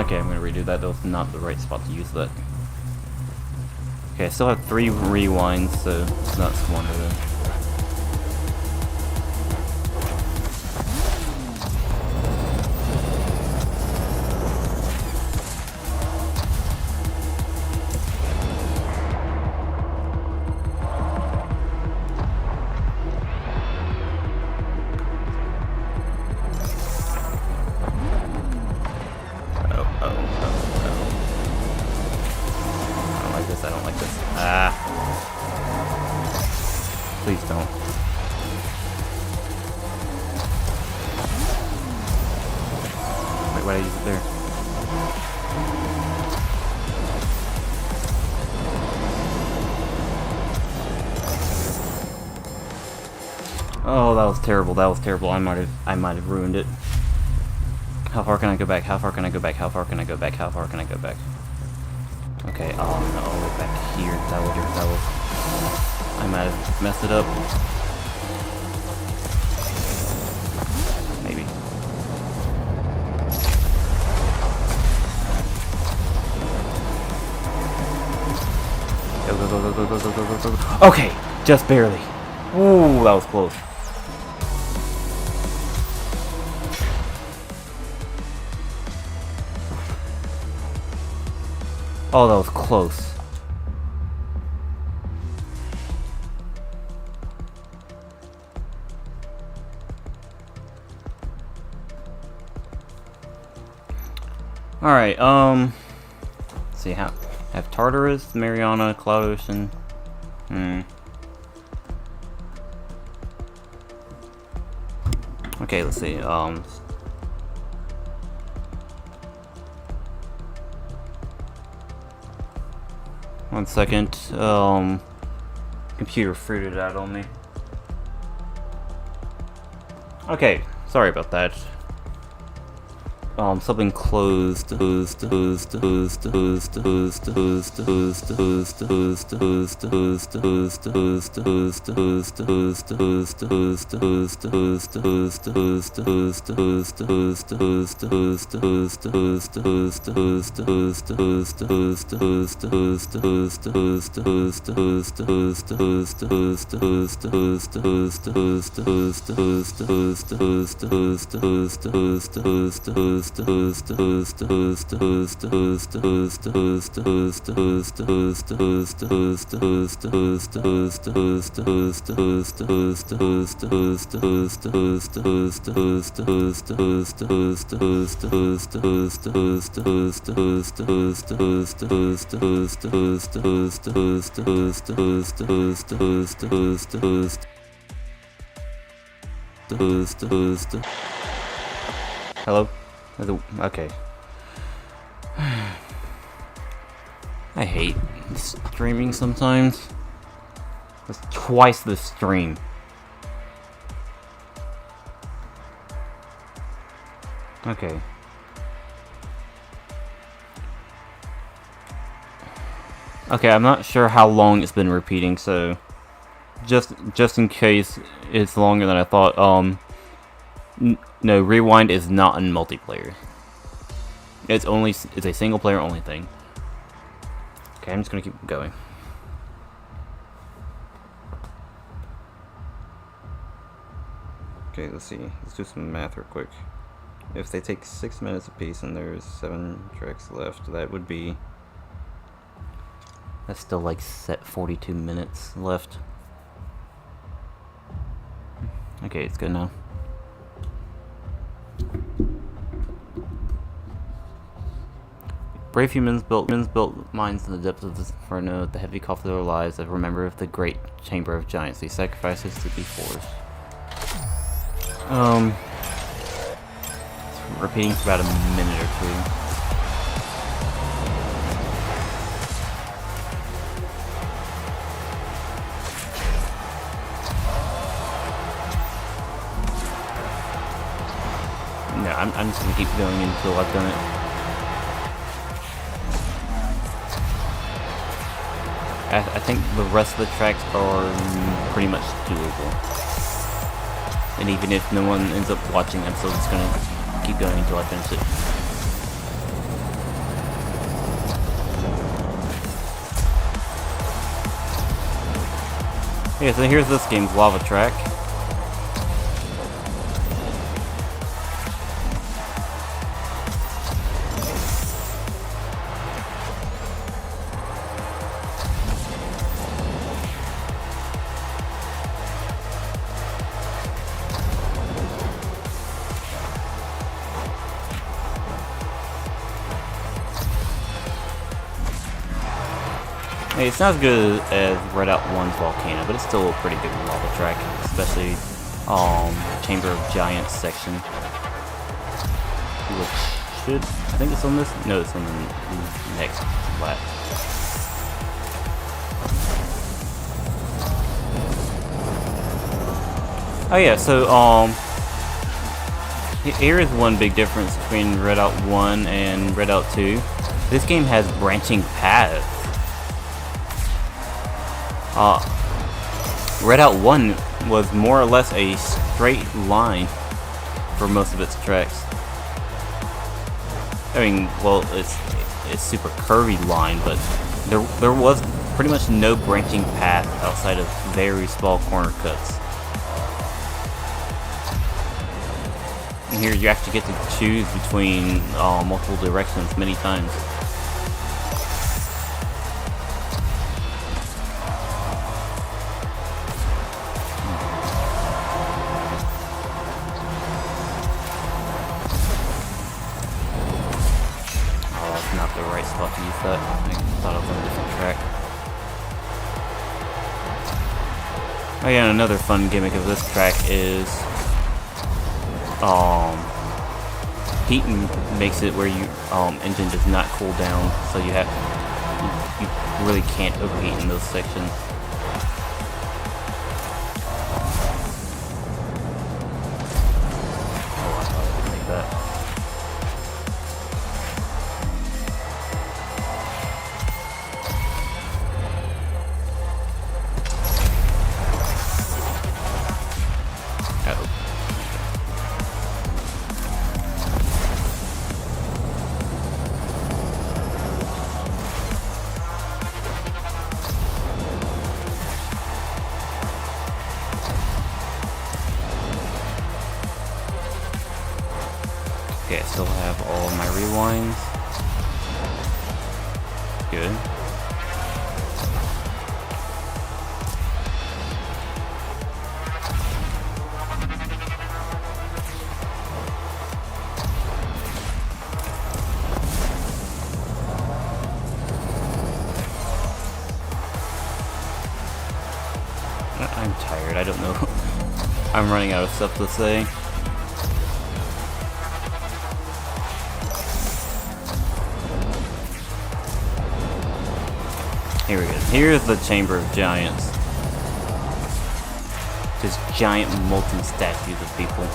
Okay, I'm gonna redo that. That was not the right spot to use that. Okay, I still have 3 rewinds, so it's not smarter though. I don't like this. Ah. Please don't. Wait, why did I use it there? Oh, that was terrible. That was terrible. I might have ruined it. How far can I go back? How far can I go back? How far can I go back? How far can I go back? Okay, oh no, back here. That was. I might have messed it up. Maybe. Go, go, go, go, go, go, go, go, go. Okay, just barely. Ooh, that was close. Oh, that was close. Alright, let's see, have Tartarus, Mariana, Cloud Ocean. Okay, let's see, one second, computer fruited out on me. Okay, sorry about that. Something closed. Hello? Okay. I hate streaming sometimes. It's twice the stream. Okay. Okay, I'm not sure how long it's been repeating, so just in case it's longer than I thought, no, Rewind is not in multiplayer. It's a single player only thing. Okay, I'm just gonna keep going. Okay, let's see. Let's do some math real quick. If they take 6 minutes apiece and there's 7 tracks left, that would be... That's still like set 42 minutes left. Okay, it's good now. Brave humans built mines in the depths of the inferno. The heavy cost of their lives. That remember of the great chamber of giants. These sacrifices to be forced. It's repeating for about a minute or two. No, I'm just gonna keep going until I've done it. I think the rest of the tracks are pretty much doable. And even if no one ends up watching, I'm still just gonna keep going until I finish it. Okay, so here's this game's lava track. Hey, it's not as good as Redout 1's Volcano, but it's still a pretty good lava track, especially Chamber of Giants section. Which should, I think it's on this? No, it's on the next lap. Oh yeah, so here is one big difference between Redout 1 and Redout 2. This game has branching paths. Redout 1 was more or less a straight line for most of its tracks. I mean, well, it's super curvy line, but there was pretty much no branching path outside of very small corner cuts. And here you actually get to choose between multiple directions many times. Not the right spot to use that. I thought it was on a different track. Oh yeah, and another fun gimmick of this track is heat makes it where you engine does not cool down, so you really can't overheat in those sections. Oh, I thought I would make that. Okay, I still have all of my rewinds. Good. I'm tired, I don't know. I'm running out of stuff to say. Here we go. Here's the Chamber of Giants. Just giant molten statues of people.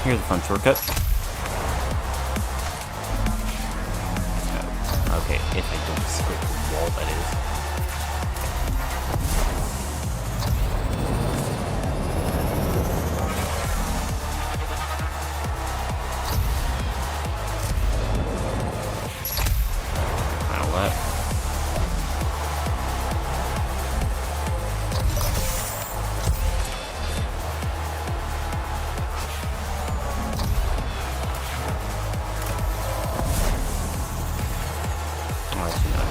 Here's a fun shortcut. Oh, okay, if I don't scrape the wall, that is. Final lap. Oh, I should not do that.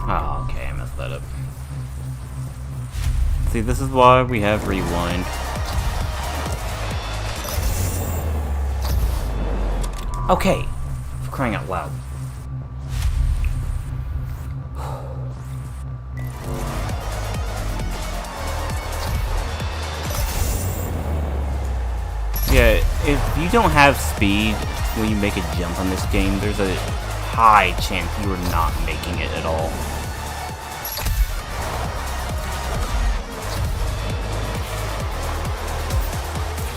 Oh, okay, I messed that up. See, this is why we have rewind. Okay, for crying out loud. Yeah, if you don't have speed when you make a jump on this game, there's a high chance you are not making it at all.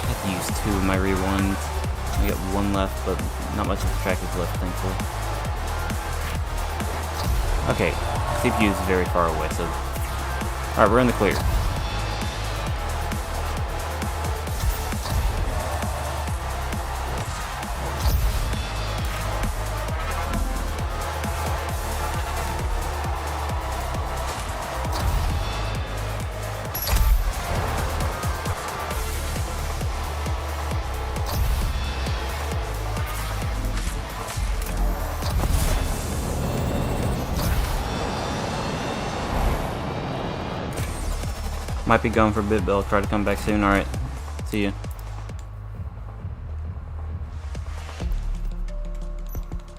I have to use 2 of my rewinds. I got 1 left, but not much of the track is left, thankfully. Okay, CPU is very far away, so... Alright, we're in the clear. Might be gone for a bit, but I'll try to come back soon. Alright, see ya.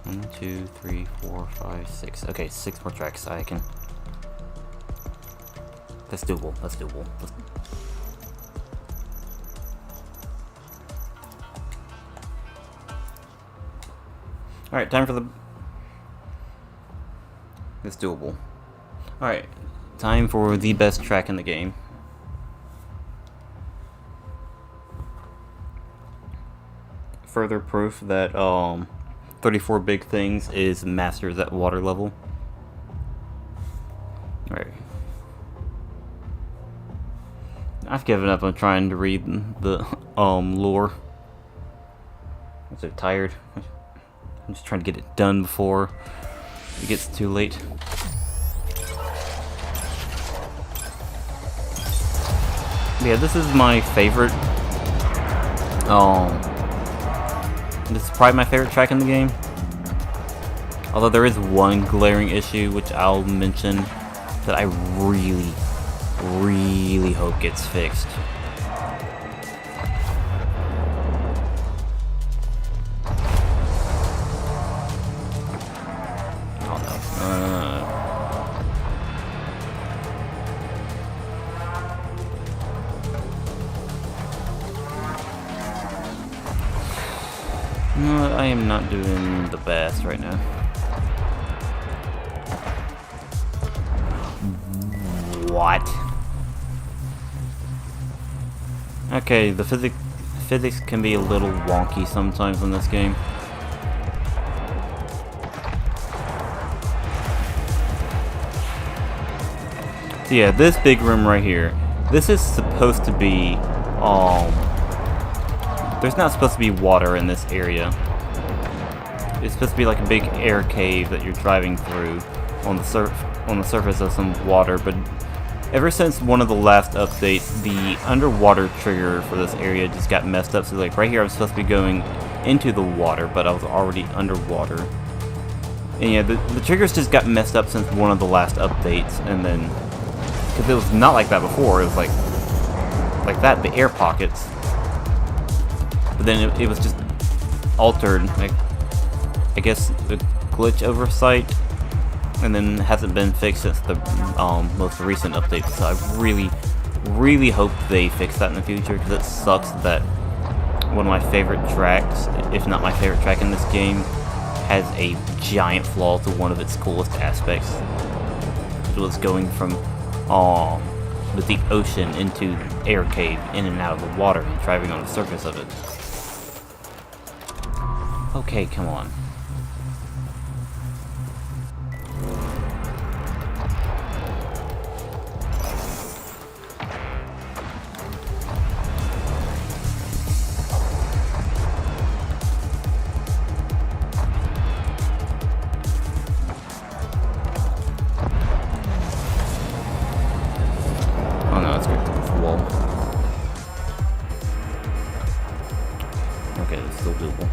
One, 2, 3, 4, 5, 6. Okay, 6 more tracks. I can. That's doable. That's doable. Alright, time for the. That's doable. Alright, time for the best track in the game. Further proof that 34 Big Things is masters at water level. Alright. I've given up on trying to read the lore. I'm so tired. I'm just trying to get it done before it gets too late. Yeah, this is my favorite. This is probably my favorite track in the game. Although there is one glaring issue, which I'll mention, that I really, really hope gets fixed. Oh no. No, I am not doing the best right now. What? Okay, the physics can be a little wonky sometimes in this game. So yeah, this big room right here, this is supposed to be, there's not supposed to be water in this area. It's supposed to be like a big air cave that you're driving through on the surface of some water, but ever since one of the last updates, the underwater trigger for this area just got messed up. So like right here, I was supposed to be going into the water, but I was already underwater. And yeah, the triggers just got messed up since one of the last updates, and then because it was not like that before, it was like that, the air pockets. But then it was just altered, like, I guess a glitch oversight, and then hasn't been fixed since the most recent update. So I really, really hope they fix that in the future, because it sucks that one of my favorite tracks, if not my favorite track in this game, has a giant flaw to one of its coolest aspects. It was going from the deep ocean into air cave, in and out of the water, and driving on the surface of it. Okay, come on. Oh no, it's going through the wall. Okay, it's still doable.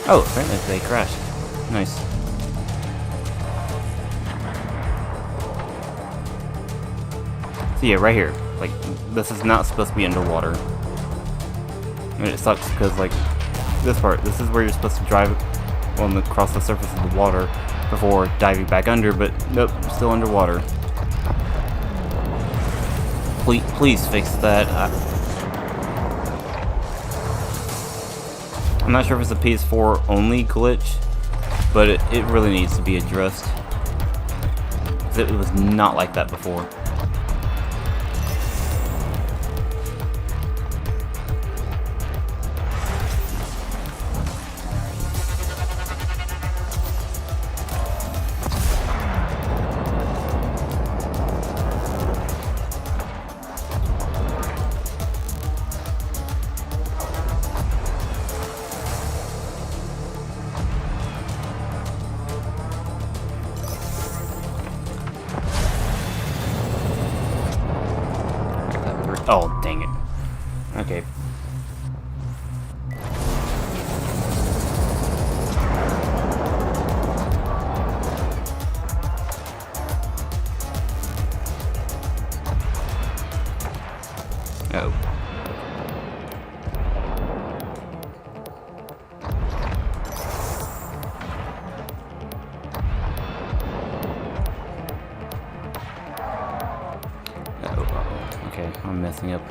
Oh, apparently they crashed. Nice. So yeah, right here. Like, this is not supposed to be underwater. And it sucks because, like, this part, this is where you're supposed to drive across the surface of the water before diving back under, but nope, still underwater. Please fix that. I'm not sure if it's a PS4 only glitch, but it really needs to be addressed. 'Cause it was not like that before. Oh, dang it. Okay. Oh. Okay, I'm messing up.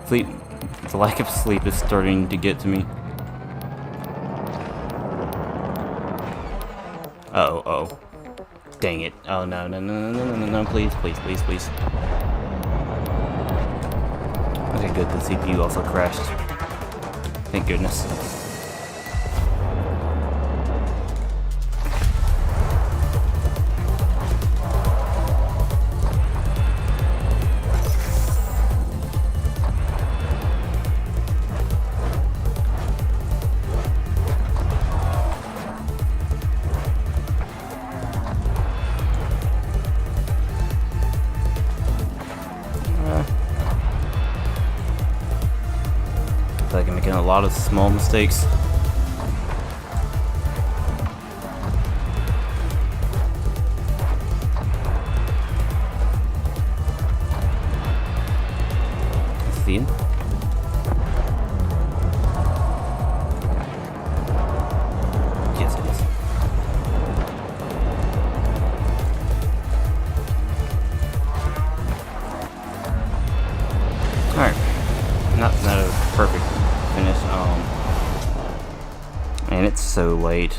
Sleep. The lack of sleep is starting to get to me. Oh. Dang it. Oh, no, please. Okay, good. The CPU also crashed. Thank goodness. I feel like I'm making a lot of small mistakes. See? Yes, it is. Alright. Not a perfect finish. Man, it's so late.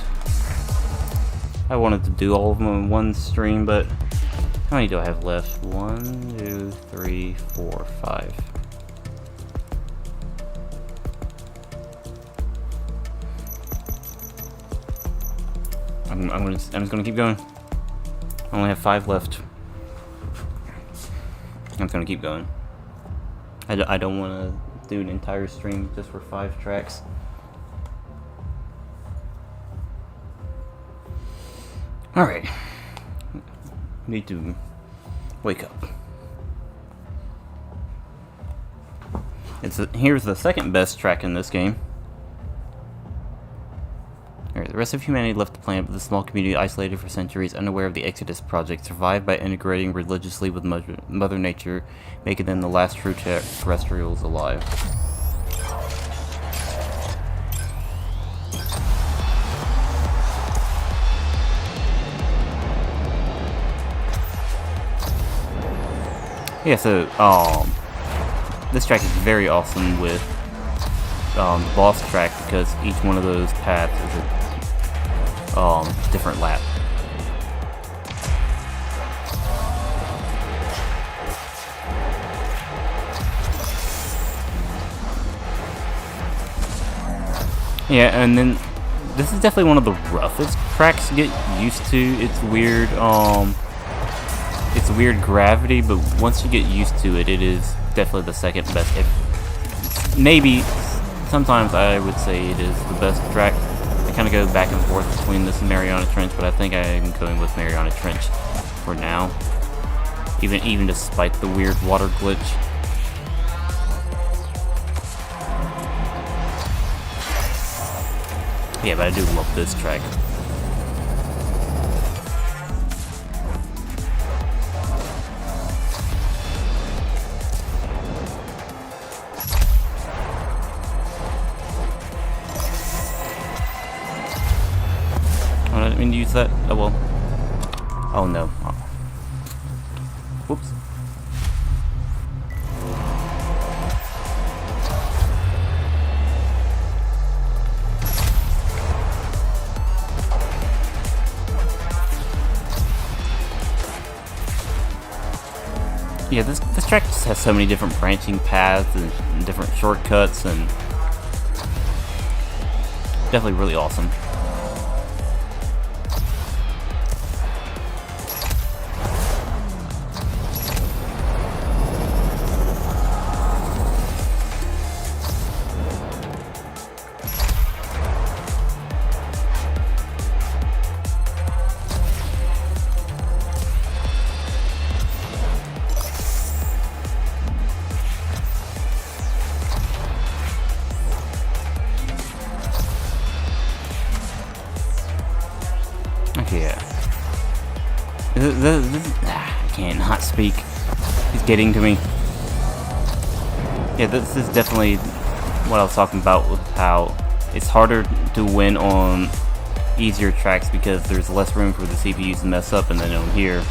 I wanted to do all of them in one stream, but how many do I have left? 1, 2, 3, 4, 5. I'm just gonna keep going. I only have 5 left. I'm just gonna keep going. I don't want to do an entire stream just for 5 tracks. Alright. Need to wake up. Here's the second best track in this game. Alright, the rest of humanity left the planet, but the small community isolated for centuries, unaware of the Exodus project, survived by integrating religiously with Mother Nature, making them the last true terrestrials alive. Yeah, so, this track is very awesome with the boss track because each one of those paths is a different lap. Yeah, and then this is definitely one of the roughest tracks to get used to. It's weird gravity, but once you get used to it, it is definitely the second best. Maybe sometimes I would say it is the best track. I kind of go back and forth between this and Mariana Trench, but I think I'm going with Mariana Trench for now. Even despite the weird water glitch. Yeah, but I do love this track. Oh, I didn't mean to use that. Oh well. Oh no. Oh. Whoops. Yeah, this track just has so many different branching paths and different shortcuts, and definitely really awesome. Okay, yeah. I can't not speak. He's getting to me. Yeah, this is definitely what I was talking about with how it's harder to win on easier tracks because there's less room for the CPUs to mess up, and then on here,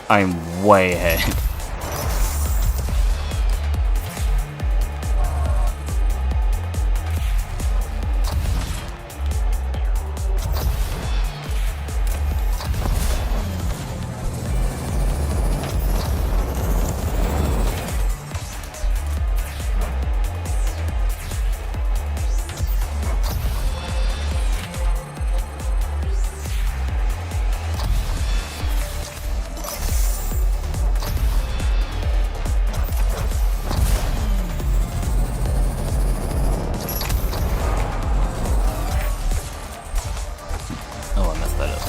I'm way ahead. Oh, I messed that up.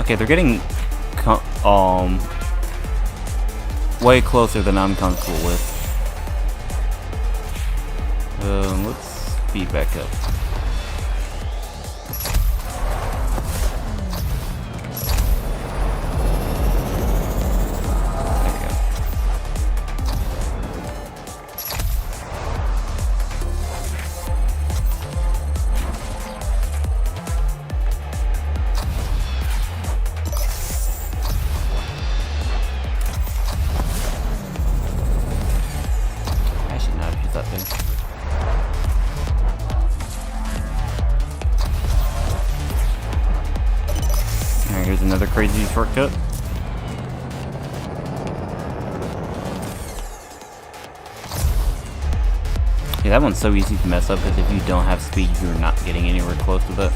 Okay, they're getting way closer than I'm comfortable with. Let's speed back up. There we go. Actually, no, use that thing. Alright, here's another crazy shortcut. Yeah, that one's so easy to mess up because if you don't have speed, you're not getting anywhere close to that.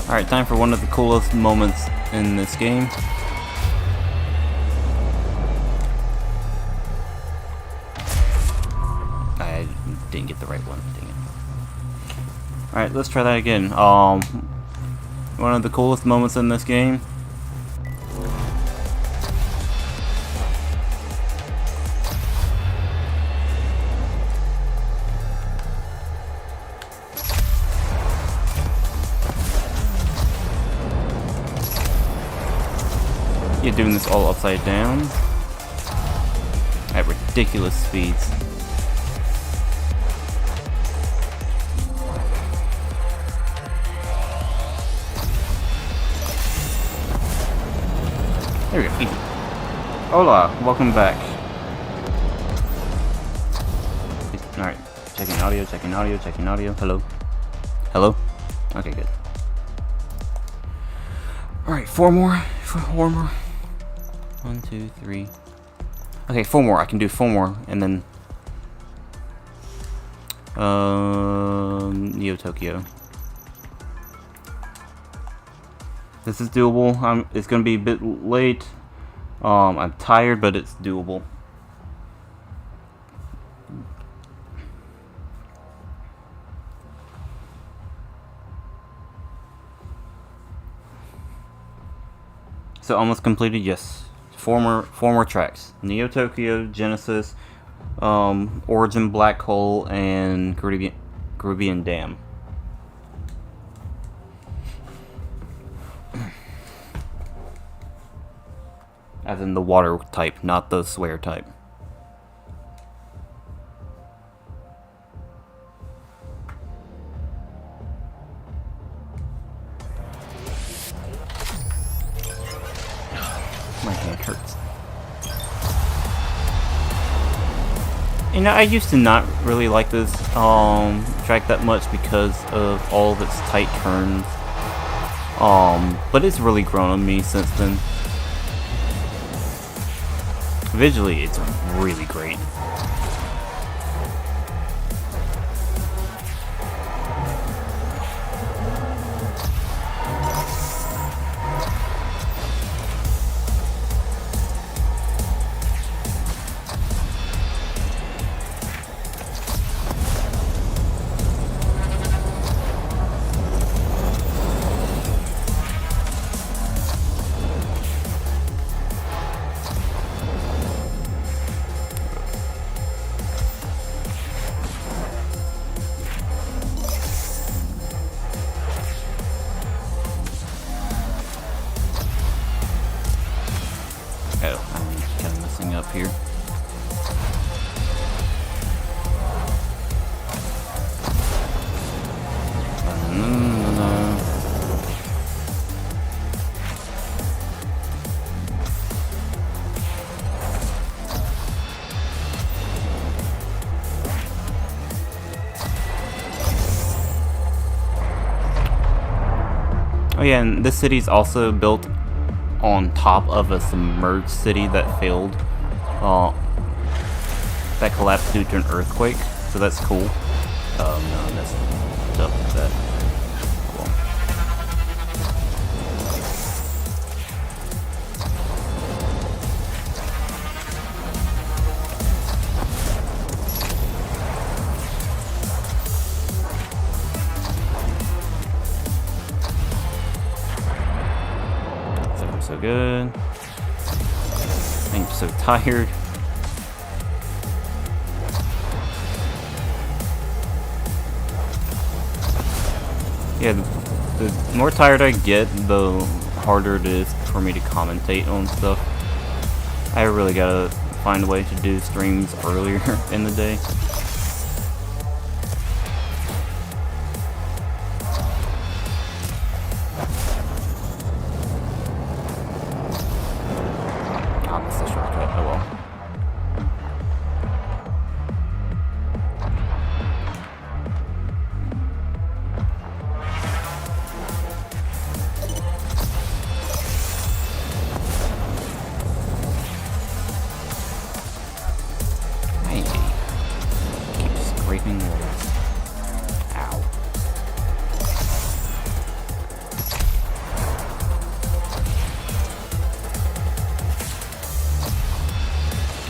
Alright, time for one of the coolest moments in this game. I didn't get the right one, dang it. Alright, let's try that again. One of the coolest moments in this game. You're doing this all upside down at ridiculous speeds. There we go. Easy. Hola, welcome back. Alright, checking audio, checking audio, checking audio. Hello? Hello? Okay, good. Alright, four more. 1, 2, 3. Okay, 4 more. I can do 4 more, and then Neo Tokyo. This is doable. It's gonna be a bit late. I'm tired, but it's doable. So almost completed, yes. Four more tracks. Neo Tokyo, Genesis, Origin Black Hole, and Caribbean Dam. As in the water type, not the swear type. My hand hurts. You know, I used to not really like this track that much because of all of its tight turns. But it's really grown on me since then. Visually, it's really great. Oh, I'm kind of messing up here. Oh yeah, and this city's also built on top of a submerged city that failed, that collapsed due to an earthquake, so that's cool. No, I messed up with that. Cool. So good. I'm so tired. Yeah, the more tired I get, the harder it is for me to commentate on stuff. I really gotta find a way to do streams earlier in the day.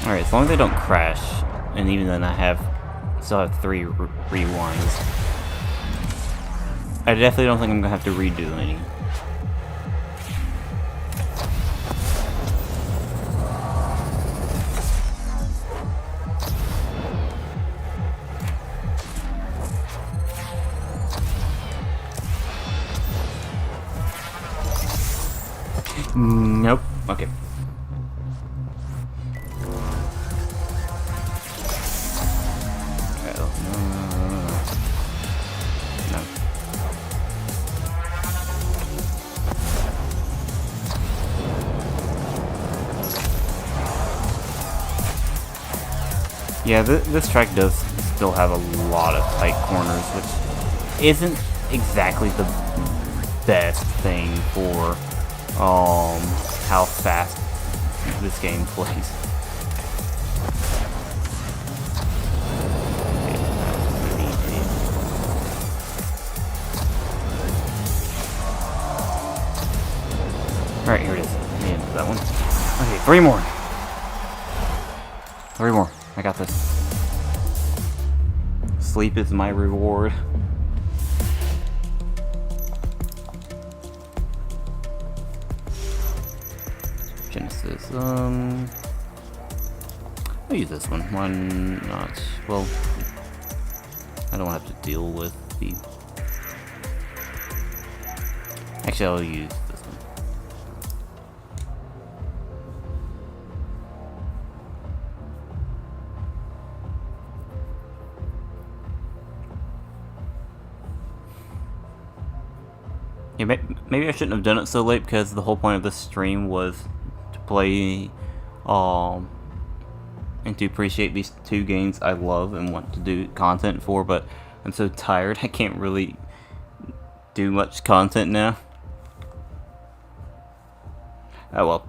Alright, as long as they don't crash, and even then still have 3 rewinds. I definitely don't think I'm gonna have to redo any. Nope. Okay. Yeah, this track does still have a lot of tight corners, which isn't exactly the best thing for how fast this game plays. Alright, here it is. The end of that one. Okay, 3 more. 3 more. I got this. Sleep is my reward. I'll use this one. Why not? Well, I don't have to deal with the... Actually, I'll use this one. Yeah, maybe I shouldn't have done it so late, because the whole point of this stream was to play, and to appreciate these two games I love and want to do content for, but I'm so tired I can't really do much content now. Oh well.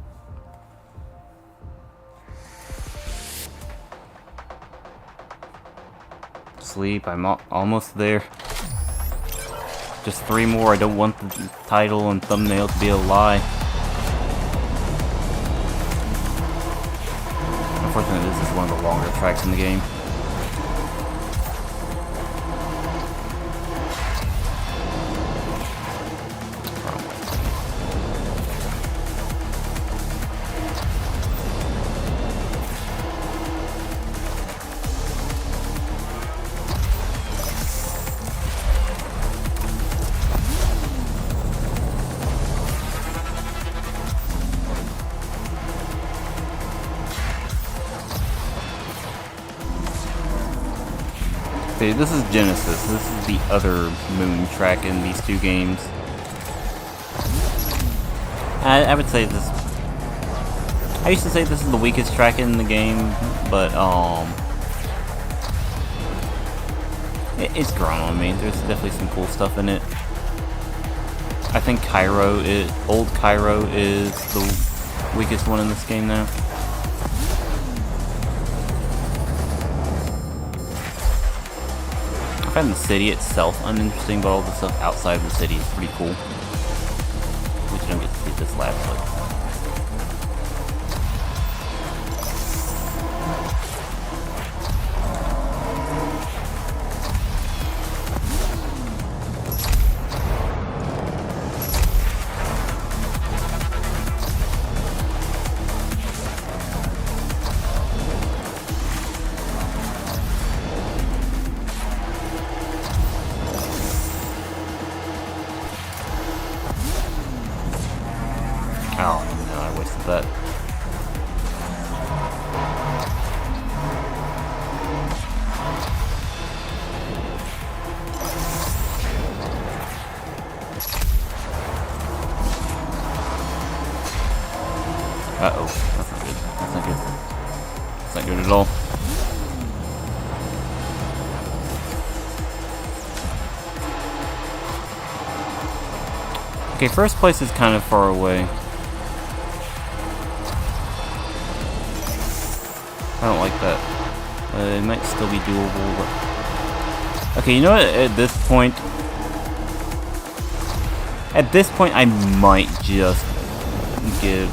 Sleep, I'm almost there. Just 3 more, I don't want the title and thumbnail to be a lie. Unfortunately, this is one of the longer tracks in the game. See, this is Genesis. This is the other moon track in these two games. I would say this... I used to say this is the weakest track in the game, but, it's grown on me. There's definitely some cool stuff in it. I think Old Cairo is the weakest one in this game now. I find the city itself uninteresting, but all the stuff outside the city is pretty cool. Which you don't get to see this lab, but... Oh, no, I wasted that. Uh-oh, that's not good. That's not good. That's not good at all. Okay, first place is kind of far away. I don't like that. It might still be doable, but... Okay, you know what? At this point, I might just give,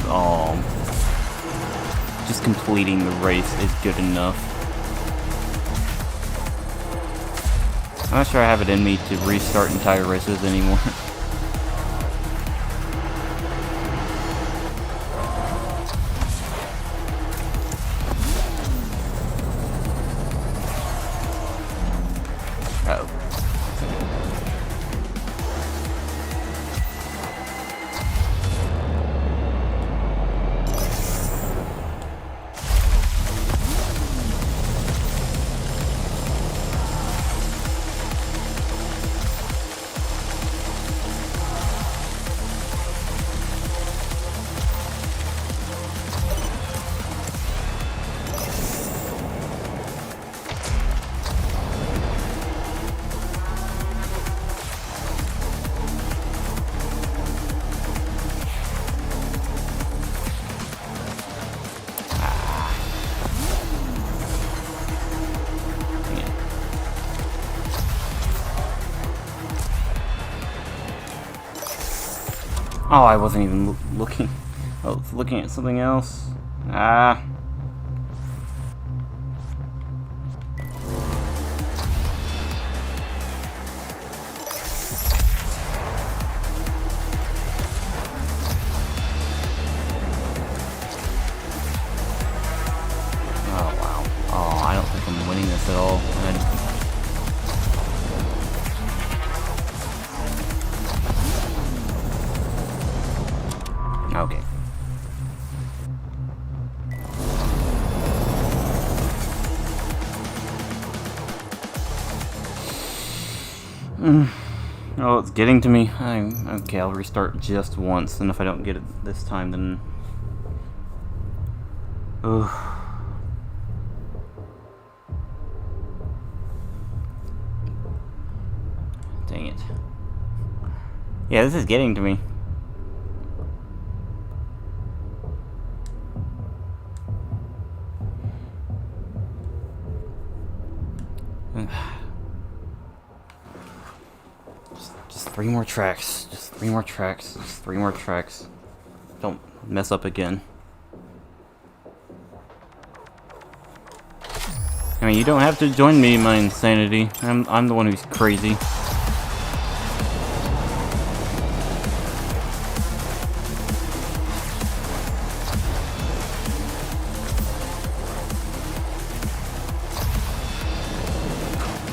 just completing the race is good enough. I'm not sure I have it in me to restart entire races anymore. Oh, I wasn't even looking. I was looking at something else. Ah. Okay. Oh, it's getting to me. Okay, I'll restart just once, and if I don't get it this time, then... Ugh. Dang it. Yeah, this is getting to me. Just 3 more tracks. Just 3 more tracks. Just 3 more tracks. Don't mess up again. I mean, you don't have to join me in my insanity. I'm the one who's crazy.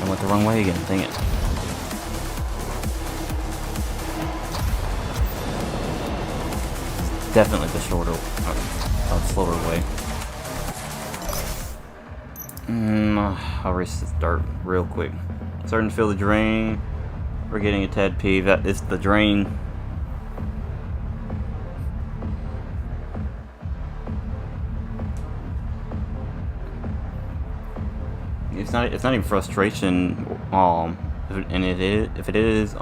I went the wrong way again. Dang it. Definitely the shorter, slower way. I'll restart real quick. Starting to feel the drain. We're getting a tad peeved. That is the drain. It's not even frustration. And if it is,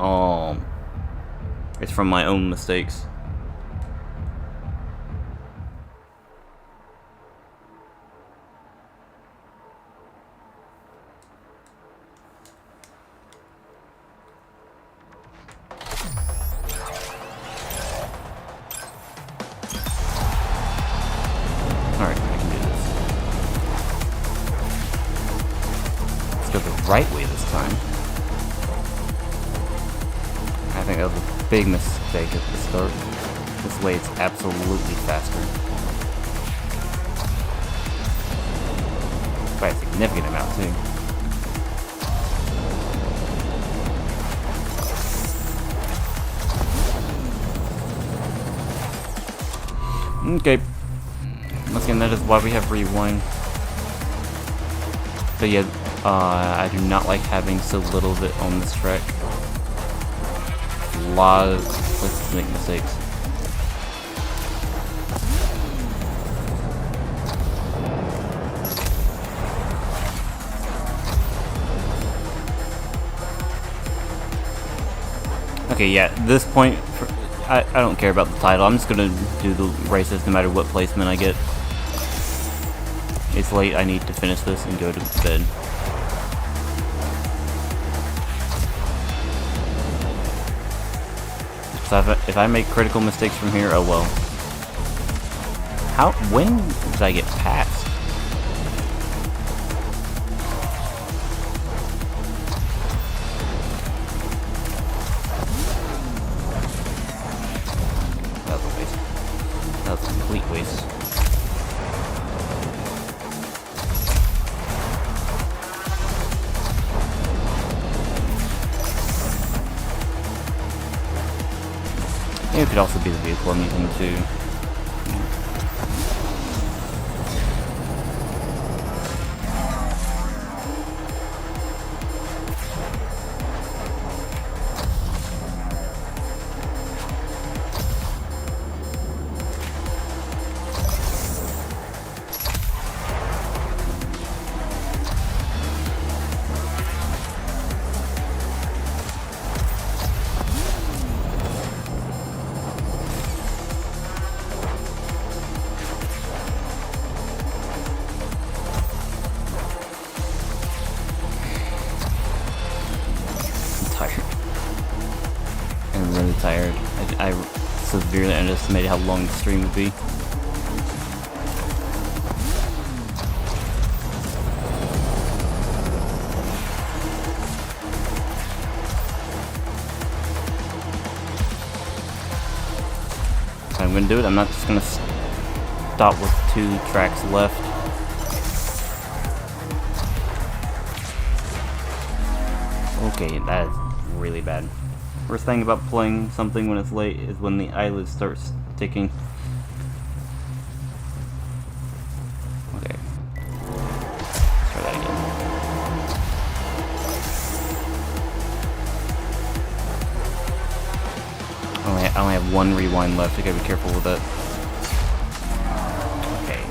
it's from my own mistakes. Alright, I can do this. Let's go the right way this time. I think that was a big mistake at the start. This way it's absolutely faster. By a significant amount, too. Okay. Once again, that is why we have rewind. But yeah, I do not like having so little of it on this track. A lot of places to make mistakes. Okay, yeah, at this point, I don't care about the title. I'm just gonna do the races no matter what placement I get. It's late, I need to finish this and go to bed. So if I make critical mistakes from here, oh well. When did I get past? That was a waste. That was a complete waste. It could also be the vehicle I'm using too. I'm really tired. I severely underestimated how long the stream would be. If I'm gonna do it, I'm not just gonna stop with 2 tracks left. Okay, that is really bad. Worst thing about playing something when it's late is when the eyelids start ticking. Okay. Let's try that again. I only have one rewind left. I gotta be careful with that. Okay.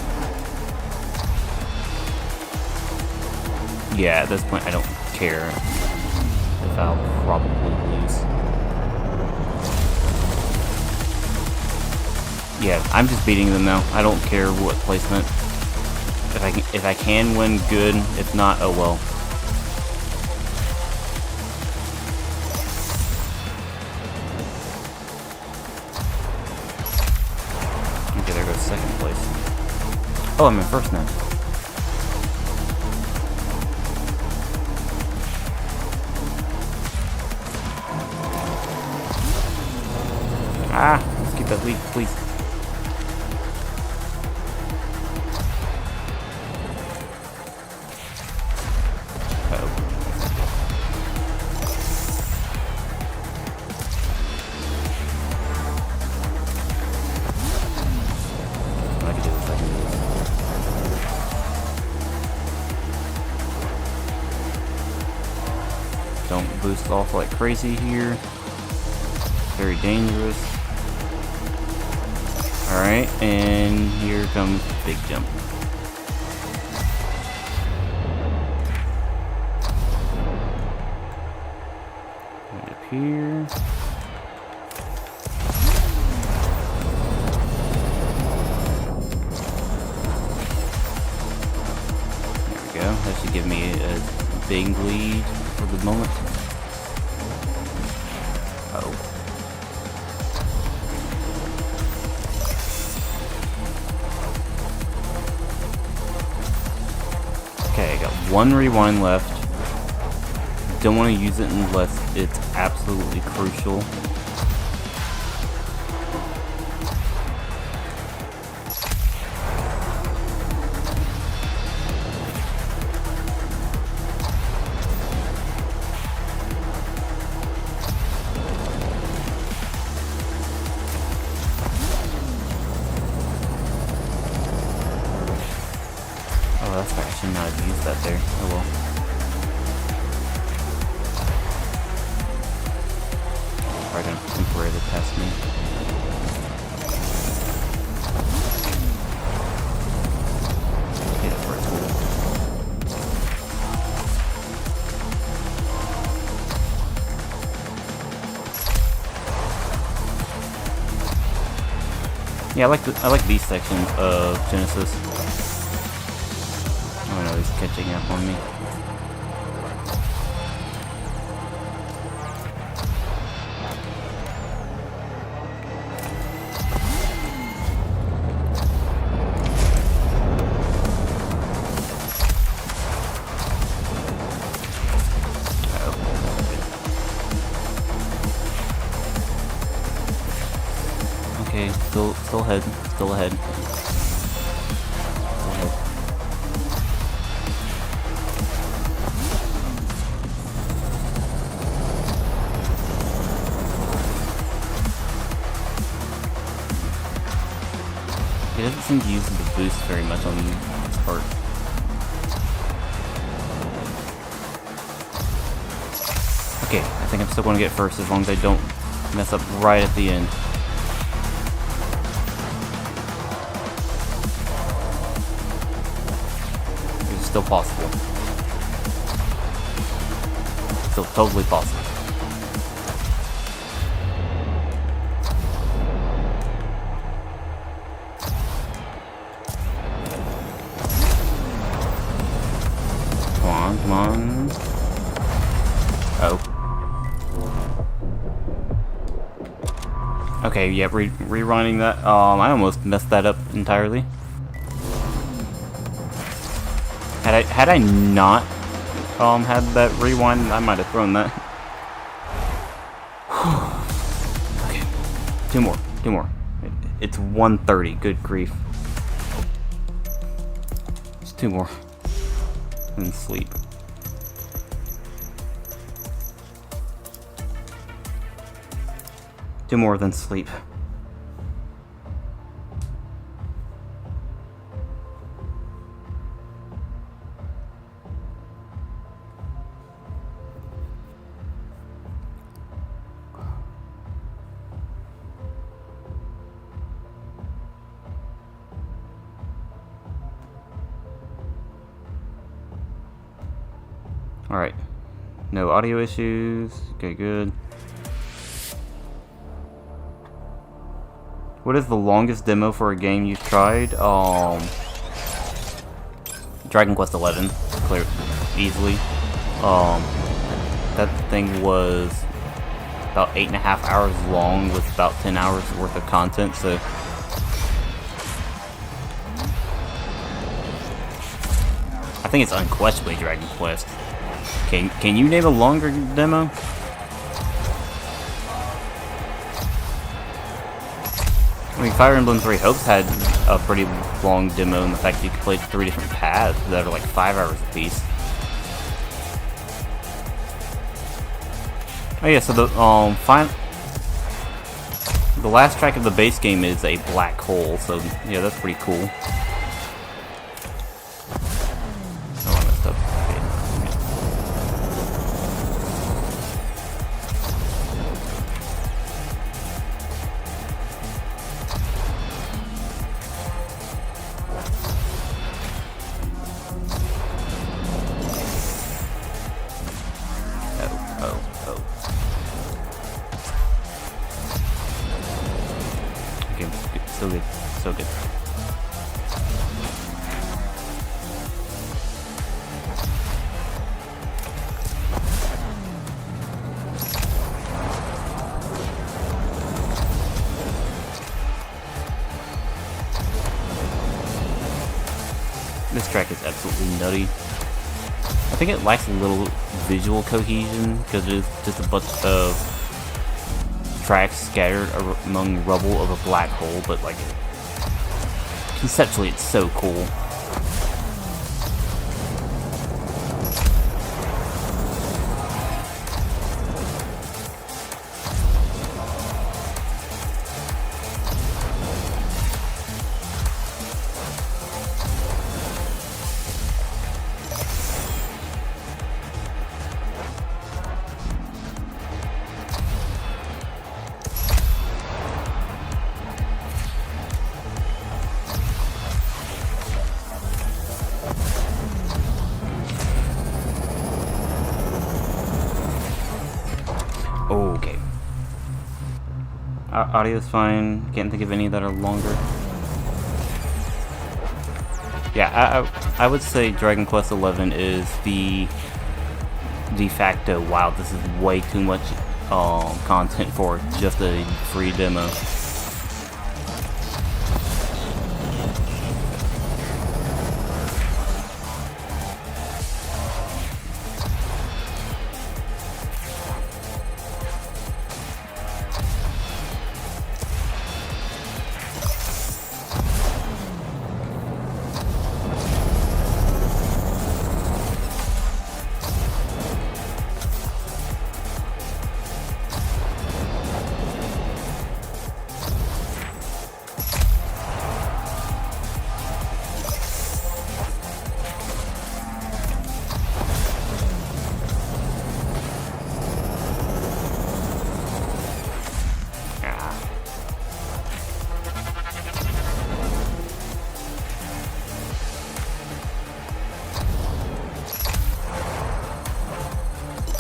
Yeah, at this point I don't care if I'll probably lose. Yeah, I'm just beating them now. I don't care what placement. If I can win, good. If not, oh well. Okay, there goes second place. Oh, I'm in first now. Ah, let's keep that lead, please. Don't boost off like crazy here. Very dangerous. Alright, and here comes the big jump. Right up here. There we go. That should give me a big lead for the moment. Oh. Okay, I got one rewind left. Don't want to use it unless it's absolutely crucial. Oh, that's right. I should not have used that there. Oh well. Probably gonna temporarily pass me. Get it first. Yeah, I like these sections of Genesis. Oh no, he's catching up on me. Okay, still ahead, still ahead. He doesn't seem to use the boost very much on this part. Okay, I think I'm still going to get first as long as I don't mess up right at the end. It's still possible. Still totally possible. Come on. Oh. Okay, yeah, rerunning that. I almost messed that up entirely. Had I not had that rewind, I might have thrown that. Okay, two more. It's 1:30. Good grief. Just two more. And sleep. Do more than sleep. Alright. No audio issues. Okay, good. What is the longest demo for a game you've tried? Dragon Quest XI, clear, easily. That thing was about 8.5 hours long with about 10 hours worth of content, so I think it's unquestionably Dragon Quest. Can you name a longer demo? I mean, Fire Emblem Three Hopes had a pretty long demo in the fact that you could play 3 different paths that are like 5 hours apiece. Oh yeah, so the last track of the base game is a black hole, so yeah, that's pretty cool. Oh, I messed up. So good, so good. This track is absolutely nutty. I think it lacks a little visual cohesion because it is just a bunch of tracks scattered among rubble of a black hole, but like conceptually it's so cool. Okay. Audio's fine. Can't think of any that are longer. Yeah, I would say Dragon Quest XI is the de facto, wow, this is way too much content for just a free demo.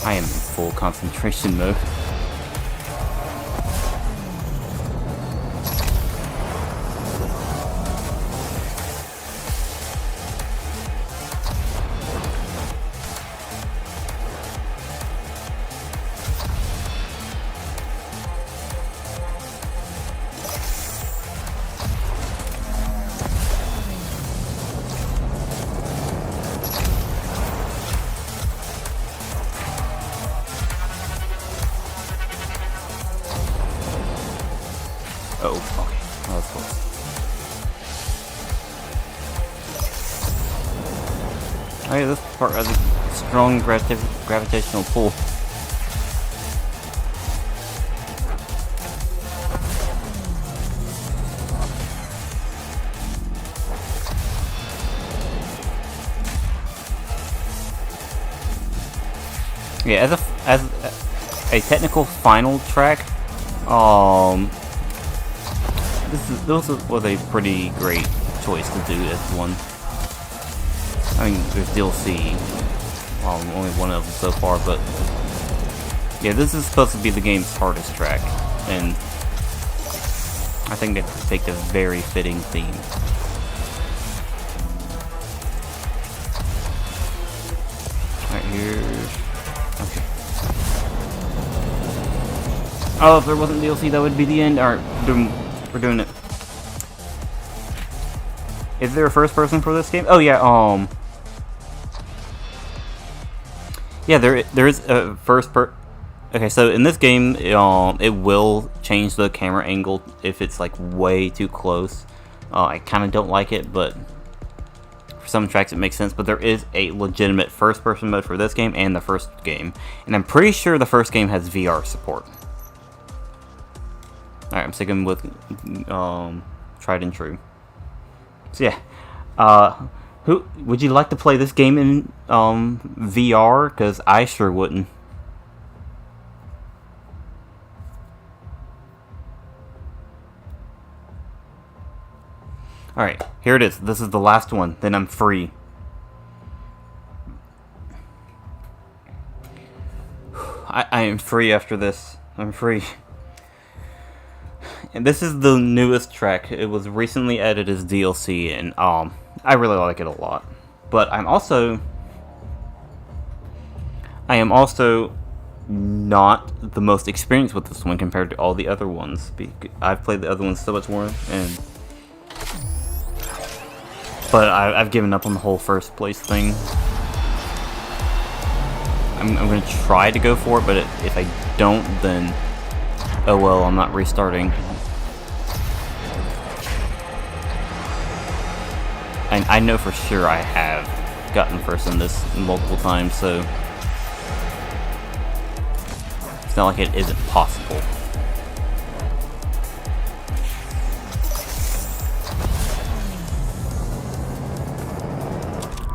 I am in full concentration mode. Oh, okay. Oh, that's close. Oh yeah, this part has a strong gravitational pull. Yeah, as a technical final track, this was a pretty great choice to do as one. I mean, there's DLC, only one of them so far, but yeah, this is supposed to be the game's hardest track, and I think they picked a very fitting theme. Right here. Okay. Oh, if there wasn't DLC, that would be the end. Alright, we're doing it. Is there a first person for this game? Oh yeah, yeah, there is a first per. Okay, so in this game, it will change the camera angle if it's like way too close. I kind of don't like it, but for some tracks it makes sense. But there is a legitimate first-person mode for this game and the first game, and I'm pretty sure the first game has VR support. All right, I'm sticking with tried and true. So yeah, who would you like to play this game in VR? Because I sure wouldn't. Alright, here it is. This is the last one. Then I'm free. I am free after this. I'm free. And this is the newest track. It was recently added as DLC, and I really like it a lot. But I am also not the most experienced with this one compared to all the other ones. I've played the other ones so much more, but I've given up on the whole first place thing. I'm going to try to go for it, but if I don't, then oh well, I'm not restarting. And I know for sure I have gotten first in this multiple times, so it's not like it isn't possible.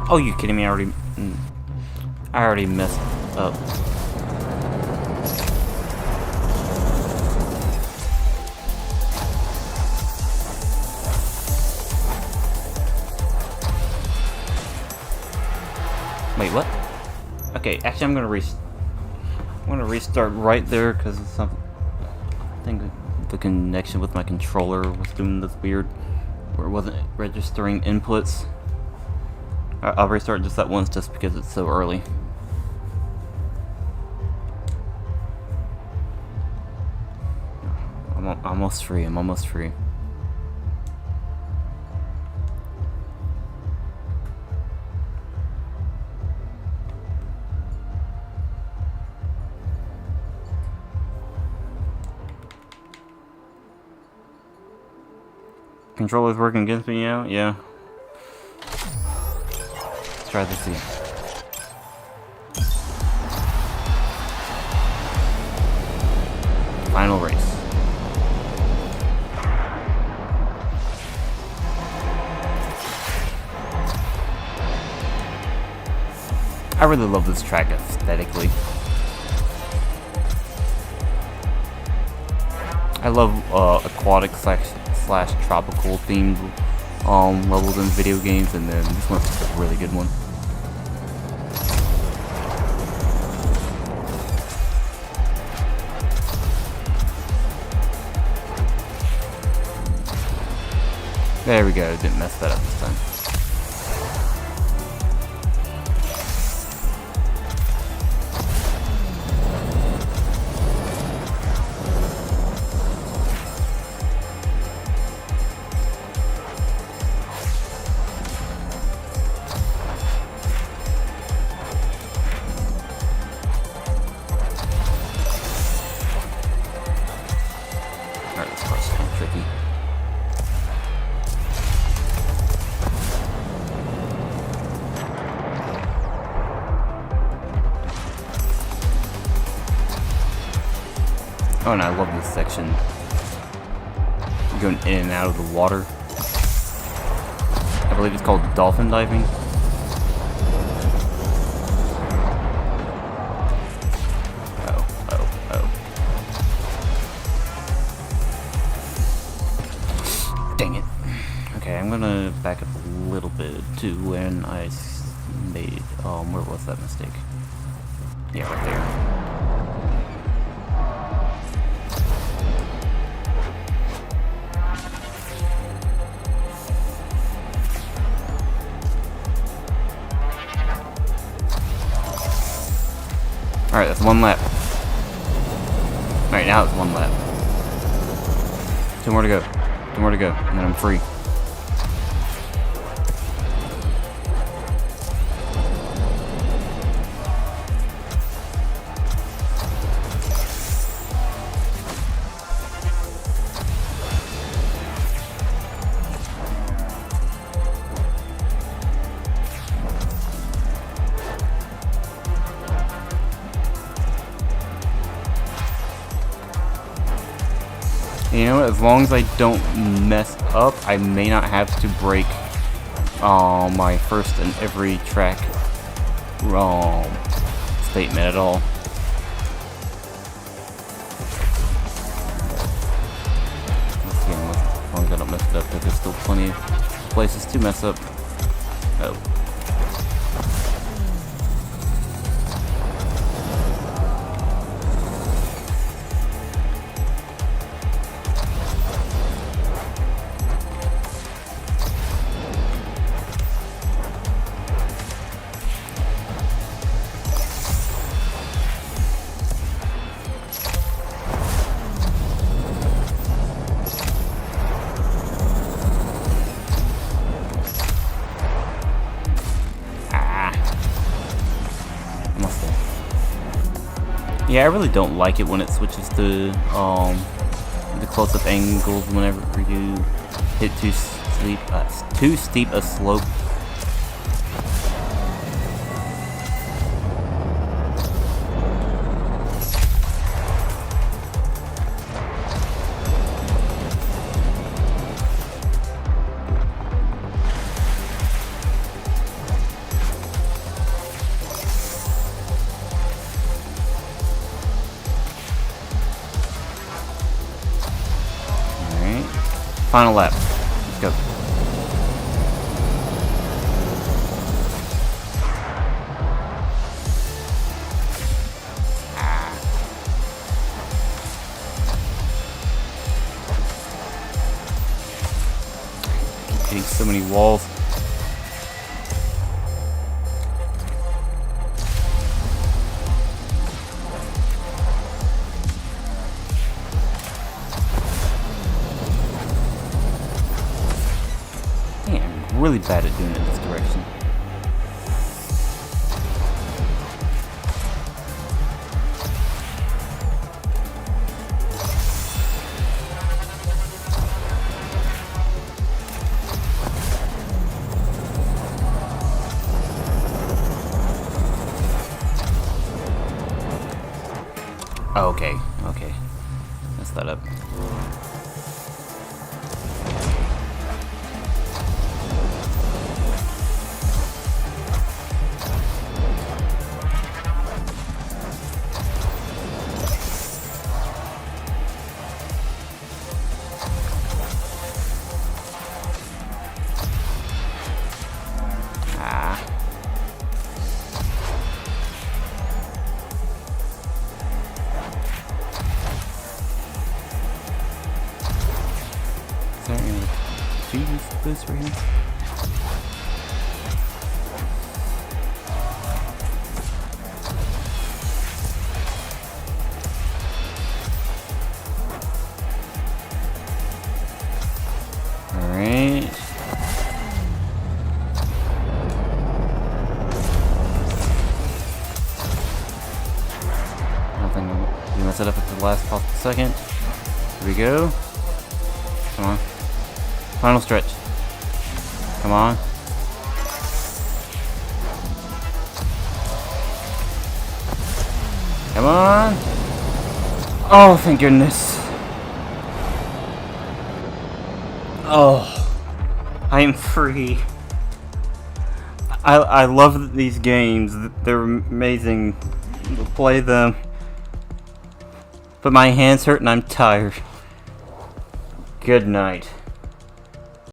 Oh, you kidding me? I already messed up. Wait, what? Okay, actually, I'm gonna restart right there because I think the connection with my controller was doing this weird, where it wasn't registering inputs. I'll restart just that once, just because it's so early. I'm almost free. I'm almost free. Controller's working against me now? Yeah. Let's try this again. Final race. I really love this track aesthetically. I love aquatic slash tropical themed levels in video games, and then this one's just a really good one. There we go, didn't mess that up this time. Alright, this part's kind of tricky. Oh, and I love this section. Going in and out of the water. I believe it's called dolphin diving. back up a little bit to when I made, where was that mistake? Yeah, right there. Alright, that's one lap. Alright, now it's one lap. Two more to go. Two more to go, and then I'm free. You know what, as long as I don't mess up, I may not have to break my first and every track statement at all. Again, as long as I don't mess it up, because there's still plenty of places to mess up. Oh. Yeah, I really don't like it when it switches to the close-up angles whenever you hit too steep a slope. Final lap. Let's go. Keep hitting so many walls. Really bad at doing it this direction. Oh, okay, messed that up. This for him. Alright. Nothing. We mess it up at the last possible second. Here we go. Come on. Final stretch. Come on. Come on. Oh, thank goodness. Oh, I am free. I love these games. They're amazing. Play them. But my hands hurt and I'm tired. Good night.